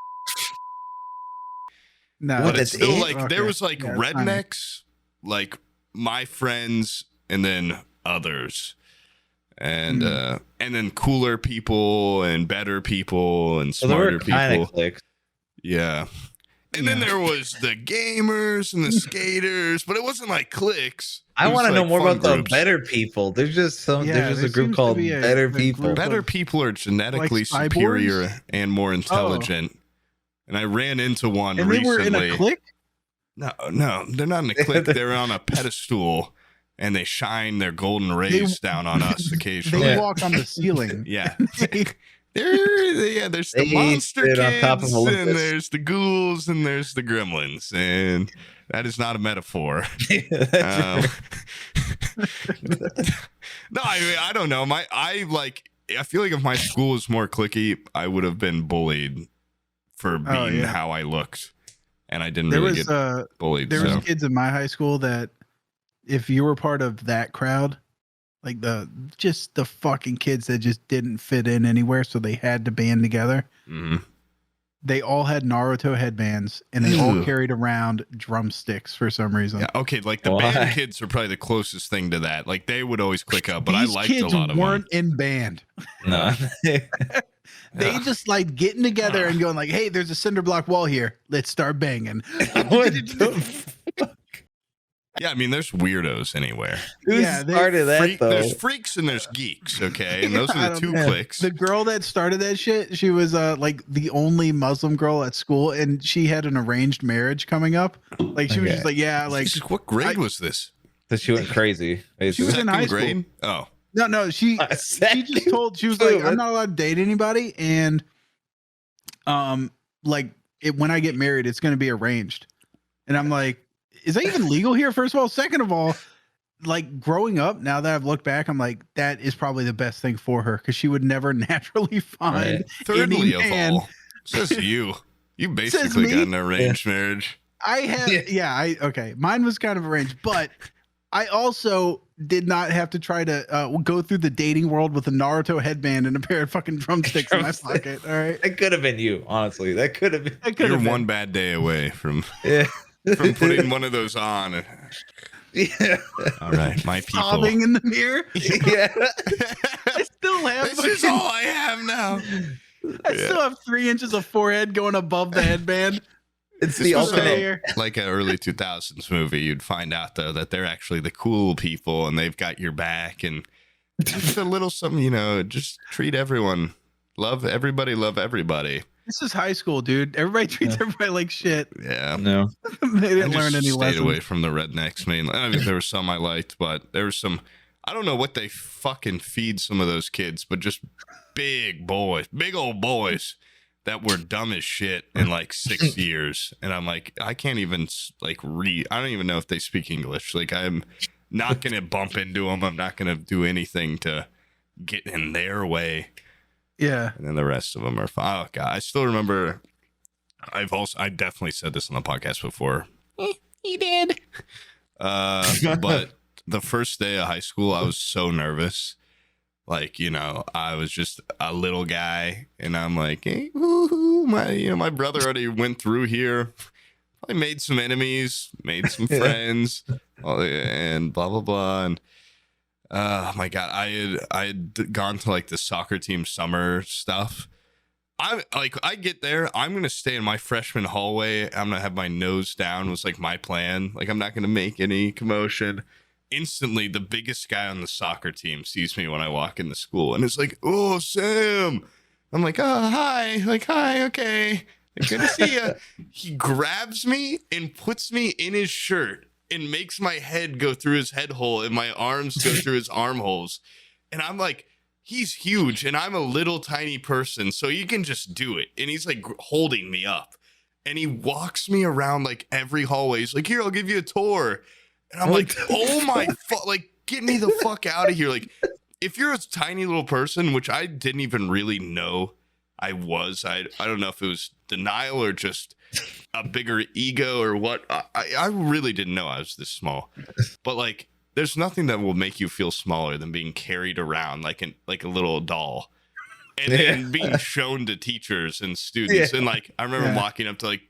No, What, But it's that's still it? like there Okay. was like Yeah, it's fine. rednecks, like my friends, and then others, and then cooler people and better people and So there were smarter kind people. of clicks. Yeah. And then there was the gamers and the skaters, but it wasn't like cliques. I It was want to know like more fun about groups. the better people. There's just some. Yeah, there's just there a group seems to called be a Better group People. Better of- people are genetically cyborgs? superior and more intelligent. And I ran into one and they recently. were in a clique. No, they're not in a clique. They're on a pedestal, and they shine their golden rays down on us They occasionally. Yeah. walk on the ceiling. Yeah. There's the They monster sit kids, on top of and Olympus. there's the ghouls, and there's the gremlins, and that is not a metaphor. That's No, I mean, I don't know. I feel like if my school was more cliquey, I would have been bullied for being yeah. how I looked, and I didn't There really was get bullied. there so. was kids in my high school that if you were part of that crowd, like the fucking kids that just didn't fit in anywhere, so they had to band together. Mhm. they all had Naruto headbands, and they all carried around drumsticks for some reason. Yeah, okay, like the band kids are probably the closest thing to that. Like they would always click up, but I liked a lot of them. Weren't in band. No. They just like getting together and going like, "Hey, there's a cinder block wall here. Let's start banging." What the fuck? Yeah, I mean, there's weirdos anywhere. Who started that, though? There's freaks and there's geeks, okay? And those are the two cliques. The girl that started that shit, she was like the only Muslim girl at school, and she had an arranged marriage coming up. Like she was just like, yeah, like Jesus, what grade was this? So she went crazy. She was in high grade? School. Oh. No, she just told, she was like, I'm not allowed to date anybody, and like when I get married, it's gonna be arranged. And I'm like, is that even legal here? First of all, second of all, like growing up, now that I've looked back, I'm like, that is probably the best thing for her because she would never naturally find. Thirdly of all, says you basically got an arranged marriage. I have, okay. Mine was kind of arranged, but I also did not have to try to go through the dating world with a Naruto headband and a pair of fucking drumsticks in my pocket. All right, that could have been you. Honestly, that could have been. You're one bad day away from. From putting one of those on. Yeah. All right, my people. Sobbing in the mirror. Yeah. I still have. This is all I have now. I still have 3 inches of forehead going above the headband. It's the ultimate. Like an early 2000s movie, you'd find out though that they're actually the cool people and they've got your back and just a little something, you know, just treat everyone. Love everybody. This is high school, dude. Everybody treats everybody like shit. Yeah. No. They didn't learn any lessons. Stayed away from the rednecks mainly. I mean, there were some I liked, but there were some. I don't know what they fucking feed some of those kids, but just big old boys that were dumb as shit in like 6 years. And I'm like, I can't even like read. I don't even know if they speak English. Like I'm not gonna bump into them. I'm not gonna do anything to get in their way. Yeah. And then the rest of them are fine. Oh, God. I still remember. I definitely said this on the podcast before. You did. But the first day of high school, I was so nervous. Like, you know, I was just a little guy. And I'm like, hey, woo-hoo, my brother already went through here. I made some enemies, made some friends, and blah, blah, blah. And oh my God, I had gone to like the soccer team summer stuff. I get there, I'm gonna stay in my freshman hallway. I'm gonna have my nose down was like my plan. Like I'm not gonna make any commotion. Instantly, the biggest guy on the soccer team sees me when I walk into school, and it's like, "Oh, Sam." I'm like, "Oh, hi." Like, "Hi, okay, good to see you." He grabs me and puts me in his shirt. And makes my head go through his head hole and my arms go through his armholes. And I'm like, he's huge and I'm a little tiny person, so you can just do it. And he's like holding me up. And he walks me around like every hallway. He's like, here, I'll give you a tour. And I'm like, oh my fuck, like, get me the fuck out of here. Like, if you're a tiny little person, which I didn't even really know I was, I don't know if it was denial or just a bigger ego or what. I really didn't know I was this small. But like, there's nothing that will make you feel smaller than being carried around like a little doll. And then being shown to teachers and students. And like, I remember walking up to like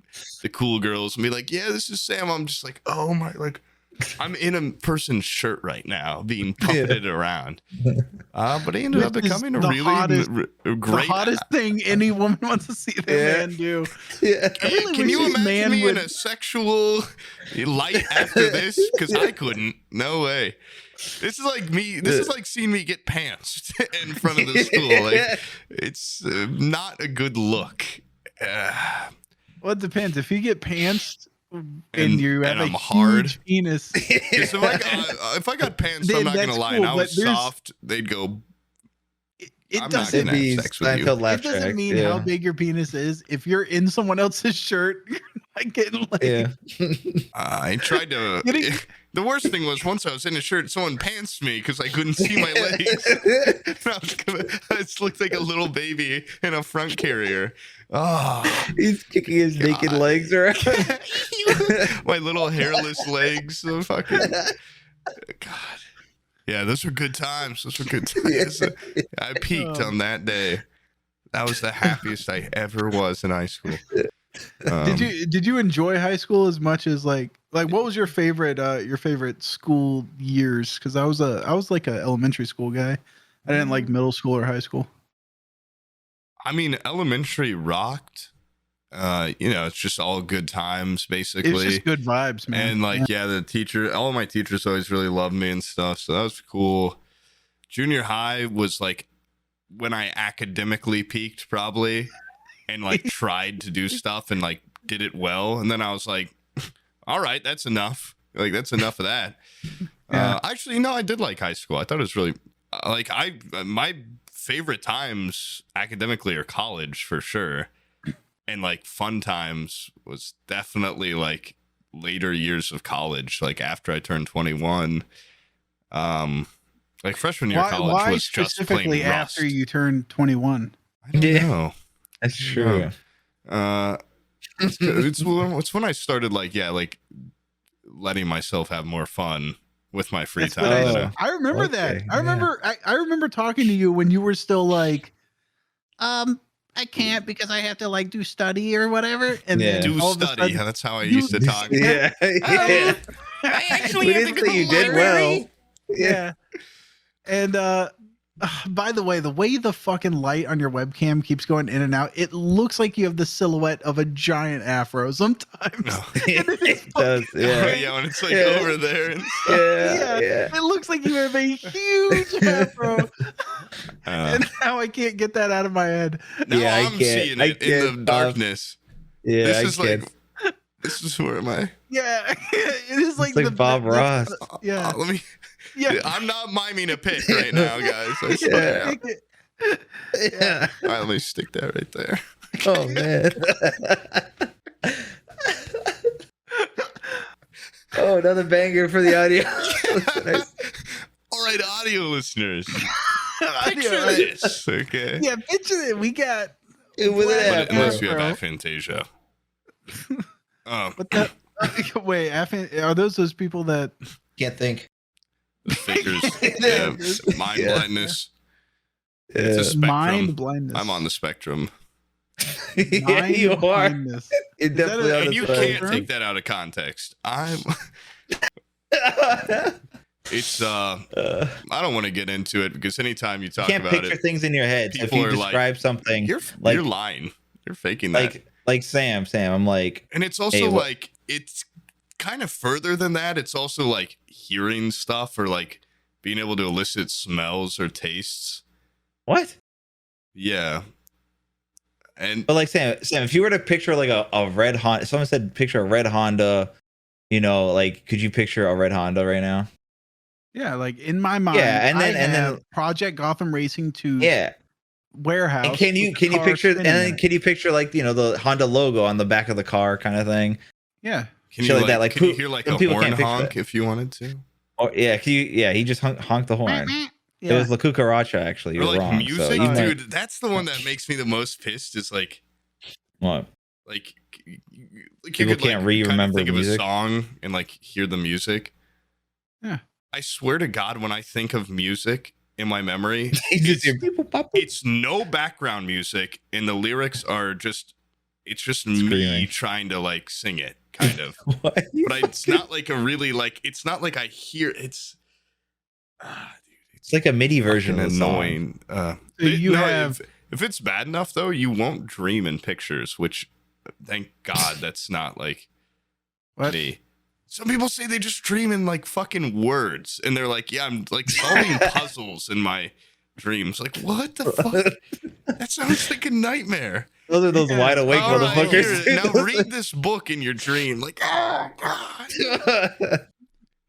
the cool girls and be like, yeah, this is Sam. I'm just like, oh my, like, I'm in a person's shirt right now being puppeted around. But he ended up becoming a really great. The hottest thing any woman wants to see their man do. Yeah. Can you imagine me in a sexual light after this? Because I couldn't. No way. This is like me. This is like seeing me get pantsed in front of the school. Like, it's not a good look. Well, it depends. If you get pantsed and you have a hard huge penis. If I got pants, I'm not gonna lie. Cool, and I was soft. They'd go. It doesn't mean sex with you. It doesn't mean how big your penis is. If you're in someone else's shirt, you're not getting laid. Yeah. I tried to. The worst thing was once I was in a shirt, someone pantsed me because I couldn't see my legs. I just looked like a little baby in a front carrier. Oh, he's kicking his naked legs around. My little hairless legs. So fucking God. Yeah, those were good times. I peaked on that day. That was the happiest I ever was in high school. Did you enjoy high school as much as like what was your favorite school years? Because I was like a elementary school guy. I didn't like middle school or high school. I mean, elementary rocked. It's just all good times, basically. It's just good vibes, man. And like, the teacher, all of my teachers always really loved me and stuff. So that was cool. Junior high was like when I academically peaked, probably, and like tried to do stuff and like did it well. And then I was like, all right, that's enough. Like, that's enough of that. Yeah. Actually, no, I did like high school. I thought it was really like my favorite times academically are college for sure. And like fun times was definitely like later years of college, like after I turned 21. Like freshman year of college was just specifically plain Rust. after you turned 21? I don't know. That's true. It's when I started like letting myself have more fun with my free time. I remember that. Okay, I remember talking to you when you were still like, I can't because I have to like do study or whatever. And then do all of a study. sudden, Yeah, that's how I used to talk. Yeah. I actually We have didn't to go say to you the did library. well. Yeah. And by the way the fucking light on your webcam keeps going in and out, it looks like you have the silhouette of a giant afro sometimes. No. It does. Yeah. Yeah, when it's like over there. And Yeah. It looks like you have a huge afro. And now I can't get that out of my head. Now Yeah, I'm seeing it in the darkness. Yeah, This is like, this is where am I? Yeah, it is like, It's like Bob Ross. Yeah, Let me. yeah. I'm not miming a pick right now, guys. I swear. Yeah. All right, let me stick that right there. Oh man. Oh, another banger for the audio. All right, audio listeners. Picture Audio. this, okay? Yeah, picture it. We got With Unless you have Bro. aphantasia. what the wait, are those people that Can't think. The figures, mind blindness. It's a spectrum. mind blindness? I'm on the spectrum. Yeah, Mind you are. blindness. You're Is that definitely a- on And the you side. can't take that out of context. It's I don't want to get into it because anytime you talk You can't about picture it, things in your head. So if people you are like, describe something, you're like lying. You're faking that. like Sam, I'm like, And it's also Hey, like it's kind of further than that. It's also like hearing stuff or like being able to elicit smells or tastes. what? Yeah. And But like Sam, if you were to picture like a red Honda, someone said picture a red Honda, like could you picture a red Honda right now? Yeah, like in my mind. Yeah, and then- I and then- have Project Gotham Racing 2 Yeah. warehouse. And can you with the car picture and spinning in then it. can you picture like the Honda logo on the back of the car kind of thing? Yeah. can Shit you like that, like, can you who- hear like and a people horn can't picture honk that. if you wanted to? Oh yeah, he just honked the horn. It Yeah. was La Cucaracha actually. Or You're like wrong. music, So you might- dude. That's the one that makes me the most pissed. Is like what? you People could, can't like, re-remember think of a music? song and like hear the music. Yeah. I swear to God, when I think of music in my memory, You just hear beep, boop, bop, boop. it's no background music, and the lyrics are just me Screaming. trying to like sing it, kind of. What? But it's not like a really like. It's not like I hear. It's dude, It's like a MIDI version fucking of the song. annoying. So you have if it's bad enough though, you won't dream in pictures. Which, thank God, that's not like what? me. Some people say they just dream in like fucking words, and they're like, "Yeah, I'm like solving puzzles in my dreams." Like, what the fuck? That sounds like a nightmare. Those are those Yeah. wide awake All right, motherfuckers. here, now read this book in your dream. Like, oh God.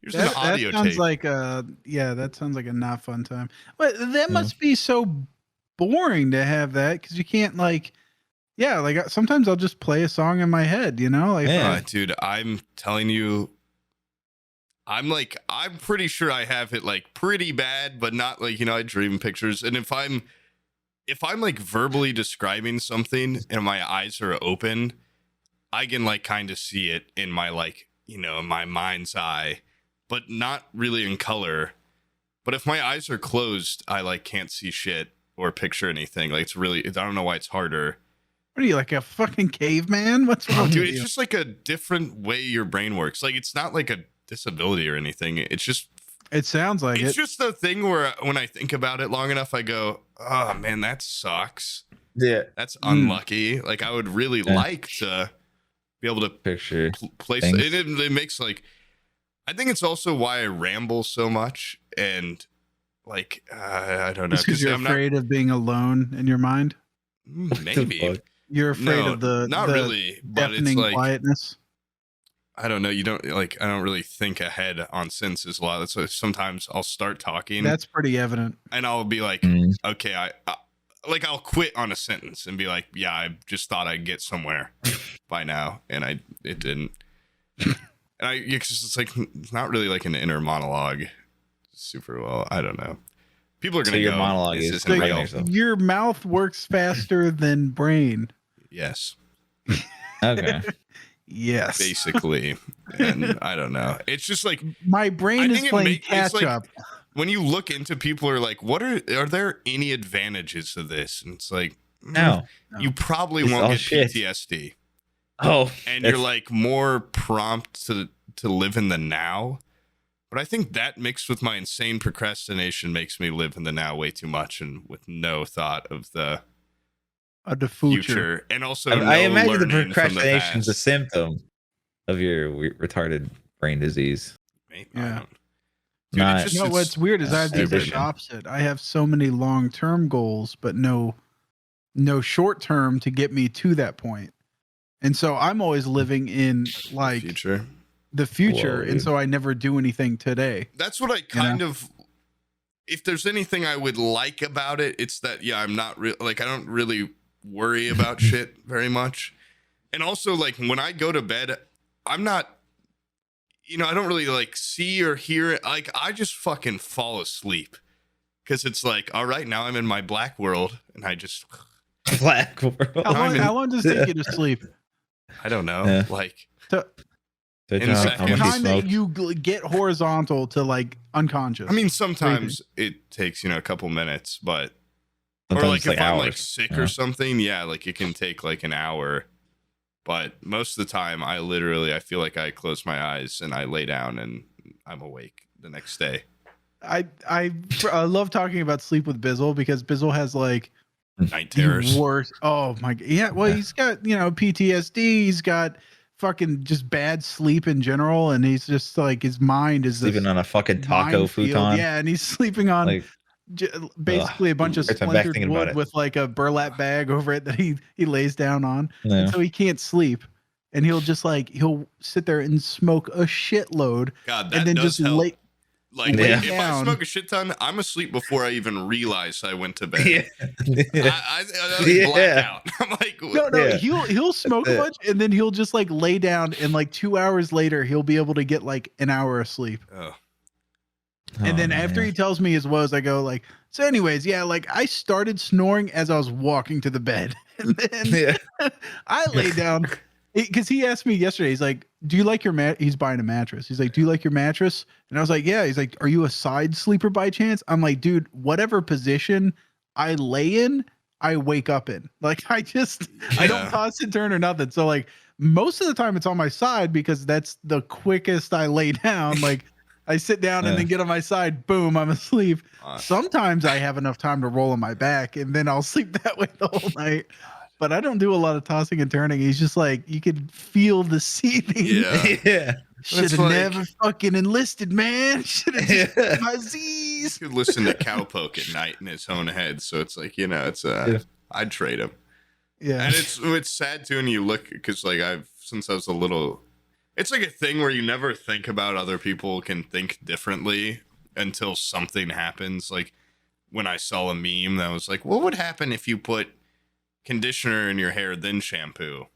Here's an audio that sounds tape. like that sounds like a not fun time. But that must be so boring to have that because you can't like sometimes I'll just play a song in my head, like Yeah. Dude, I'm telling you, I'm pretty sure I have it like pretty bad, but not like, I dream pictures. And if I'm like verbally describing something and my eyes are open, I can like kind of see it in my like, in my mind's eye, but not really in color. But if my eyes are closed, I like can't see shit. or picture anything. Like it's really, I don't know why it's harder. What are you, like a fucking caveman? What's wrong Dude, with it's you? just like a different way your brain works. Like it's not like a disability or anything. It's just It sounds like it's it. just the thing where when I think about it long enough, I go, oh man, that sucks. Yeah. That's unlucky. Like I would really like to be able to Picture. place things. it makes like I think it's also why I ramble so much and like I don't know It's because you're I'm afraid of being alone in your mind. not The maybe fuck? You're afraid no, of the not the really, but it's deafening like quietness. I don't know. You don't like. I don't really think ahead on sentences a lot. That's why sometimes I'll start talking That's pretty evident. and I'll be like, Mm. okay, like I'll quit on a sentence and be like, yeah, I just thought I'd get somewhere by now, and it didn't. And it's like it's not really like an inner monologue, super well. I don't know. People are So gonna your go. monologue This is isn't writing real. yourself. Your mouth works faster than brain. Yes, Okay. Yes. basically, and I don't know. It's just like My brain I is think it playing it's catch like- up. when you look into people are like, what are there any advantages to this? And it's like, No. you probably It's won't all get shit. PTSD, Oh. and you're that's- like more prompt to live in the now. But I think that mixed with my insane procrastination makes me live in the now way too much and with no thought of the The future. future, and also I no imagine the learning from procrastination is a past. symptom of your retarded brain disease. Maybe, Yeah. I don't, Not- it's just, You know what's weird is I have the stupid. exact opposite. I have so many long-term goals, but no short-term to get me to that point. And so I'm always living in like future. the future, Whoa, and dude. so I never do anything today. That's what I kind of. If there's anything I would like about it, it's that I'm not like I don't really worry about shit very much, and also like when I go to bed, I'm not. I don't really like see or hear it. Like I just fucking fall asleep because it's like, all right, now I'm in my black world, and I just Black world. How long does it take you to sleep? I don't know, Yeah. like Good in a job. second. How The much you time that smoked? you get horizontal to like unconscious. I mean, sometimes it takes a couple minutes, but Sometimes or like it's if I'm like hours. sick Yeah. or something, like it can take like an hour. But most of the time, I feel like I close my eyes and I lay down and I'm awake the next day. I love talking about sleep with Bizzle because Bizzle has like Night terrors. the worst. Oh my god. Yeah, well, he's got, PTSD, he's got fucking just bad sleep in general, and he's just like his mind is Sleeping on a fucking taco minefield. futon. Yeah, and he's sleeping on Like, basically a bunch of hurts my back splintered thinking about wood it. with like a burlap bag over it that he lays down on. no. And so he can't sleep, and he'll sit there and smoke a shitload, God, that and then does just help. lay Like lay if I down. smoke a shit ton, I'm asleep before I even realize I went to bed. Yeah. I Yeah. black out. I'm like, No, Yeah. he'll smoke a That's it. bunch, and then he'll just like lay down, and like 2 hours later he'll be able to get like an hour of sleep. oh, And then after he tells me his woes, I go like, so anyways, like I started snoring as I was walking to the bed. And then I lay down because he asked me yesterday, he's like, do you like your he's buying a mattress. He's like, do you like your mattress? And I was like, yeah. He's like, are you a side sleeper by chance? I'm like, dude, whatever position I lay in, I wake up in. Like I don't Yeah. toss and turn or nothing. So like most of the time it's on my side because that's the quickest I lay down. Like I sit down and then get on my side, boom, I'm asleep. Sometimes I have enough time to roll on my back and then I'll sleep that way the whole night. But I don't do a lot of tossing and turning. He's just like, you could feel the seething. yeah. Yeah. Should It's have like- never fucking enlisted, man. Should have just Yeah. my Z's. He could listen to Cowpoke at night in his own head. So it's like, it's I'd trade him. Yeah. And it's sad too when you look because like since I was a little, it's like a thing where you never think about other people can think differently until something happens. Like when I saw a meme that was like, what would happen if you put conditioner in your hair then shampoo?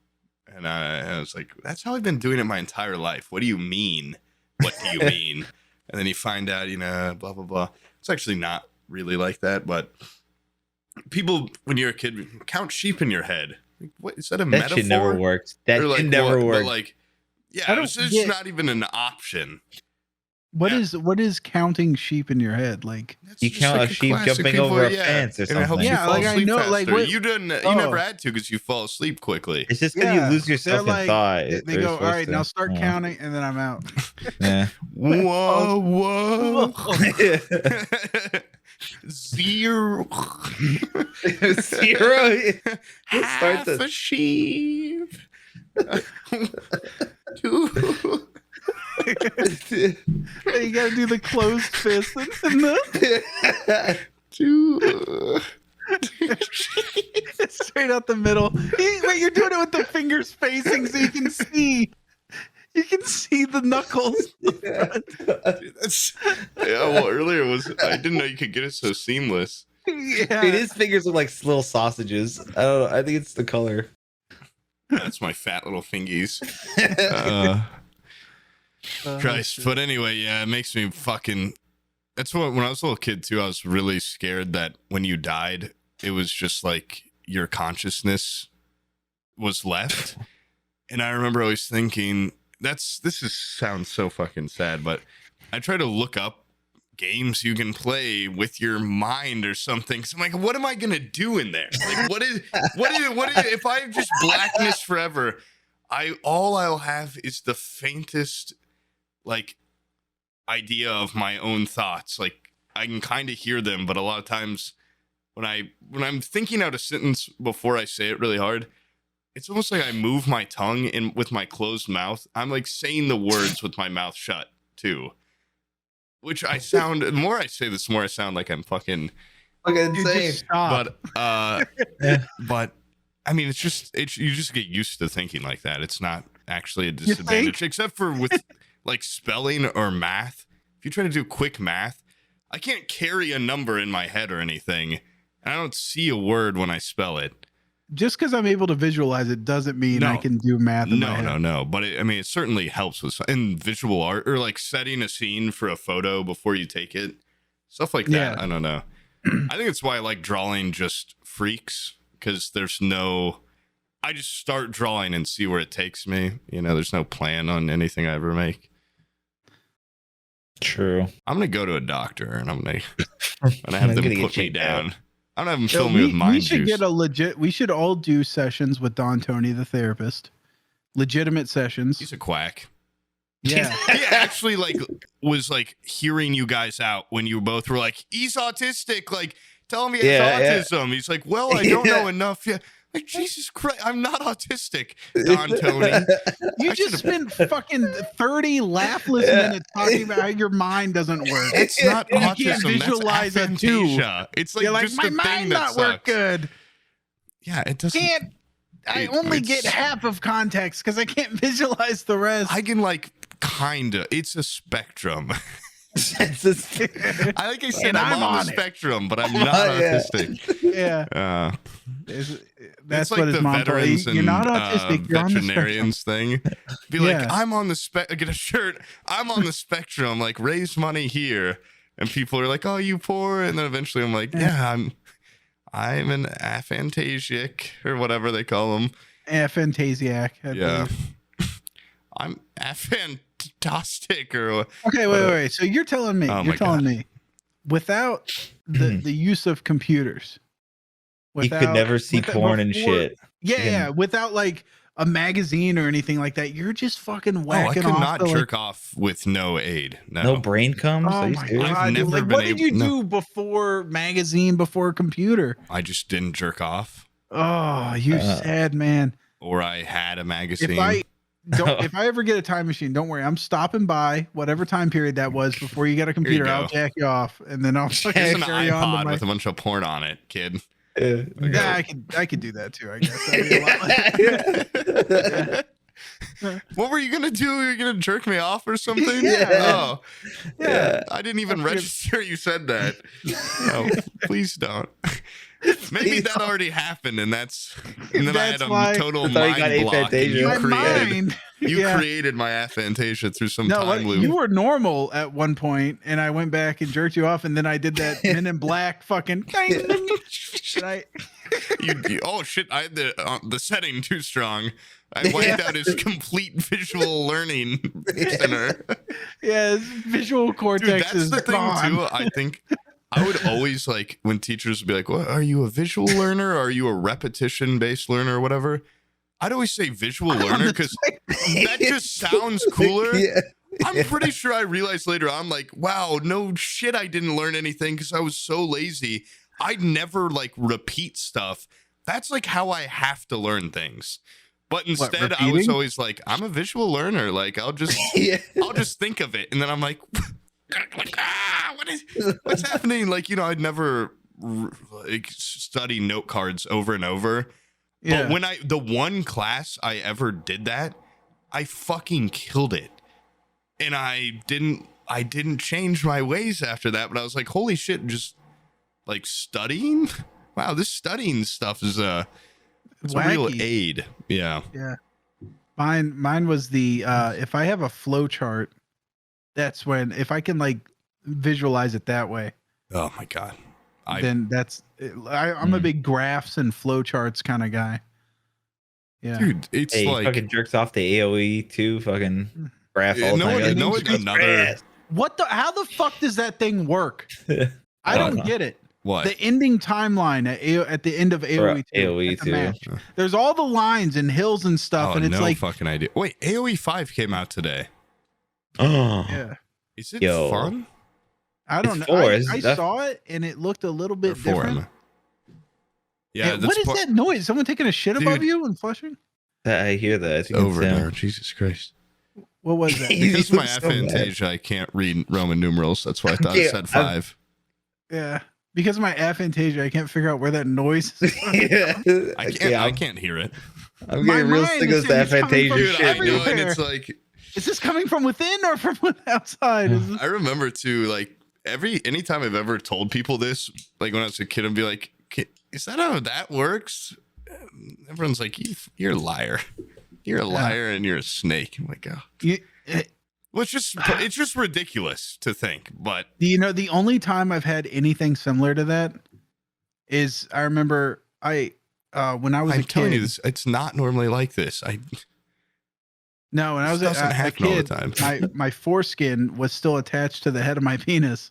And I was like, that's how I've been doing it my entire life. What do you mean? What do you mean? And then you find out, blah blah blah. It's actually not really like that, but people when you're a kid count sheep in your head. Like, what is that a That metaphor? shit never worked. That Or, shit never what? worked. But like, I don't it's just get- not even an option. What is counting sheep in your head? Like, That's You just count like a sheep classic jumping over a yeah, fence or and it helps something. you Yeah, fall like, I asleep know, faster. like, what- You never Oh. had to because you fall asleep quickly. It's just because you lose yourself in thought. they go, all right, now start counting, and then I'm out. Yeah. Whoa. Zero. Zero. Half a sheep. Two. You gotta do the closed fist and the Two. straight out the middle. Wait, you're doing it with the fingers facing so you can see. You can see the knuckles. Yeah, well, earlier I didn't know you could get it so seamless. Yeah. Dude, his fingers look like little sausages. I don't know. I think it's the color. That's my fat little fingies. Christ. But anyway, yeah, it makes me fucking. That's what, when I was a little kid too, I was really scared that when you died, it was just like your consciousness was left. And I remember always thinking, sounds so fucking sad, but I try to look up games you can play with your mind or something. So I'm like, what am I gonna do in there? Like, what is if I have just blackness forever? All I'll have is the faintest like idea of my own thoughts. Like I can kind of hear them, but a lot of times when I'm thinking out a sentence before I say it really hard, it's almost like I move my tongue in with my closed mouth. I'm like saying the words with my mouth shut too. Which I sound, the more I say this, the more I sound like I'm fucking insane. Stop. But I mean, you just get used to thinking like that. It's not actually a disadvantage, except for with like spelling or math. If you try to do quick math, I can't carry a number in my head or anything, and I don't see a word when I spell it. Just because I'm able to visualize it doesn't mean I can do math in my head. No. But it certainly helps with in visual art or like setting a scene for a photo before you take it. Stuff like that. Yeah. I don't know. I think it's why I like drawing just freaks, because I just start drawing and see where it takes me. There's no plan on anything I ever make. True. I'm going to go to a doctor and I'm going to have them put me down. I'm going to have them fill me with mind juice. We should all do sessions with Don Tony, the therapist. Legitimate sessions. He's a quack. Yeah. He actually was hearing you guys out when you both were like, he's autistic. Like, tell him he has autism. Yeah. He's like, well, I don't know enough yet. Like, Jesus Christ, I'm not autistic, Don Tony. You just spent fucking 30 laughless minutes talking about how your mind doesn't work. It's not autism. You can't visualize that's aphantasia. It's like, you're just my a mind thing that not sucks. work good. Yeah, it doesn't. I only get half of context because I can't visualize the rest. I can kinda. It's a spectrum. I said, I'm on the spectrum, but I'm not autistic. Yeah. That's it's what his the mom told me. You're not autistic. You're on the veterinarians thing. Be like, I'm on the get a shirt. I'm on the spectrum. Like, raise money here, and people are like, oh, you poor. And then eventually, I'm like, I'm an aphantasic or whatever they call them. Aphantasiac. Yeah. I'm aphantastic or okay. Wait. So you're telling me, without the use of computers, you could never see porn and shit. Yeah. Without a magazine or anything like that, you're just fucking whacking off. I could not jerk off with no aid. No brain comes. Oh my God. I've never been what did you do before magazine, before computer? I just didn't jerk off. Oh, you sad man. Or I had a magazine. If I ever get a time machine, don't worry. I'm stopping by whatever time period that was before you got a computer. I'll jack you off, and then I'll carry an iPod with a bunch of porn on it, kid. Yeah, I could do that too. I guess. What were you gonna do? You're gonna jerk me off or something? Yeah. Yeah. I didn't even register you said that. No, please don't. Maybe that already happened, and then I had a total mind block. And you created my aphantasia through some time loop. You were normal at one point, and I went back and jerked you off, and then I did that Men in Black fucking. Oh shit! I had the setting too strong. I wiped out his complete visual learning center. Yeah, his visual cortex Dude, that's is the thing gone. too. I think I would always like when teachers would be like, "What are you, a visual learner? Or are you a repetition based learner or whatever?" I'd always say visual learner because that just sounds cooler. Yeah. I'm pretty sure I realized later I'm like, wow, no shit, I didn't learn anything because I was so lazy. I'd never like repeat stuff. That's like how I have to learn things. But instead, I was repeating? always like, I'm a visual learner. Like I'll just think of it, and then I'm like, what's happening? Like, you know, I'd never like study note cards over and over. Yeah. But when the one class I ever did that, I fucking killed it. And I didn't change my ways after that, but I was like, holy shit, just like studying? Wow, this studying stuff is it's a real aid. Yeah. Yeah. Mine was the if I have a flow chart, that's when if I can like visualize it that way. Oh my god. Then that's I'm a big graphs and flow charts kind of guy. Yeah. Dude, it's Hey, like fucking jerks off the AOE too. Fucking graph all the time. Another. What the? How the fuck does that thing work? I don't get it. What? The ending timeline at the end of AOE 2. AOE 2. Match. There's all the lines and hills and stuff, and it's no like fucking idea. Wait, AOE 5 came out today. Oh yeah. Is it fun? I don't know. I saw it and it looked a little bit different. Yeah. What is that noise? Someone taking a shit above you and flushing? I hear that. It's over there. Jesus Christ. What was that? Because my aphantasia, I can't read Roman numerals. That's why I thought it said 5. Yeah. Because of my aphantasia, I can't figure out where that noise is. I can't hear it. I'm getting real sick of this aphantasia Dude, shit. I know, and it's like, is this coming from within or from outside? I remember too, like anytime I've ever told people this, like when I was a kid, I'd be like, is that how that works? Everyone's like, you're a liar. You're a liar and you're a snake. I'm like, oh. Well, it's just ridiculous to think, but you know, the only time I've had anything similar to that is I remember when I was a telling kid. You this, it's not normally like this. No, when I was a kid, all the time. my foreskin was still attached to the head of my penis,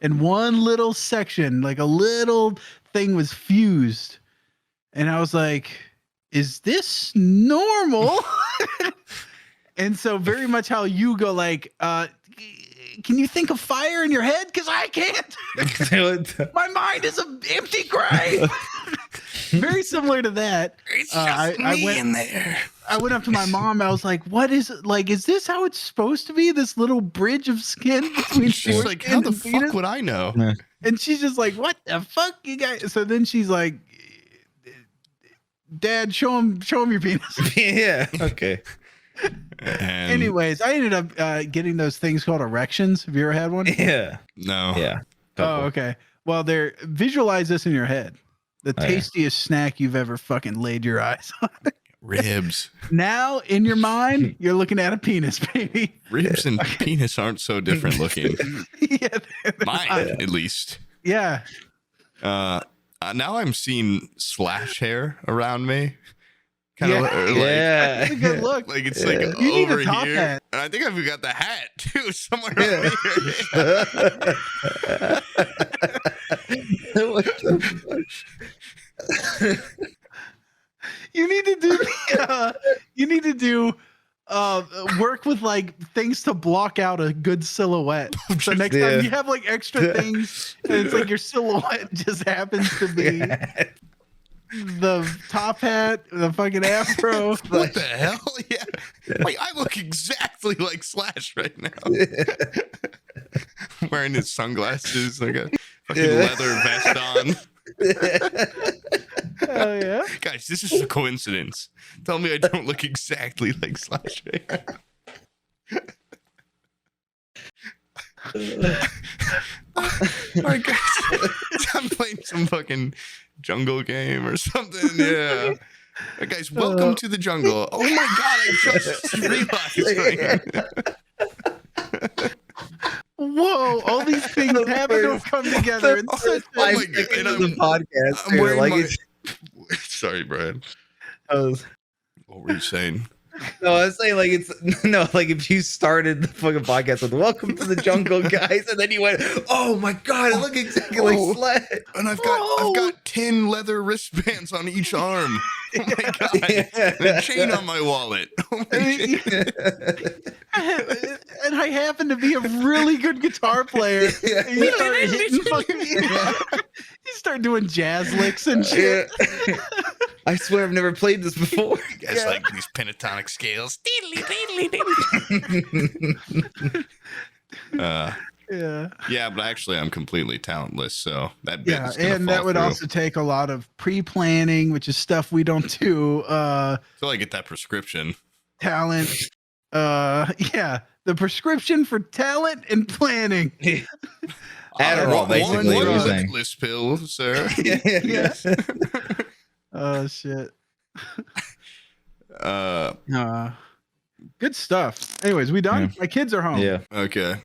and one little section, like a little thing, was fused, and I was like, "Is this normal?" And so, very much how you go, like, can you think of fire in your head? Because I can't. My mind is an empty grave. Very similar to that. It's just I went in there. I went up to my mom. I was like, "What is it? Like? Is this how it's supposed to be? This little bridge of skin between?" She's like, "How the fuck would I know?" And she's just like, "What the fuck, you guys?" So then she's like, "Dad, show him your penis." Yeah. Okay. Anyways, I ended up getting those things called erections. Have you ever had one? Yeah. No. Yeah. Oh, okay. Well, visualize this in your head. The tastiest snack you've ever fucking laid your eyes on. Ribs. Now, in your mind, you're looking at a penis, baby. Ribs and penis aren't so different looking. Yeah, mine, at least. Yeah. Now I'm seeing slash hair around me. Kind of That's a good look. Like it's like you need over a top here. Hat. And I think I've got the hat too somewhere over here. What the fuck? You need to do work with like things to block out a good silhouette. So next time you have like extra things and it's like your silhouette just happens to be the top hat, the fucking afro. What the hell? Yeah. Wait, I look exactly like Slash right now. Wearing his sunglasses, like a fucking leather vest on. Oh yeah. Guys, this is a coincidence. Tell me I don't look exactly like Slash right now. Alright, guys. I'm playing some fucking jungle game or something. Yeah. Alright, guys, welcome to the jungle. Oh my god, I just realized. Whoa, all these things happen to have come together in such the podcast. I'm wearing like my, Sorry, Brian. Uh, What were you saying? No, I was saying like it's no, like if you started the fucking podcast with "Welcome to the jungle, guys," and then you went, "Oh my god, it look exactly like Sled." And I've got 10 leather wristbands on each arm. Oh my god! And a chain on my wallet. Oh my And I happen to be a really good guitar player. And you start hitting fucking, you start doing jazz licks and shit. I swear I've never played this before. You guys like these pentatonic scales? Yeah, but actually I'm completely talentless, so that bit is gonna and fall that would through. also take a lot of pre-planning, which is stuff we don't do. Till I get that prescription. Talent. The prescription for talent and planning. Adderall, basically, one what you're bucket saying. list pill, sir. Yes. Oh shit. Uh, Good stuff. Anyways, we done? Yeah. My kids are home. Yeah. okay.